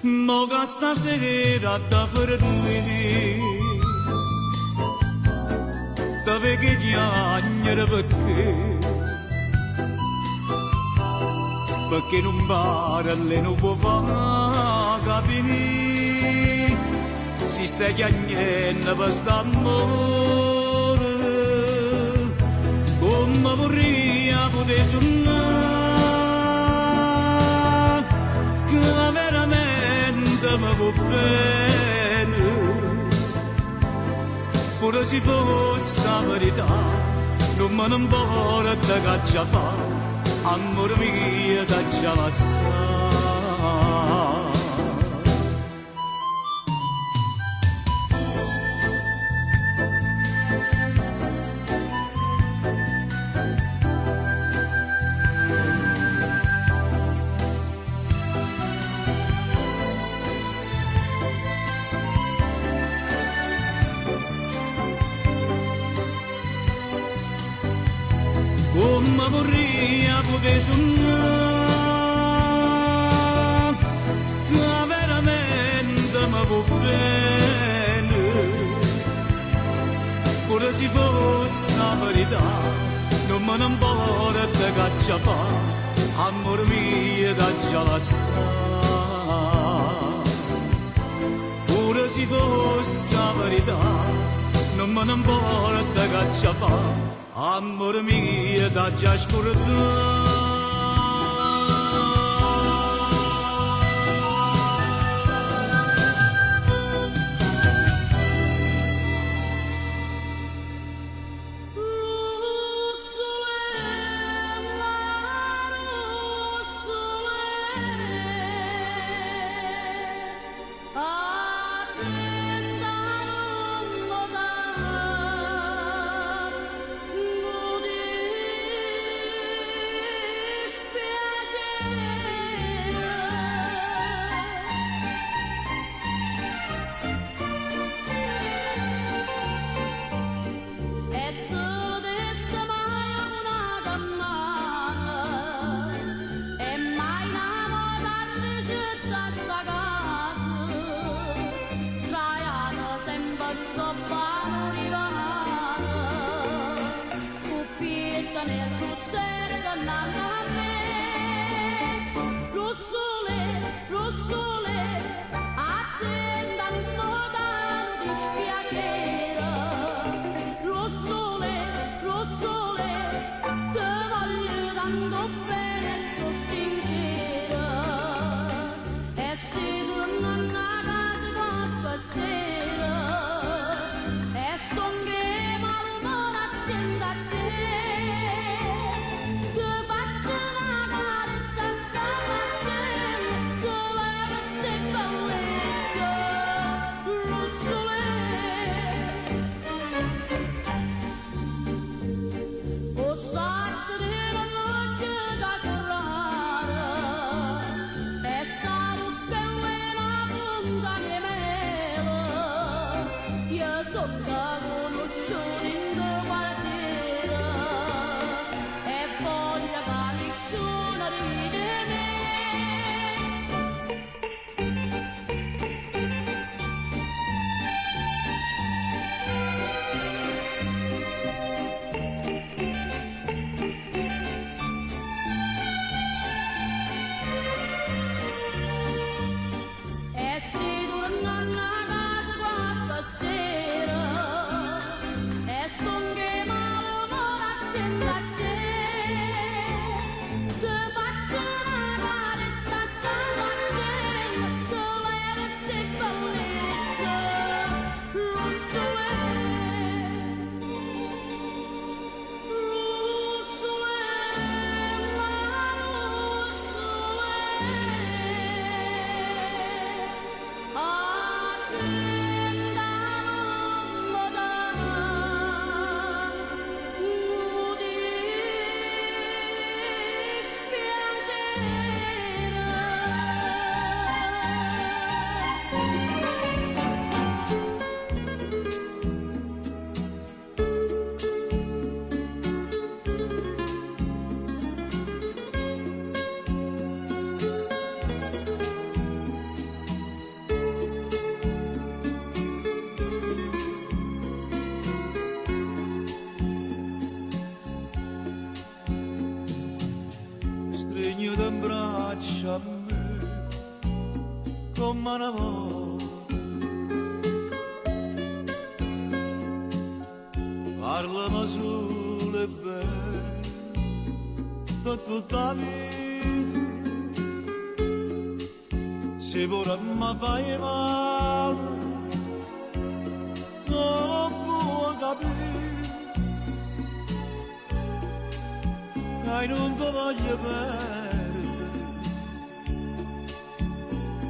Mo che stasera da fermi, te vedi chiagnere perché non pare le non può far capire. Si sta chiagnendo per st'amore come vorrei poter suonare che veramente mi va bene pure se fosse la verità non me ne importa che già fa amore mio da già lasciare. Come vorrei poter suonare che veramente mi va bene pure se fosse la verità non me ne importa che già fa amore mio da già lasciare pure se fosse la verità non me ne importa che già fa amore mio da già scordare. so sincera e se torna a casa stasera e sto che malumore attendo a te che faccio una carezza stamattina se leva ste bellezza rossole o saggio della notte da serrare e stavo bella punta di mele io sono conosciuta in due quartiere e voglio che nessuno ride me e si torna a casa questa sera e son che malumore attendo a te che faccio una carezza stamattina che leva ste bellezza rossole stringi un braccio a me come una volta parlami solo e bene per tutta la vita se pure mi fai male non puoi capire che non ti voglio perdere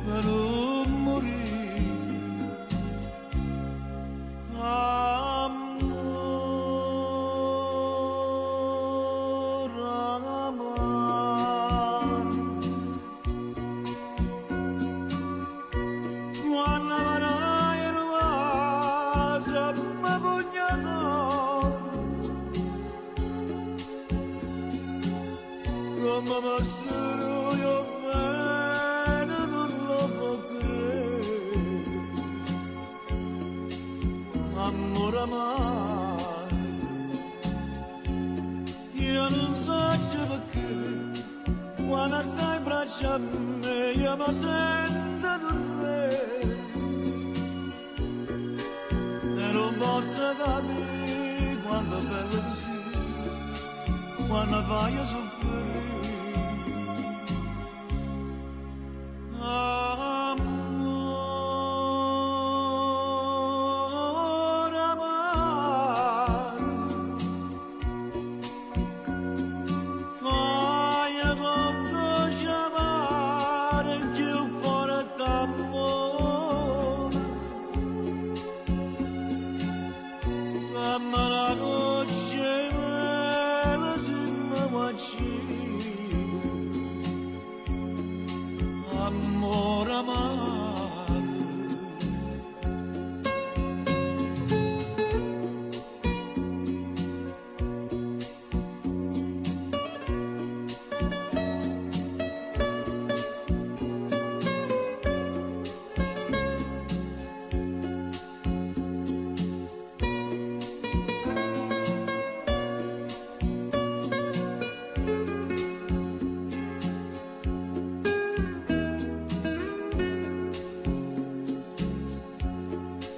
per non morire amore amore quando avrai in casa mi pugnato come passano io bene non lo può credere amore amore io non so perché quando stai in braccio a me io mi sento un re e non posso capire quando è bello così quando voglio soffrire amore amore fai quanto chiamare più forte amore ma la noce la si mi amore amore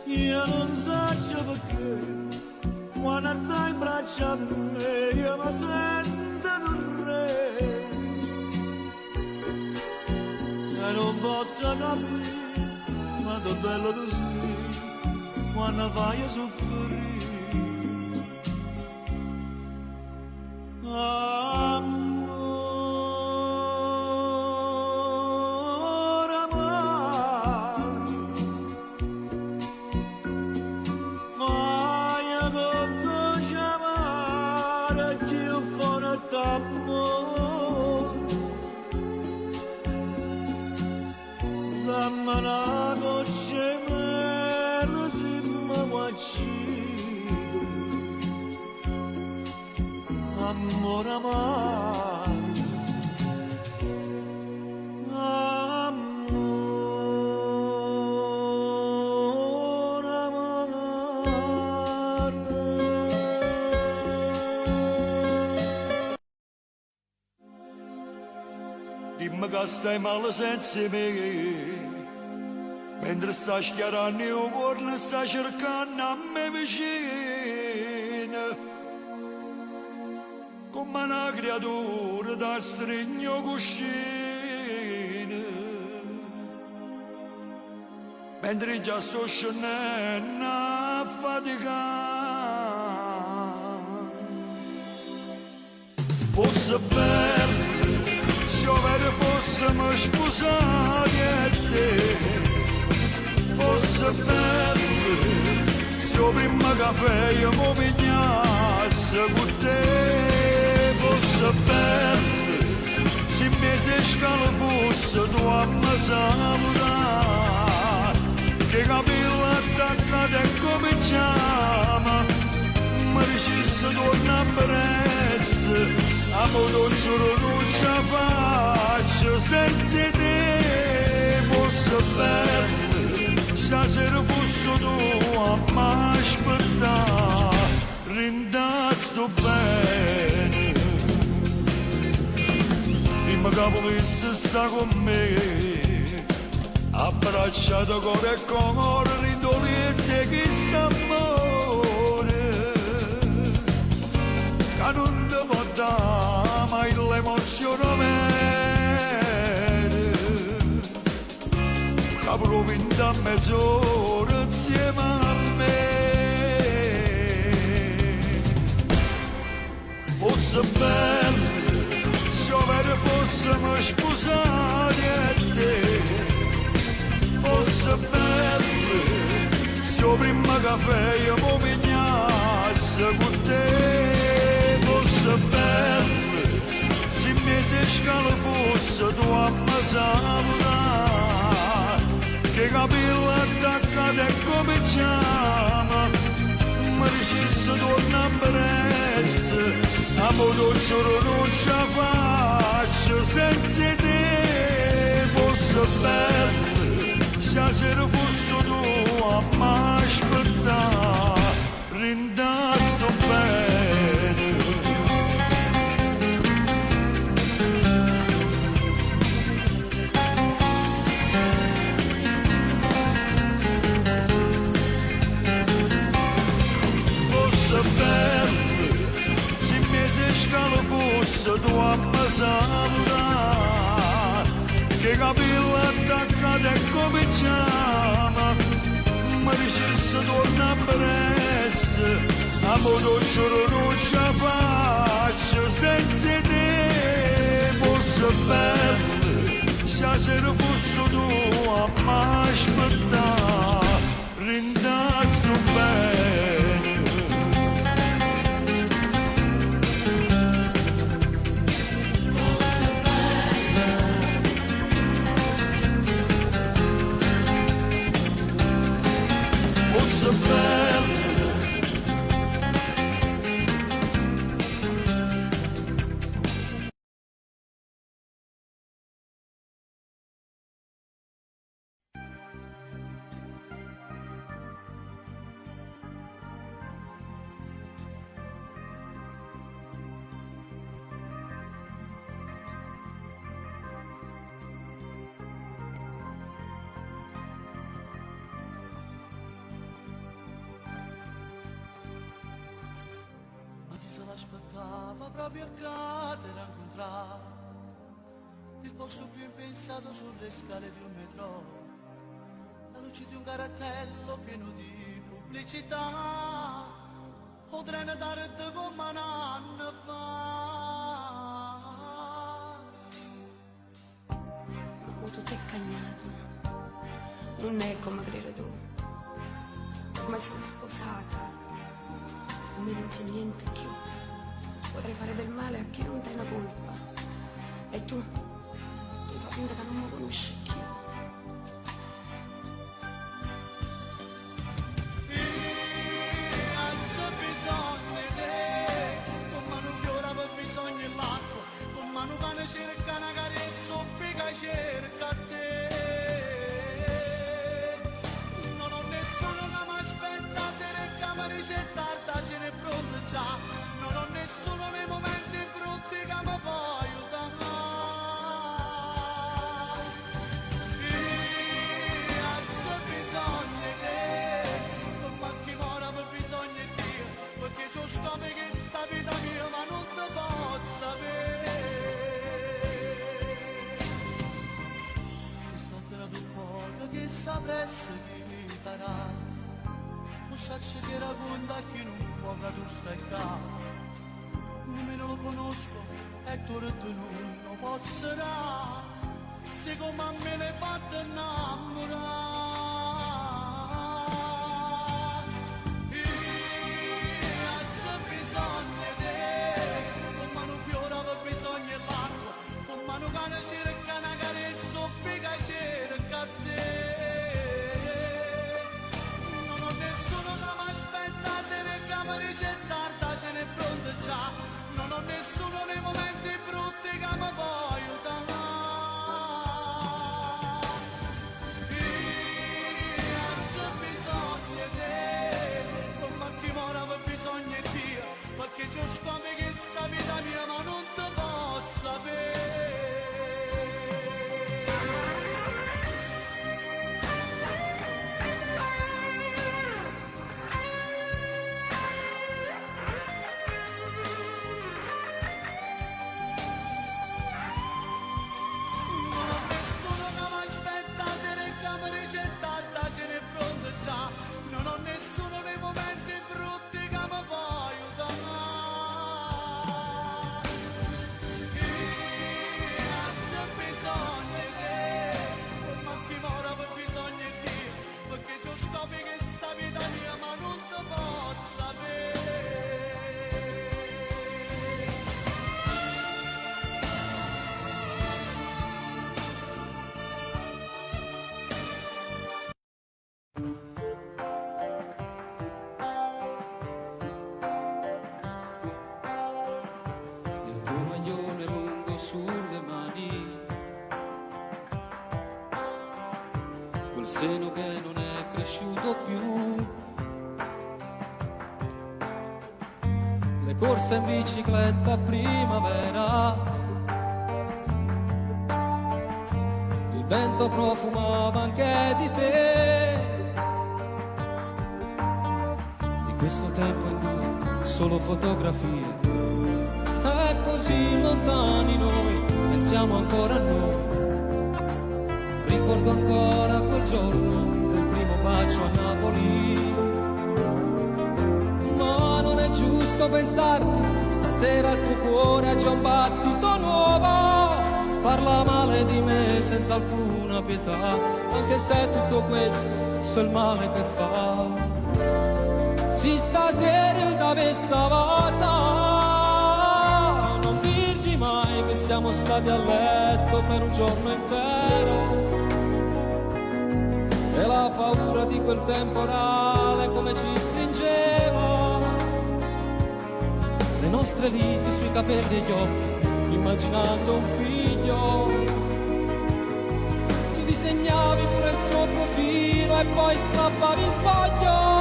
io non so perché quando stai in braccio a me io mi sento un re non posso capire, ma tu bello tu sei, quando fai soffrire. Amore, amore, fai con te chiamare che io farò t'amore. Dammi una goccia mele se mi guaccino. Amore, amore, amore, amore. Dimmi che stai male senza me, mentre stai schiarando il cuore, stai cercando a me vicino. Come una creatura da stregno cuscino, mentre già sto scendendo a faticare. Fosse bello, se io fossimo sposati a te, fosse bello, se io prima caffè io mi pigliassi con te. Fosse bello, se mi scalo fosse tu a me salutare, che capello attaccato e cominciamo, mi dicesse torna presto, amore giuro non ce la faccio senza te. Fosse bello, stasera fosse tu a me aspettare, rindasto bene. Prima che volesse sta con me, abbracciato cuore e cuore, ridolente che sta amore, che non ti può dare mai l'emozione vera, che provi da mezz'ora insieme a me. Fosse bello, se fossimo sposati a te, fosse bello, se io prima caffè io mi pigliassi con te, fosse bello, se mi scalo fosse tu a me salutare, che capello attaccato e cominciamo, mi dicesse torna presto, amore giuro non ce la faccio senza te. Fosse bello, stasera fosse tu a me aspettare, rindasto bene. Fosse bello, se mi scalo fosse tu a me salutare, che capello attaccato e cominciamo, mi dicesse torna presto, amore giuro non ce la faccio senza te. Fosse bello, stasera fosse tu a me aspettare, rindasto bene. Fosse bello, aspettava proprio a cadere a incontrare il posto più impensato sulle scale di un metro, la luce di un cartello pieno di pubblicità, potrei andare come un anno fa. Ma tu ti è cagnato, non è come credi tu, ormai sono sposata, non mi dice niente più, potrei fare del male a chi non te ne colpa, e tu fai finta che non mi conosci più. C'è bisogno di te, come non fiora per bisogno dell'acqua, come non cane cerca una carezza, figa cerca te. Non ho nessuno che mi aspetta, se ne camera c'è tarda, ce n'è pronto già, non ho nessuno nei momenti brutti che mi può aiutare. C'è bisogno di te, come chi mora per bisogno di Dio, perché tu scopri che sta vita mia ma non ti posso sapere. Sta per più poco che sta presso di vita, non sacci che racconta che non può che tu stai qua, nemmeno lo conosco e tu non lo posso dare, se come a me l'hai fatto innamorare. C'è bisogno di te, come non fiora per bisogno dell'acqua, come non cane cerca una carezza, figa cerca te. Non ho nessuno che mi aspetta, se ne camera c'è tarda, ce n'è pronto già, non ho nessuno nei momenti brutti che mi può aiutare. C'è bisogno di te, come chi mora per bisogno di Dio, perché tu scopri che sta vita mia ma non ti posso sapere. Non ho nessuno che mi aspetta, se ne camera c'è tarda, ce n'è pronto già, non ho nessuno nei momenti brutti che mi può aiutare. C'è bisogno di te, ma chi mora per bisogno di Dio, perché tu scopri che sta vita mia ma non ti posso sapere. Il tuo maglione lungo sulle mani, quel seno che non è cresciuto più, le corse in bicicletta a primavera, il vento profumava anche di te, di questo tempo in cui solo fotografie. È così lontani noi, pensiamo ancora a noi. Ricordo ancora quel giorno del primo bacio a Napoli. Ma non è giusto pensarti, stasera il tuo cuore ha già un battito nuovo. Parla male di me senza alcuna pietà, anche se tutto questo so il male che fa. Si stasera da messa vasa, mai che siamo stati a letto per un giorno intero, e la paura di quel temporale come ci stringeva, le nostre liti sui capelli e gli occhi, immaginando un figlio. Tu disegnavi pure il suo profilo e poi strappavi il foglio.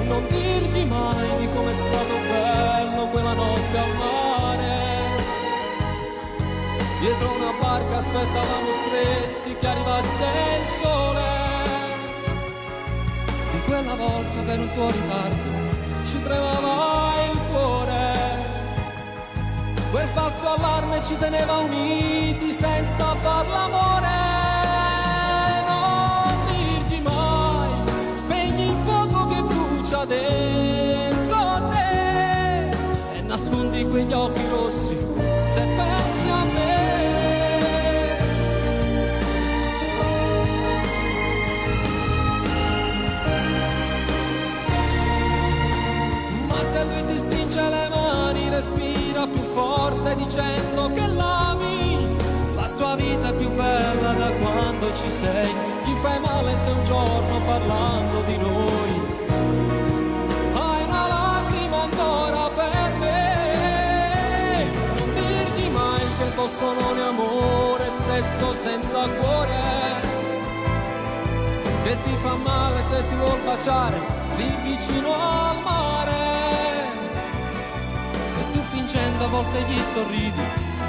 Non dirgli mai di com'è stato bello quella notte al mare, dietro una barca aspettavamo stretti che arrivasse il sole. Di quella volta per un tuo ritardo ci tremava il cuore, Quel falso allarme ci teneva uniti senza far l'amore. Non dirgli mai, spegni il fuoco che brucia dentro te e nascondi quegli occhi rossi se pensi a me. Ma se lui ti stringe le mani, respira più forte dicendo che l'ami. La sua vita è più bella da quando ci sei. Gli fai male se un giorno parlando di noi hai una lacrima ancora per me. Non dirgli mai che il posto non è amore, sesso senza cuore, che ti fa male se ti vuol baciare lì vicino al mare. Fingendo a volte gli sorridi,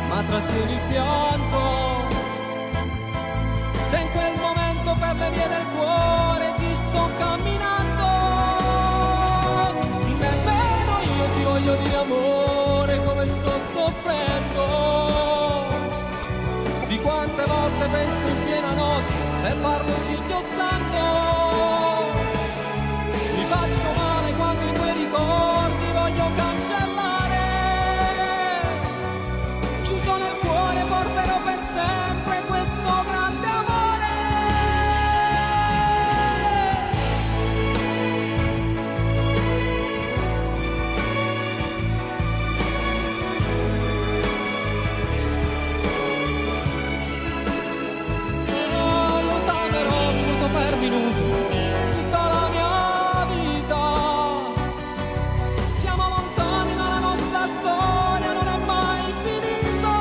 ma trattieni il pianto. Se in quel momento per le vie del cuore ti sto camminando, nemmeno io ti voglio dire amore come sto soffrendo. Di quante volte penso in piena notte e parlo singhiozzando. Mi faccio male quando i tuoi ricordi voglio cancellare. Nel cuore porterò per sempre questo grande amore. Lo tamerò minuto per minuto tutta la mia vita. Siamo lontani ma la nostra storia non è mai finita.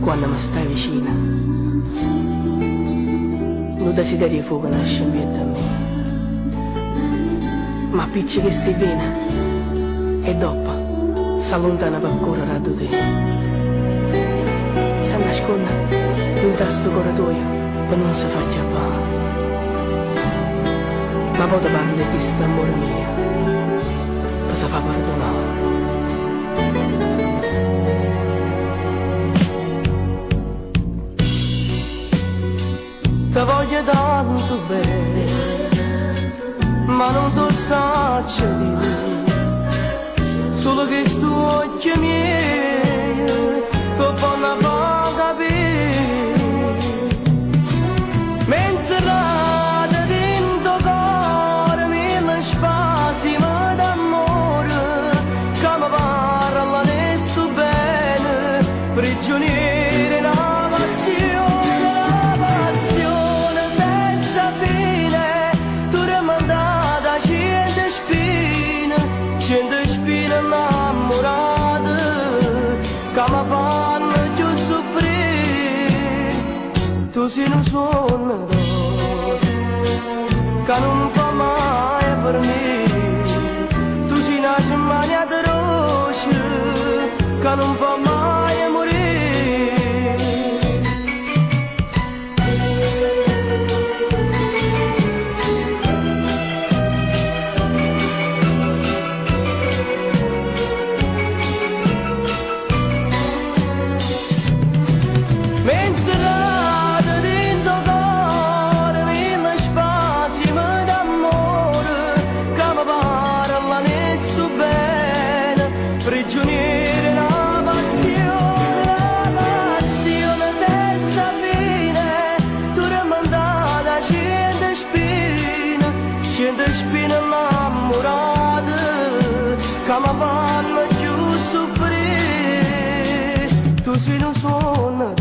Quando mi stai vicina, lo desiderio fu che nasce in vita a me. Ma appicci che stai bene e dopo si allontana per correre a te. Si nasconde in questo corridoio per non si far chiappare. Ma poi ti parli di questo amore mio, per si fa perdonare. Ti voglio tanto bene, ma non ti saccio di me. Solo che sti occhi miei ti fanno far capire. Menzionate dentro cuore mille spazi d'amore, che mi parlano e sto bene, prigionieri in una passione. Tu sei un sogno che non fa mai per me. Tu sei una cimagna di rosce che non fa mai morire. Tu sei un sogno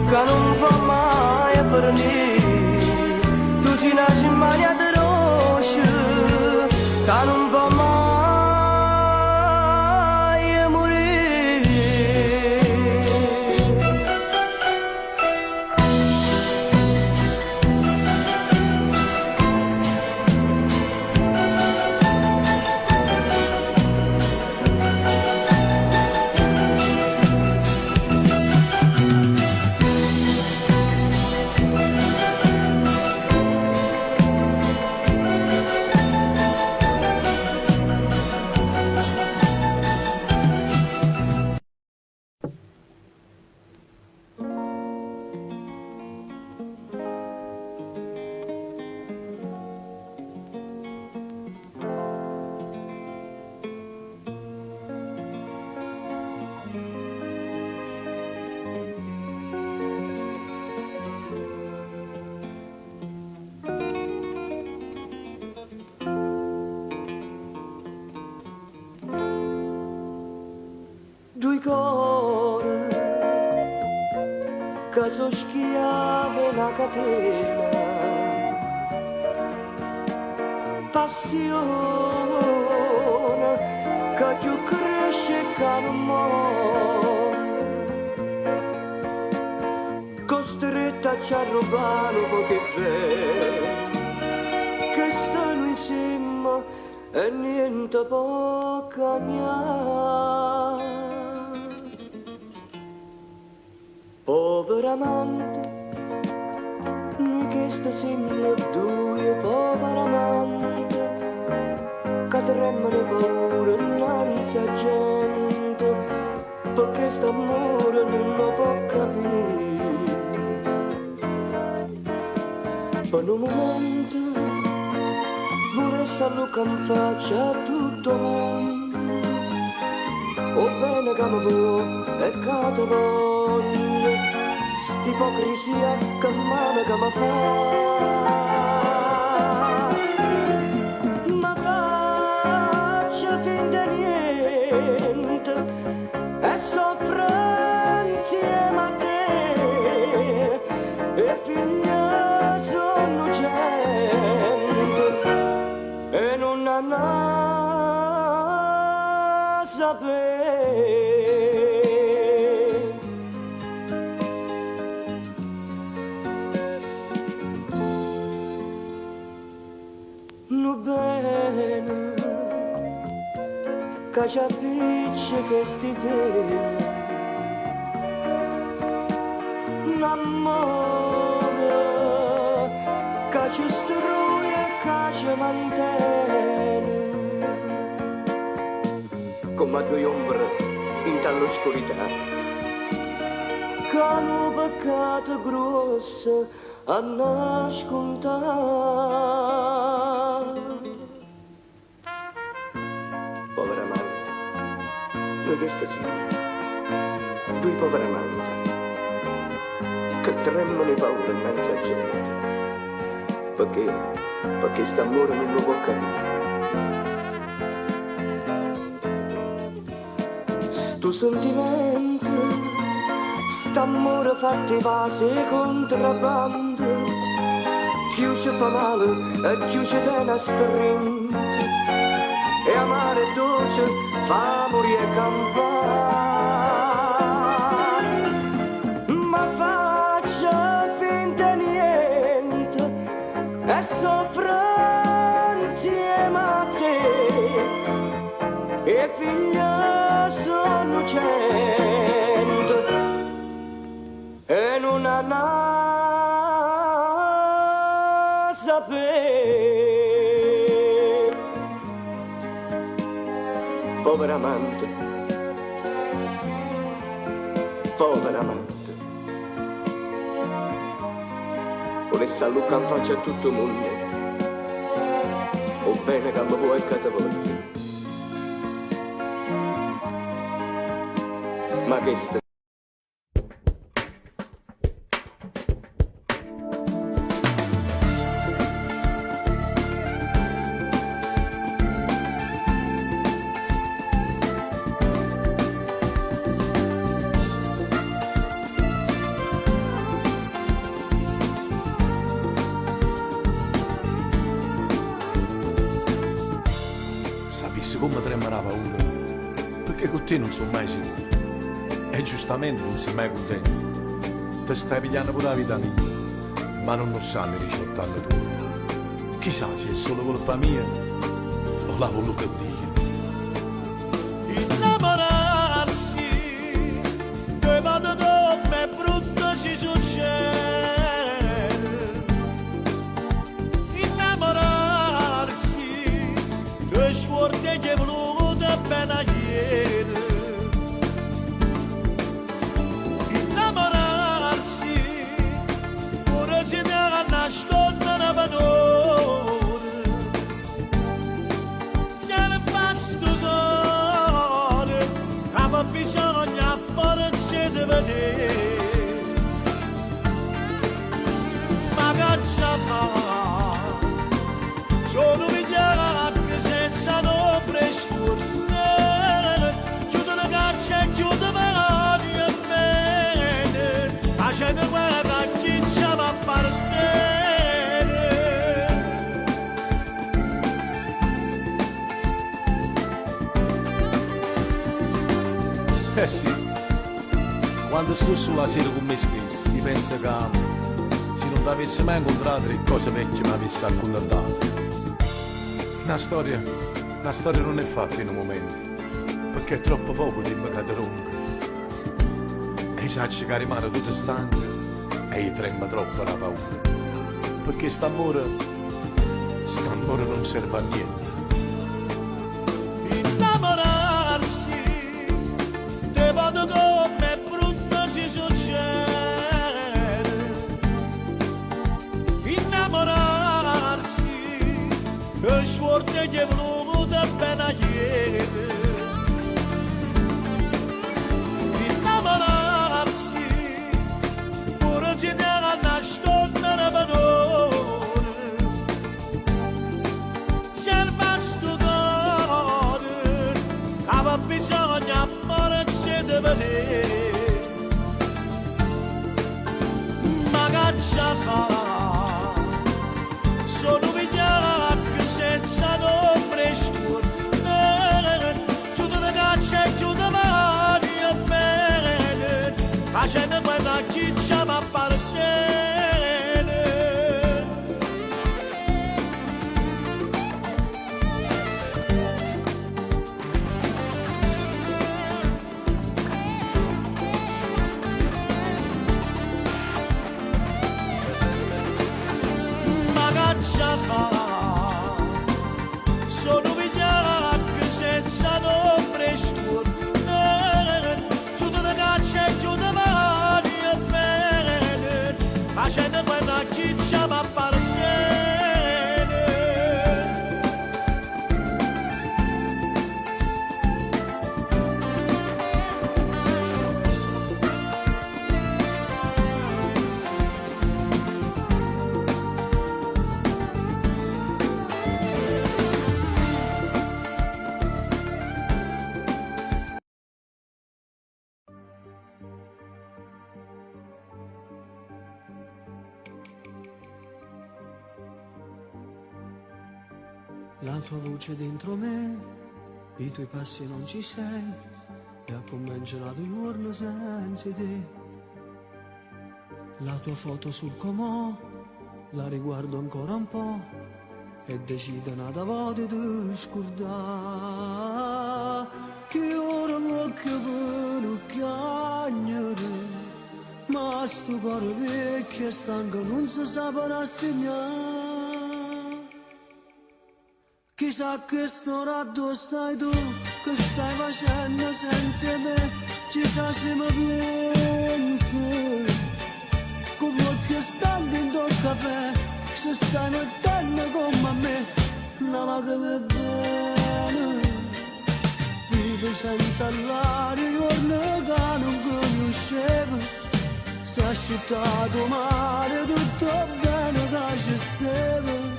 che non fa mai per me. Tu sei una cimagna di rosce che non fa mai morire. so schiave una catena, passione che più cresce che non muore, costretta a rubare poche bene che stanno insieme e niente può cambiare. Povera amante, noi che sta sempre due, povera amante, che tremano le paure innanzi a gente, perché st'amore non lo può capire. Per un momento, pure saluto in faccia a tutto il mondo, o bene che mi vuoi e che ti voglio, st'ipocrisia che male che mi fa. Ma faccia finta niente e soffro insieme a te, e figlia sono innocente e non ha sapere. Bene, che ci appiccia che sti bene, un amore che ci istruye e che ci mantiene, come due ombre in tall'oscurità, che hanno peccato grosso a nascontare. Povera amante, noi che stasera, due povere amanti, che tremano di paura in mezzo a gente, perché st'amore non lo può capire. Sto sentimento, st'amore fatti vasi contrabbando, più ci fa male e più ci tiene strinto, e amare dolce fa morire campare. Ma faccia finta niente e soffro insieme a te, e figlia sono innocente e non ha sapere. Povera amante, povera amante, volesse all'ucca in faccia a tutto il mondo, o bene che mi vuoi che te voglio, ma che sta. Sapessi come trema la paura, perché con te non sono mai sicuro, e giustamente non sei mai contento. Ti stai pigliando pure la vita mia, ma non lo sanno i 18 anni tuoi. Chissà se è solo colpa mia o l'ha voluto Dio. Innamorarsi, che vado come brutto ci succede. Innamorarsi, che sforte che è voluto appena ieri. Innamorarsi, pure se ne ha nascosto una padrone. Se ne basta cuore, ma bisogna farci di vedere. Ma caccia fa, sono vigliacchi senza nome scurre, chiudono caccia e chiudono mani a bene, facendo Eh sì, quando sto sulla sedia con me stesso, si pensa che se non ti avessi mai incontrato le cose vecchie mi avessi accontentato. Una storia non è fatta in un momento, perché è troppo poco tempo che ti rompe. E sai che rimane tutto stanco e gli trema troppo la paura, perché st'amore non serve a niente. Innamorarsi di modo come brutto si succede. Innamorarsi è sforzo che è voluto appena ieri. Innamorarsi pure ci deve nascondere valore. Serve sto cuore, aveva bisogno amore che deve vedere. Ma caccia fa, sono vigliacchi senza nombre scuro. Giudo di caccia e giudo di mani e bene, facendo quella ciccia mi appartiene. Sono vigliacchi senza nombre scuro. Giudo di caccia e giudo di mani e bene, facendo quella ciccia mi appartiene. La tua voce dentro me, i tuoi passi non ci sei, e ha convencionato il giorno senza te. La tua foto sul comò, la riguardo ancora un po', e decido una volta di scordare, che ora non per un chiagnere, ma sto cuore vecchio e stanco non si saprà segnare. Chissà che ora dove stai tu, che stai facendo senza me, chissà se mi pensi, come che stai bevendo il caffè, se stai mettendo come a me, una lacrima è bene, vivo senza l'aria, giorno che non conoscevo, si è asciugato mare, tutto bene che ci stava.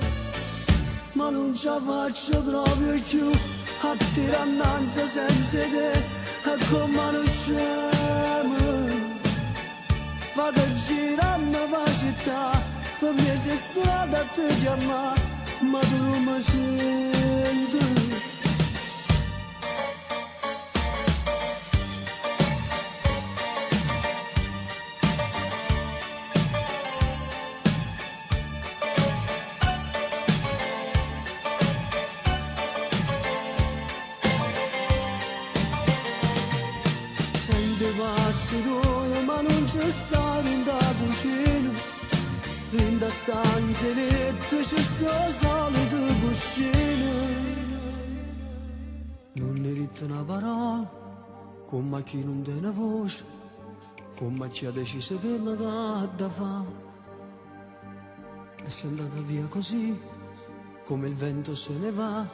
Ma non ci faccio proprio più a tirannanza senza te, e come non scemo vado girando la città, per me sei strada a te chiamare, ma tu non mi senti. Passi due, ma non c'è stato in da cucina, in da stanze lette c'è sto solito cuscino. Non ne rite una parola, come chi non tiene voce, come chi ha deciso quello che ha da fare. E sei andata via così, come il vento se ne va,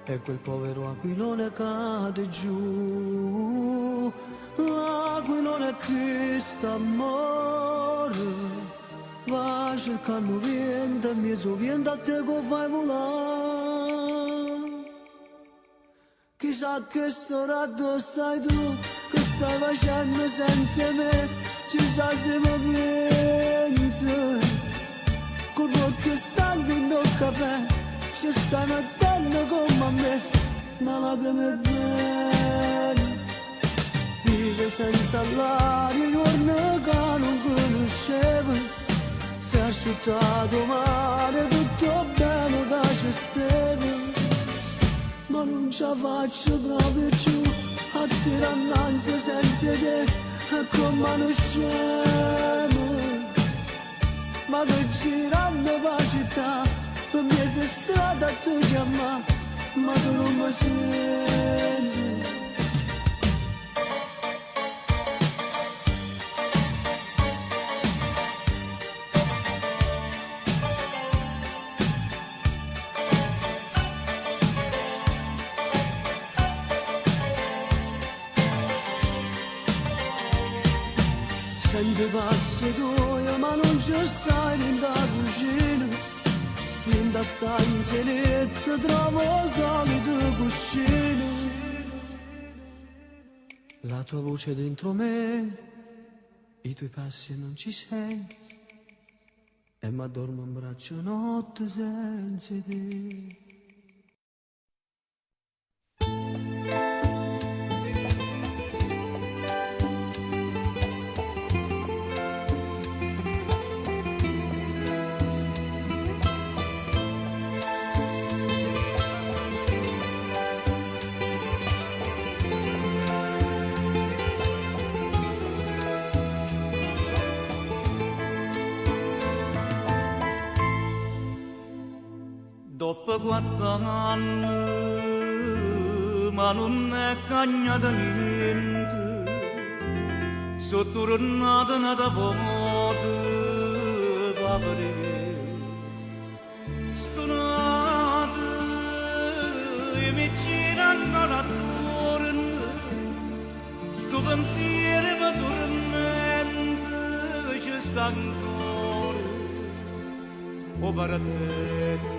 e quel povero aquilone cade giù. L'aquilone che sta amore, va cercando vento, in mezzo vento a te che fai volare. Chissà che ora dove stai tu, che stai facendo senza me, chissà se mi pensi, con che stai bevendo il caffè, ci stai mettendo come a me, una lacrima è bene. uscire senza l'aria, giorno che non conoscevo, si è asciuttato male, tutto bene da ci steve, ma non ce la faccio proprio più, a tirannanza senza te, è come uno scemo, ma che girando per la città, per me sei strada a te chiamare, ma tu non mi senti. Senti passi tuoi ma non ci stai in da cucina, in da stanzetta trovo solito cuscino. La tua voce dentro me, i tuoi passi non ci senti, e mi addormo in braccio notte senza te. Dopo 4 anni, ma non è cagnata niente, sono tornata una volta, papere. Stonata, e mi girano attorno, sto pensiero che tormenta, ci sta ancora, o paratetta.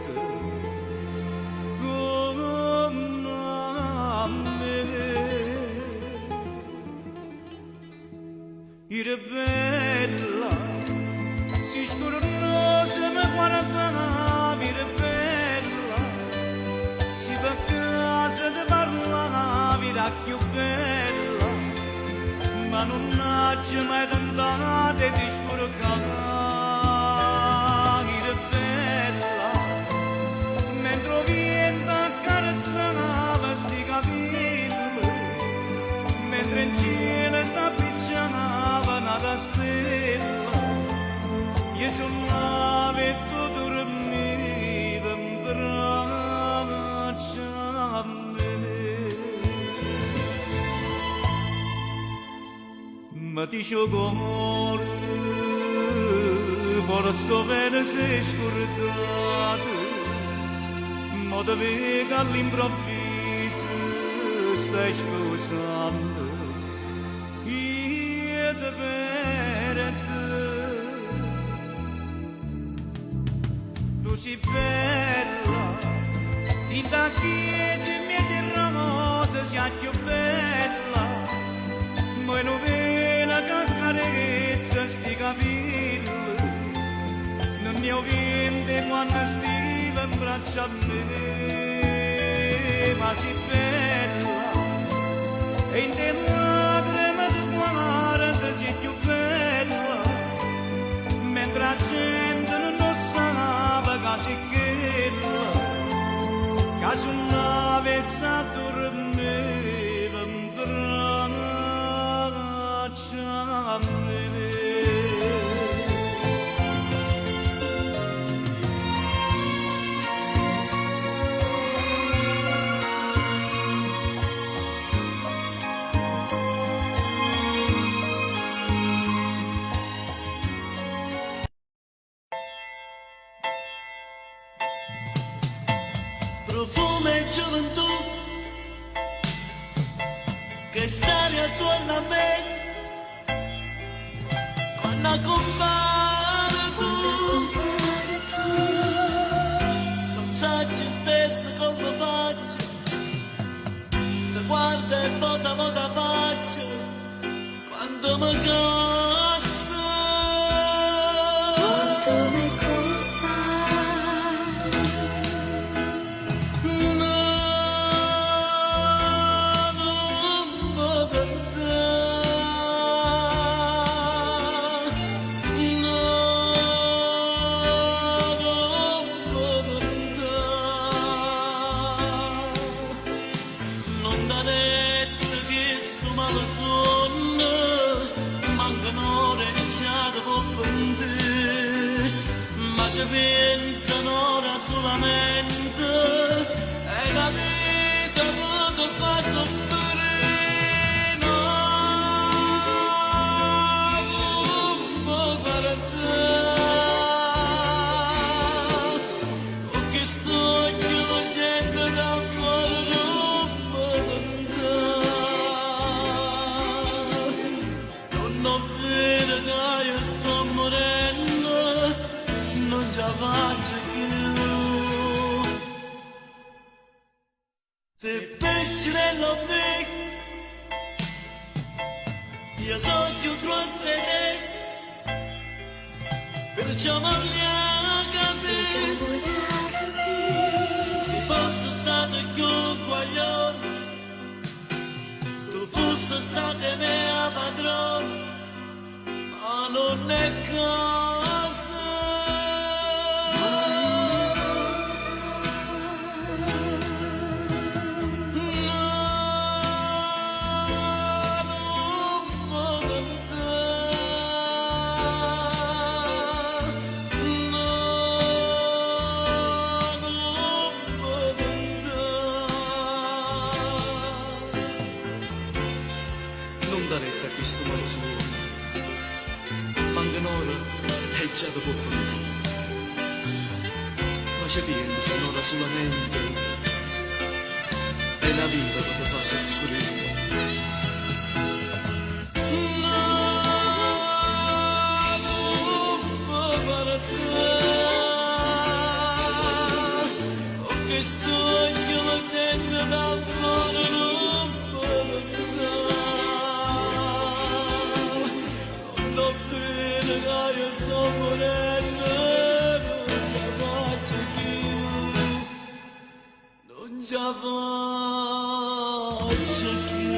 Era bella, si scornosa mi guardava, era bella, si va a casa ti parlava, era più bella, ma non c'è mai tentata di sporcare, era bella, mentre il vento accarezzava sti capelli, mentre in cielo s'appicciava una stella, io suonava e tu dormiva in braccia a me. Ma ti sciogore, forse bene sei scordato, ma te vedo all'improvviso stai sposando. De verete, tu sei bella, in da chiesa mi sei ramosa, sei più bella, ma non vedi che carezza sti capelli, non ne ho vinte quando stiva in braccio a me, ma sei bella, e in te lacrime di guarda sei più bella, mentre la gente non lo sanava che sei quella, che suonava e s'addormeva in braccia a me. Profumo e gioventù che stare attorno a me quando compare tu, non sai stesso come faccio, ti guarda e vota faccio quando mi costa, quanto mi costa. No, non mi ma ci pensano ora solamente e la vita quando fa soffrire no, per te o che sto che lo sento da fuori non ho fine che io sto morendo non ce la faccio più se becci nello becco io so più grossa di te perciò voglio capire se fosse stato più guaglione tu fosse stato mia padrona ma non è cosa non da retta a questo modo suo mancano ore e già dopo pronto ma c'è pieno sonora solamente è la vita che ti fa soffrire o che sto io lo sento da fuori non ho bene che io sto morendo non ce la faccio più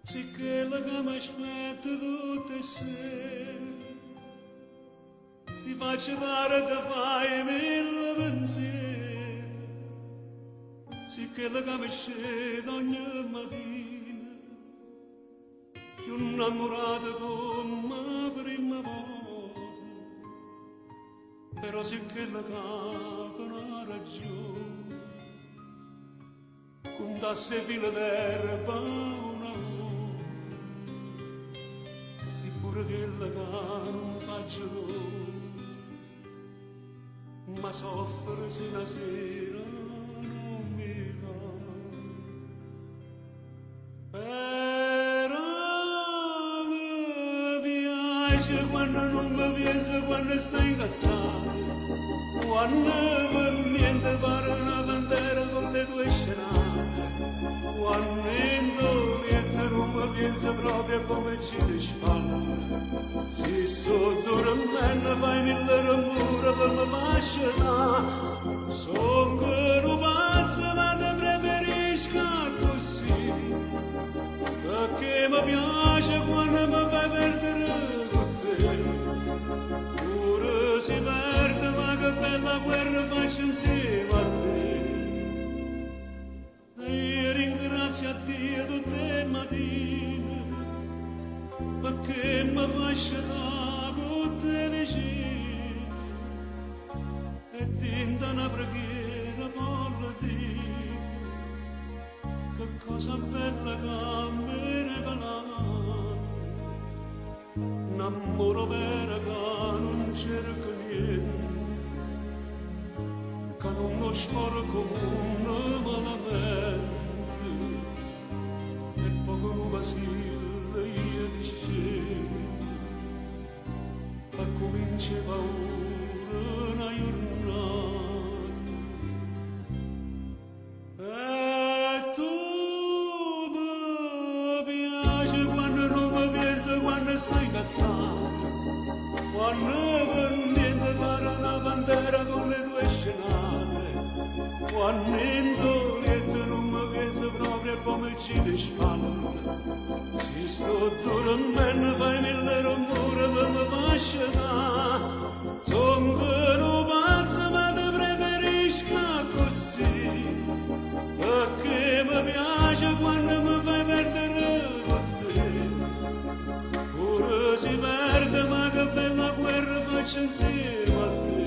se quella che mi aspetta tutte sere si faccia dare da fare mille pensieri se quella che mi scende ogni mattina più innamorata come prima volta però se quella che non ha ragione contasse filo d'erba una volta pure quella che non faccio ma soffre se la sera non mi va però mi piace quando non mi piace quando stai incazzata quando per niente pare una bandera con le tue scenate quando niente non mi pensa proprio come ci di spalla se sto dormendo fai mille rumore per me lasciare son che non pazzo ma te preferisco così perché mi piace quando mi fai perdere con te pure si perde ma che bella guerra faccio insieme a te e ringrazio a Dio tutte le mattine perché mi faccio da con te vicino e tinta una preghiera per dire che cosa bella che mi hai regalato un amore vero che non cerca niente che non lo sporco come malamente e poco non vacilla io ti scendo a cominciare insieme a te.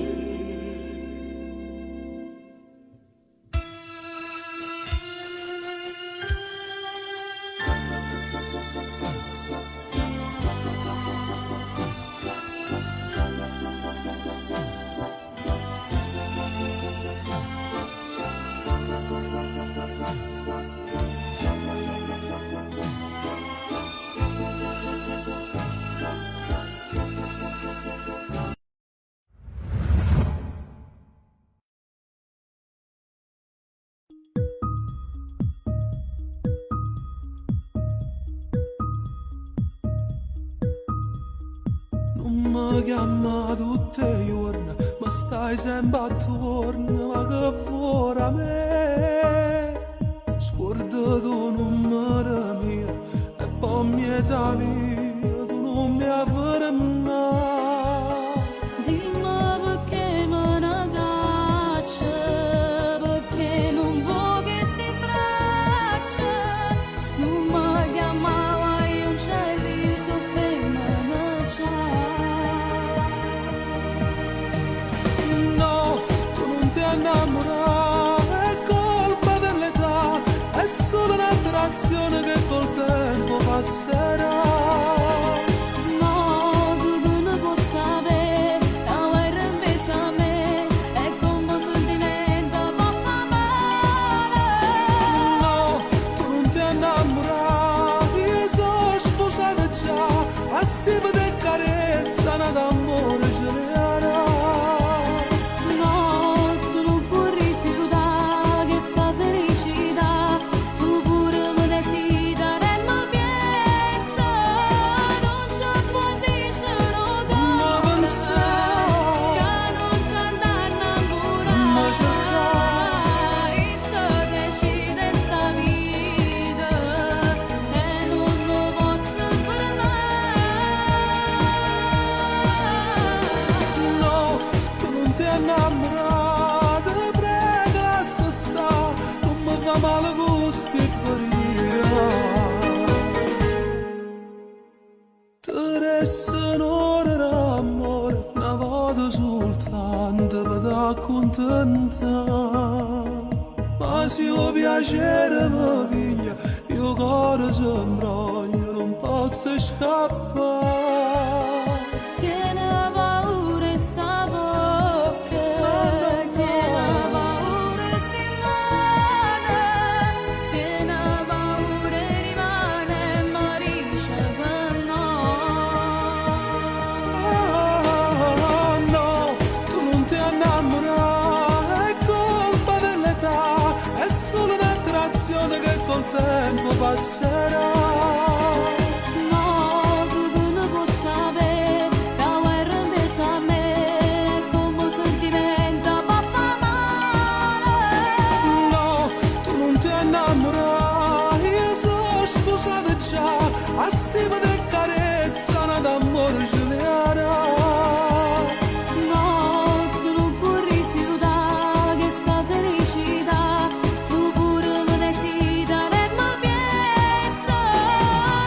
Non mi chiama tutte le giorni, ma stai sempre attorno, ma che vuoi a me? Scorda tu numero mio, e poi mi via, tu non mi avrai mai. Dimmi perché me ne caccia, perché non vuoi che sti braccia. Non mi chiamava, io non c'è viso femmina già. No, tu non ti innamorare, è colpa dell'età, è solo un'attrazione che col tempo passerà. No, tu che ne puoi sapere, la guerra invece a me, è come un sentimento ma fa male. No, tu non ti innamorare, io sono sposata già, a stima di carezza, nata d'amore ce le avrà. No, tu non puoi rifiutare questa felicità, tu pure mi desideri e mi pensa, non c'è puoi dire cosa, che non si andrà a innamorare, e se decide sta vita, e non lo posso fermare. No, tu non ti innamorare, prego lascia sta, non mi fa male gusti e ferire. Ti resta un'ora d'amore, una volta soltanto per t'accontentare. Ma se io piacere mi piglia, io cuore si imbroglia, non posso scappare. Tiene paura sta bocca, tiene paura sti mani, tiene paura rimane e morisce per noi. No, tu non ti innamorare, è colpa dell'età, è solo un'attrazione che col tempo passerà. No, tu che ne puoi sapere, la guerra invece a me, è come un sentimento ma fa male. No, tu non ti innamorare, io sono sposata già, a stima di carezza, una d'amore ce le avrà. No, tu non puoi rifiutare questa felicità, tu pure mi desideri e mi pensa,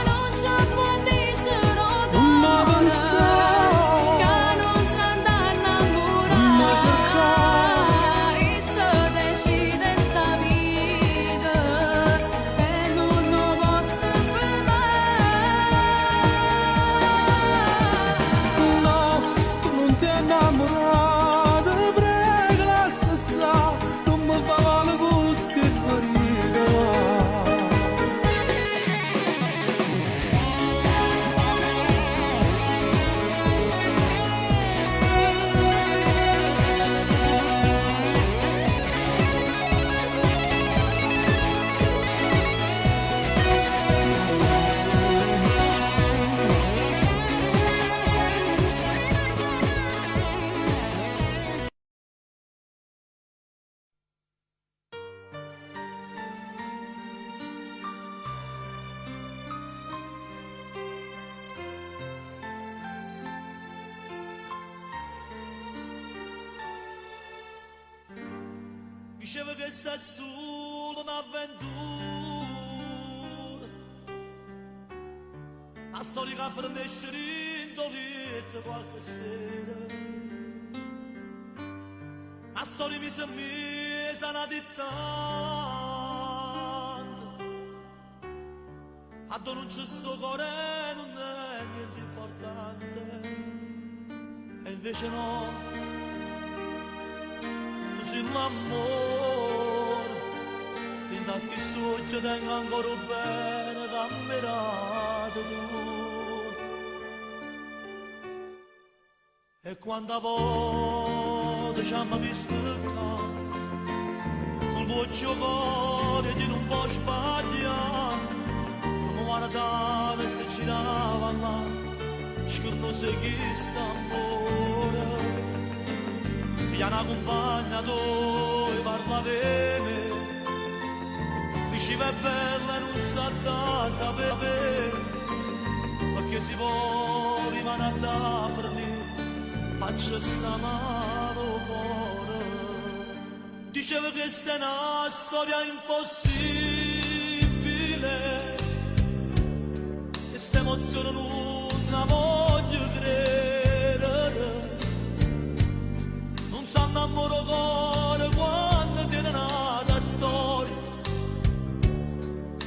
non c'è puoi dire cosa, che non si andrà a innamorare, e se decide sta vita, e non lo posso fermare. No, tu non ti innamorare, prego lascia sta, non mi fa male gusti e ferire. Diceva che sta solo un'avventura, la storia che finisce in dolente qualche sera. a storia mi si mise una dittante, a non c'è sto cuore non è niente importante, e invece no, tu sei l'amore, in tanti sogni tengo ancora bene cammerato tu. E quando volte ci hanno visto qua, col voce cuore di non può sbagliare, come guardare che girava là, scorno se chi sta amore. Mi hanno accompagnato e parlava, diceva è bella e non sa da sapere, perché si può rimanere da per me. Faccio sta mano cuore. Diceva che questa è una storia impossibile, e questa emozione non la voglio credere. Non sanno amore cuore quando tiene nata storia,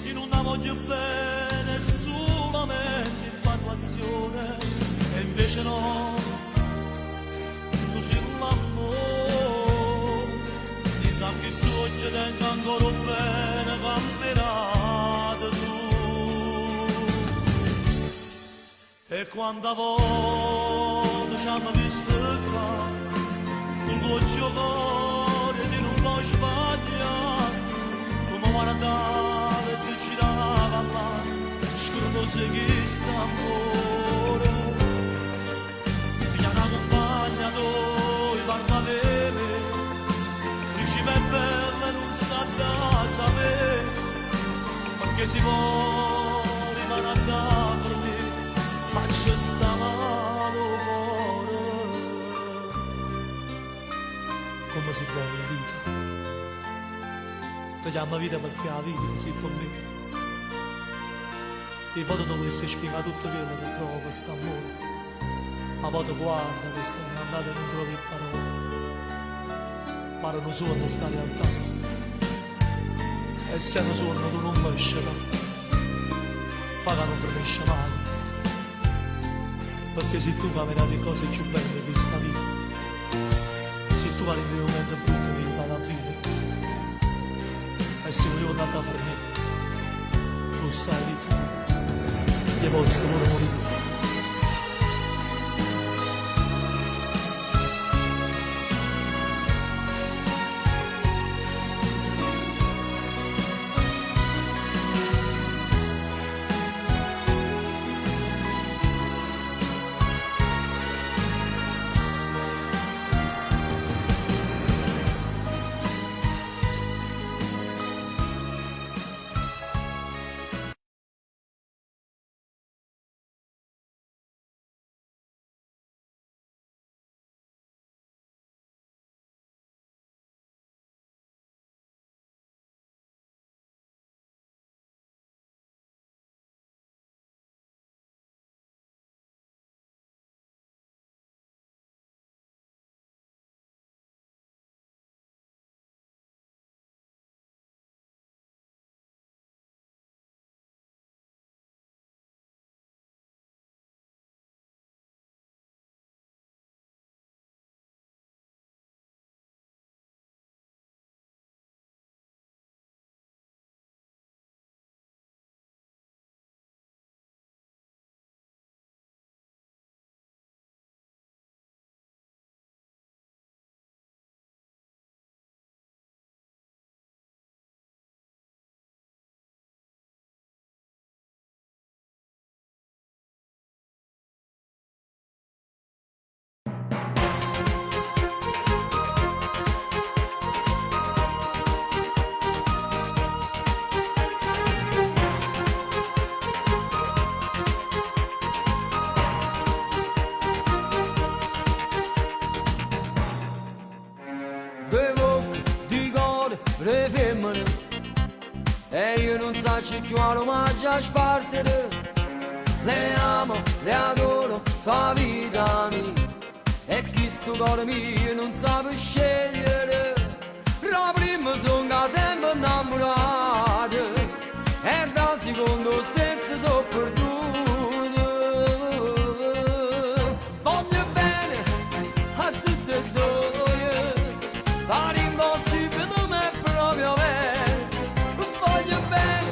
io non la voglio bene, solamente informazione, e invece no. Che sogno tengo ancora bene cammerato tu. E quando volte ci hanno visto qua, col voce cuore di non può sbagliare, come guardare che girava là, scordo se chi sta amore. Mi hanno accompagnato e parlava, diceva è bella e non sa da sapere, perché si può rimanere da per me, faccio sta mano cuore. Come si bella la vita, togliamo la vita perché la vita si con me, e poi dovessi spiegare tutto quello che provo questo amore, ma poi guarda che sto andando e non trovi parole, parlano solo di sta realtà, e se non sono tu non mi escerà, pagano per me male, perché se tu camerai le cose più belle di questa vita, se tu parli di un momento brutto mi impara a vivere, e se voglio andare per me, lo sai di tu, e posso pure morire. le femmine e io non so più ma già spartere, le amo, le adoro, sa vita mia, e chi sto cuore mio non sa per scegliere. stesse sono perduto. Voglio bene a tutte e due, pare impossibile ma è proprio vero. Voglio bene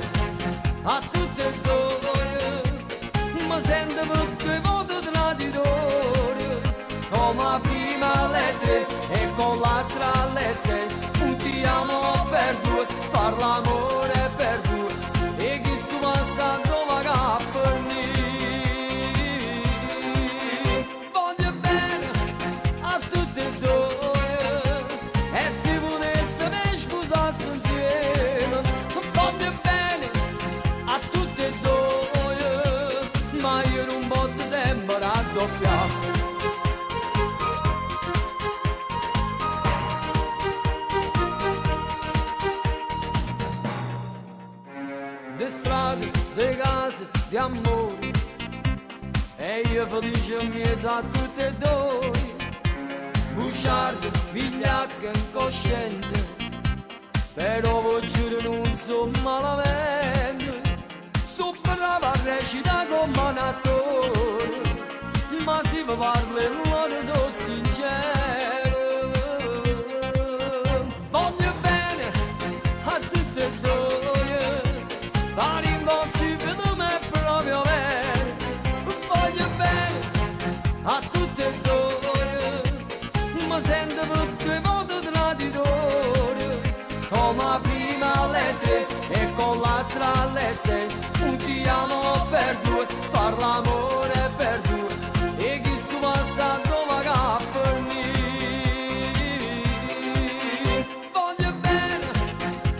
a tutte e due, ma sento per due volte traditore, come la prima alle 3 e con l'altra alle 6, un ti amo per due, far l'amore per due, e chi sto passando va per me. Voglio bene a tutte e due, e se volesse me sposarsi insieme. Voglio bene a tutte e due, ma io non posso sempre raddoppiare. Di strade, di case, di amore, e io felice in mezzo a tutte e due. Bugiardo, vigliacca, incosciente, però voglio giuro non so malamente. So brava a recitare come un attore, ma se vi parlo e non sono sincero. Voglio bene a tutte e due, pare impossibile ma è proprio vero. Voglio bene a tutte e due, ma sento per due volte traditore, come la prima alle 3 e con l'altra alle 6, un ti amo per due, far l'amore per due, e chi sto passando va per me. Voglio bene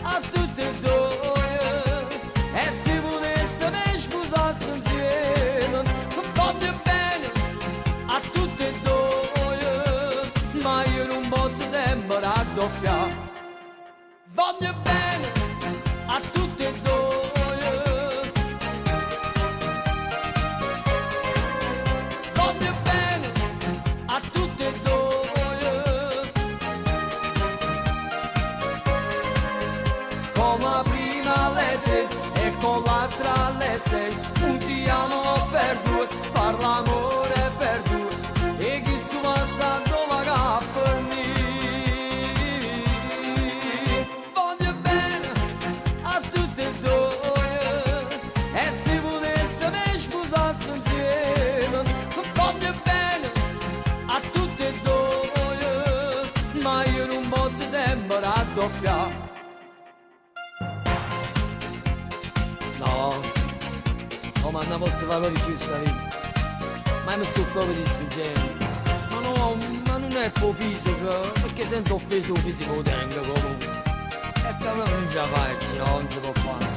a tutte e due, e se volesse me sposarsi insieme. Voglio bene a tutte e due, ma io non posso sempre raddoppiare. Voglio bene a tutte e due, voglio bene a tutte e due, come la prima alle 3 e con l'altra alle 6, un ti amo per due, far l'amore per due, e chi sto passando va per me. Voglio bene a tutte e due, e se volesse me sposarsi insieme. Voglio bene a tutte e due, ma io non posso sempre raddoppiare. No, no, ma non posso fare proprio più questa vita, ma mi sto proprio distruggendo. Ma no, ma non è per fisico, perché senza offesa il fisico lo tengo comunque. E però non ce la faccio, no, non si può fare.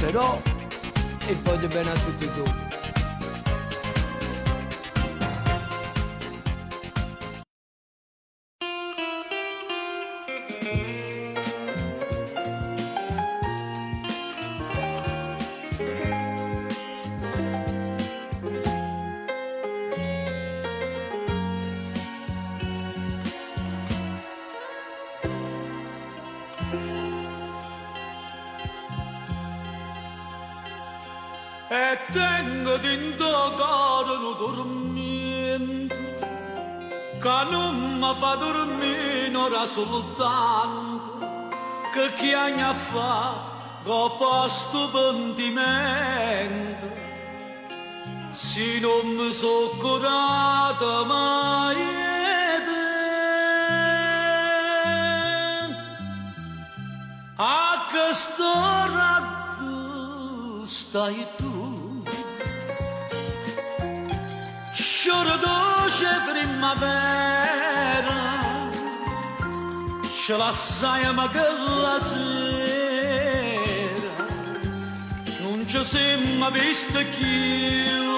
Però, e voglio bene a tutti e due. E tengo dentro cuore un dormito che non mi fa dormire ora soltanto, che chiagna fa con posto pentimento. Se non mi so curata mai a questo ratto stai tu. Scioro dolce primavera, ce la sai ma che la sera non ci siamo visto più.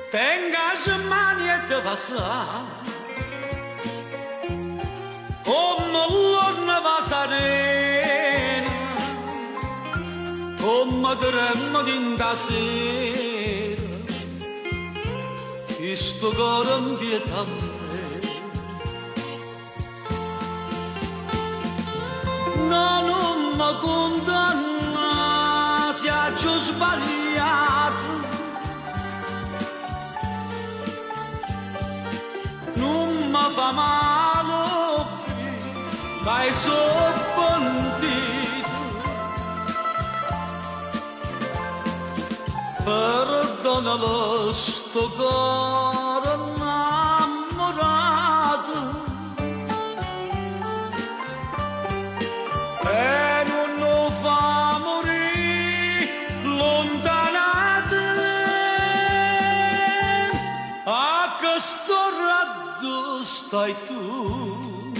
Tenga le mani e te passare, come l'orna va serena, come tremmo d'inda sera. Questo cuore inquietante non mi condanna se ha già sbagliato, non mi fa male, ma sono pentito, perdonalo sto cuore innamorato. E non lo fa morire lontanate, a questo raggio stai tu,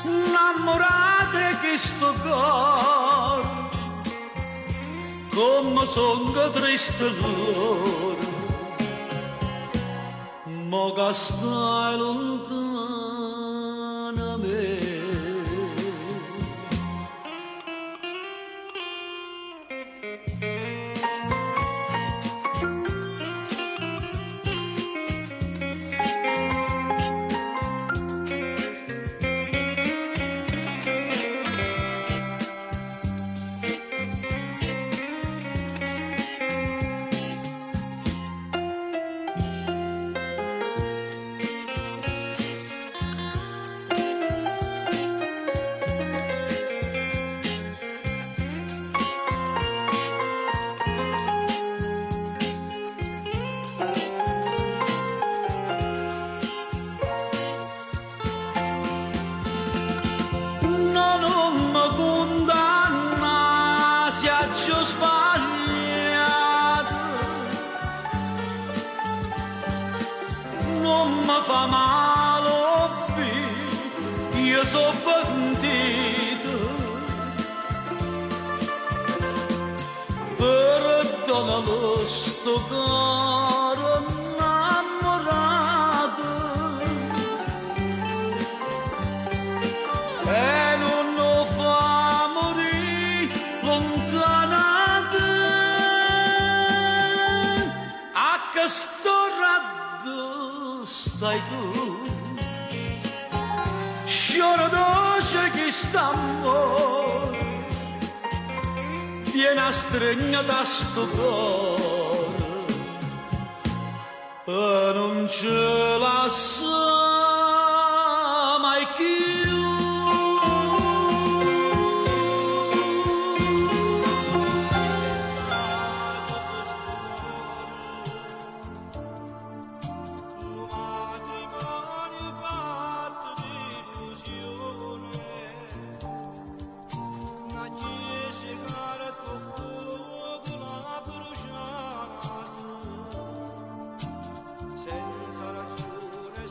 innamorate che sto cuore, come sono triste l'ora, ma che stai lontana me. Non mi fa male, io sono pentito, perdonalo sto cuore innamorato, e non lo fa morire lontanate, a questo raggio stai tu, scioro dolce che st'amore viene a stregnare da sto cuore e non ce la sa mai più. Senza ragione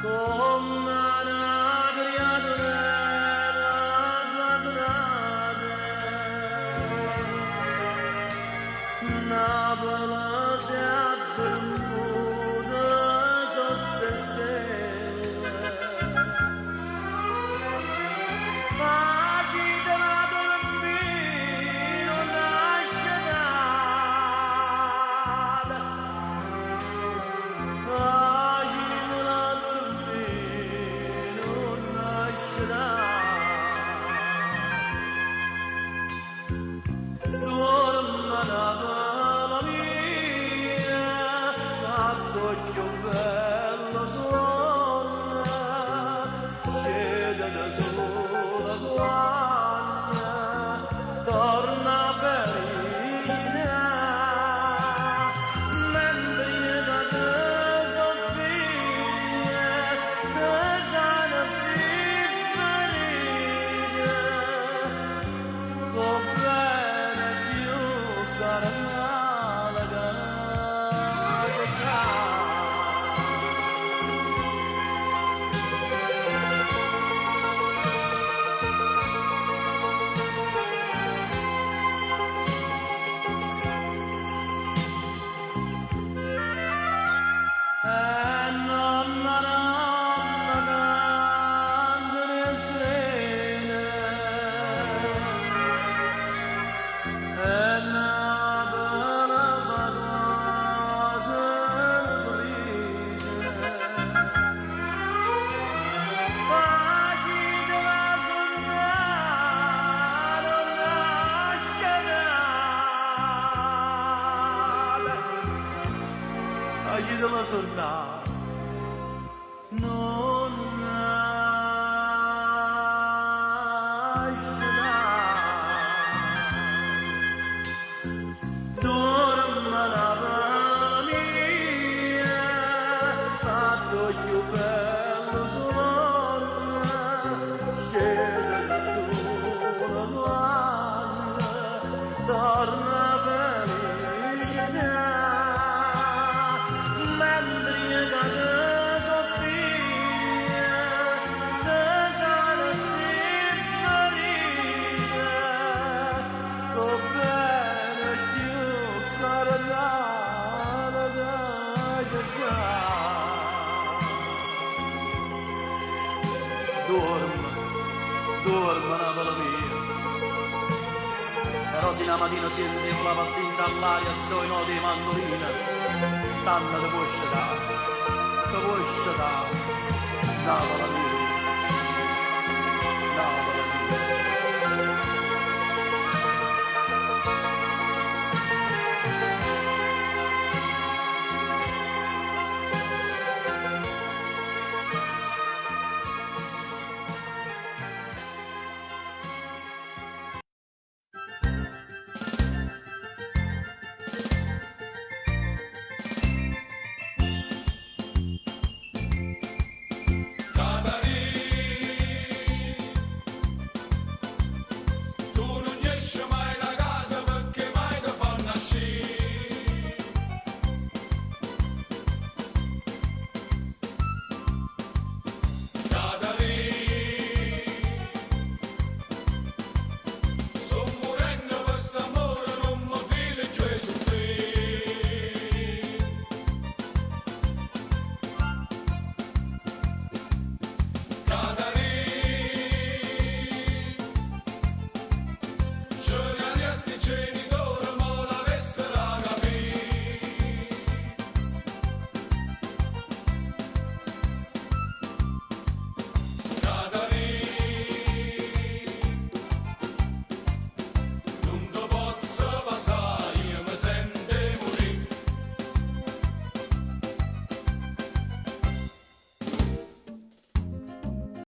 come una creaturella adorata. Napoli si addormuta sotto il cielo, facitela dormire, non nasce data, facitela dormire, non nasce data. Dorma Napoli mia, fatto più bello sonno, scende da sola quando torna felice, mentre da te soffia, te sana stifferita, con bene più carnale che sa. Nonna, nonna, grande serena, Napoli fa cosa sorride, facitela sonnare, non nasce data, facitela sonnare, non nasce data. Dorma Napoli mia, fatto più bello sonno, scende da sola quando torna felice, mentre che te soffia, te sana stifferita, con bene più carnale che sa. Dorma, dorma Napoli mia, però se la mattina sentivo la mattina all'aria e due noti di mandolina, tanto te puoi scegliere, Napoli mia.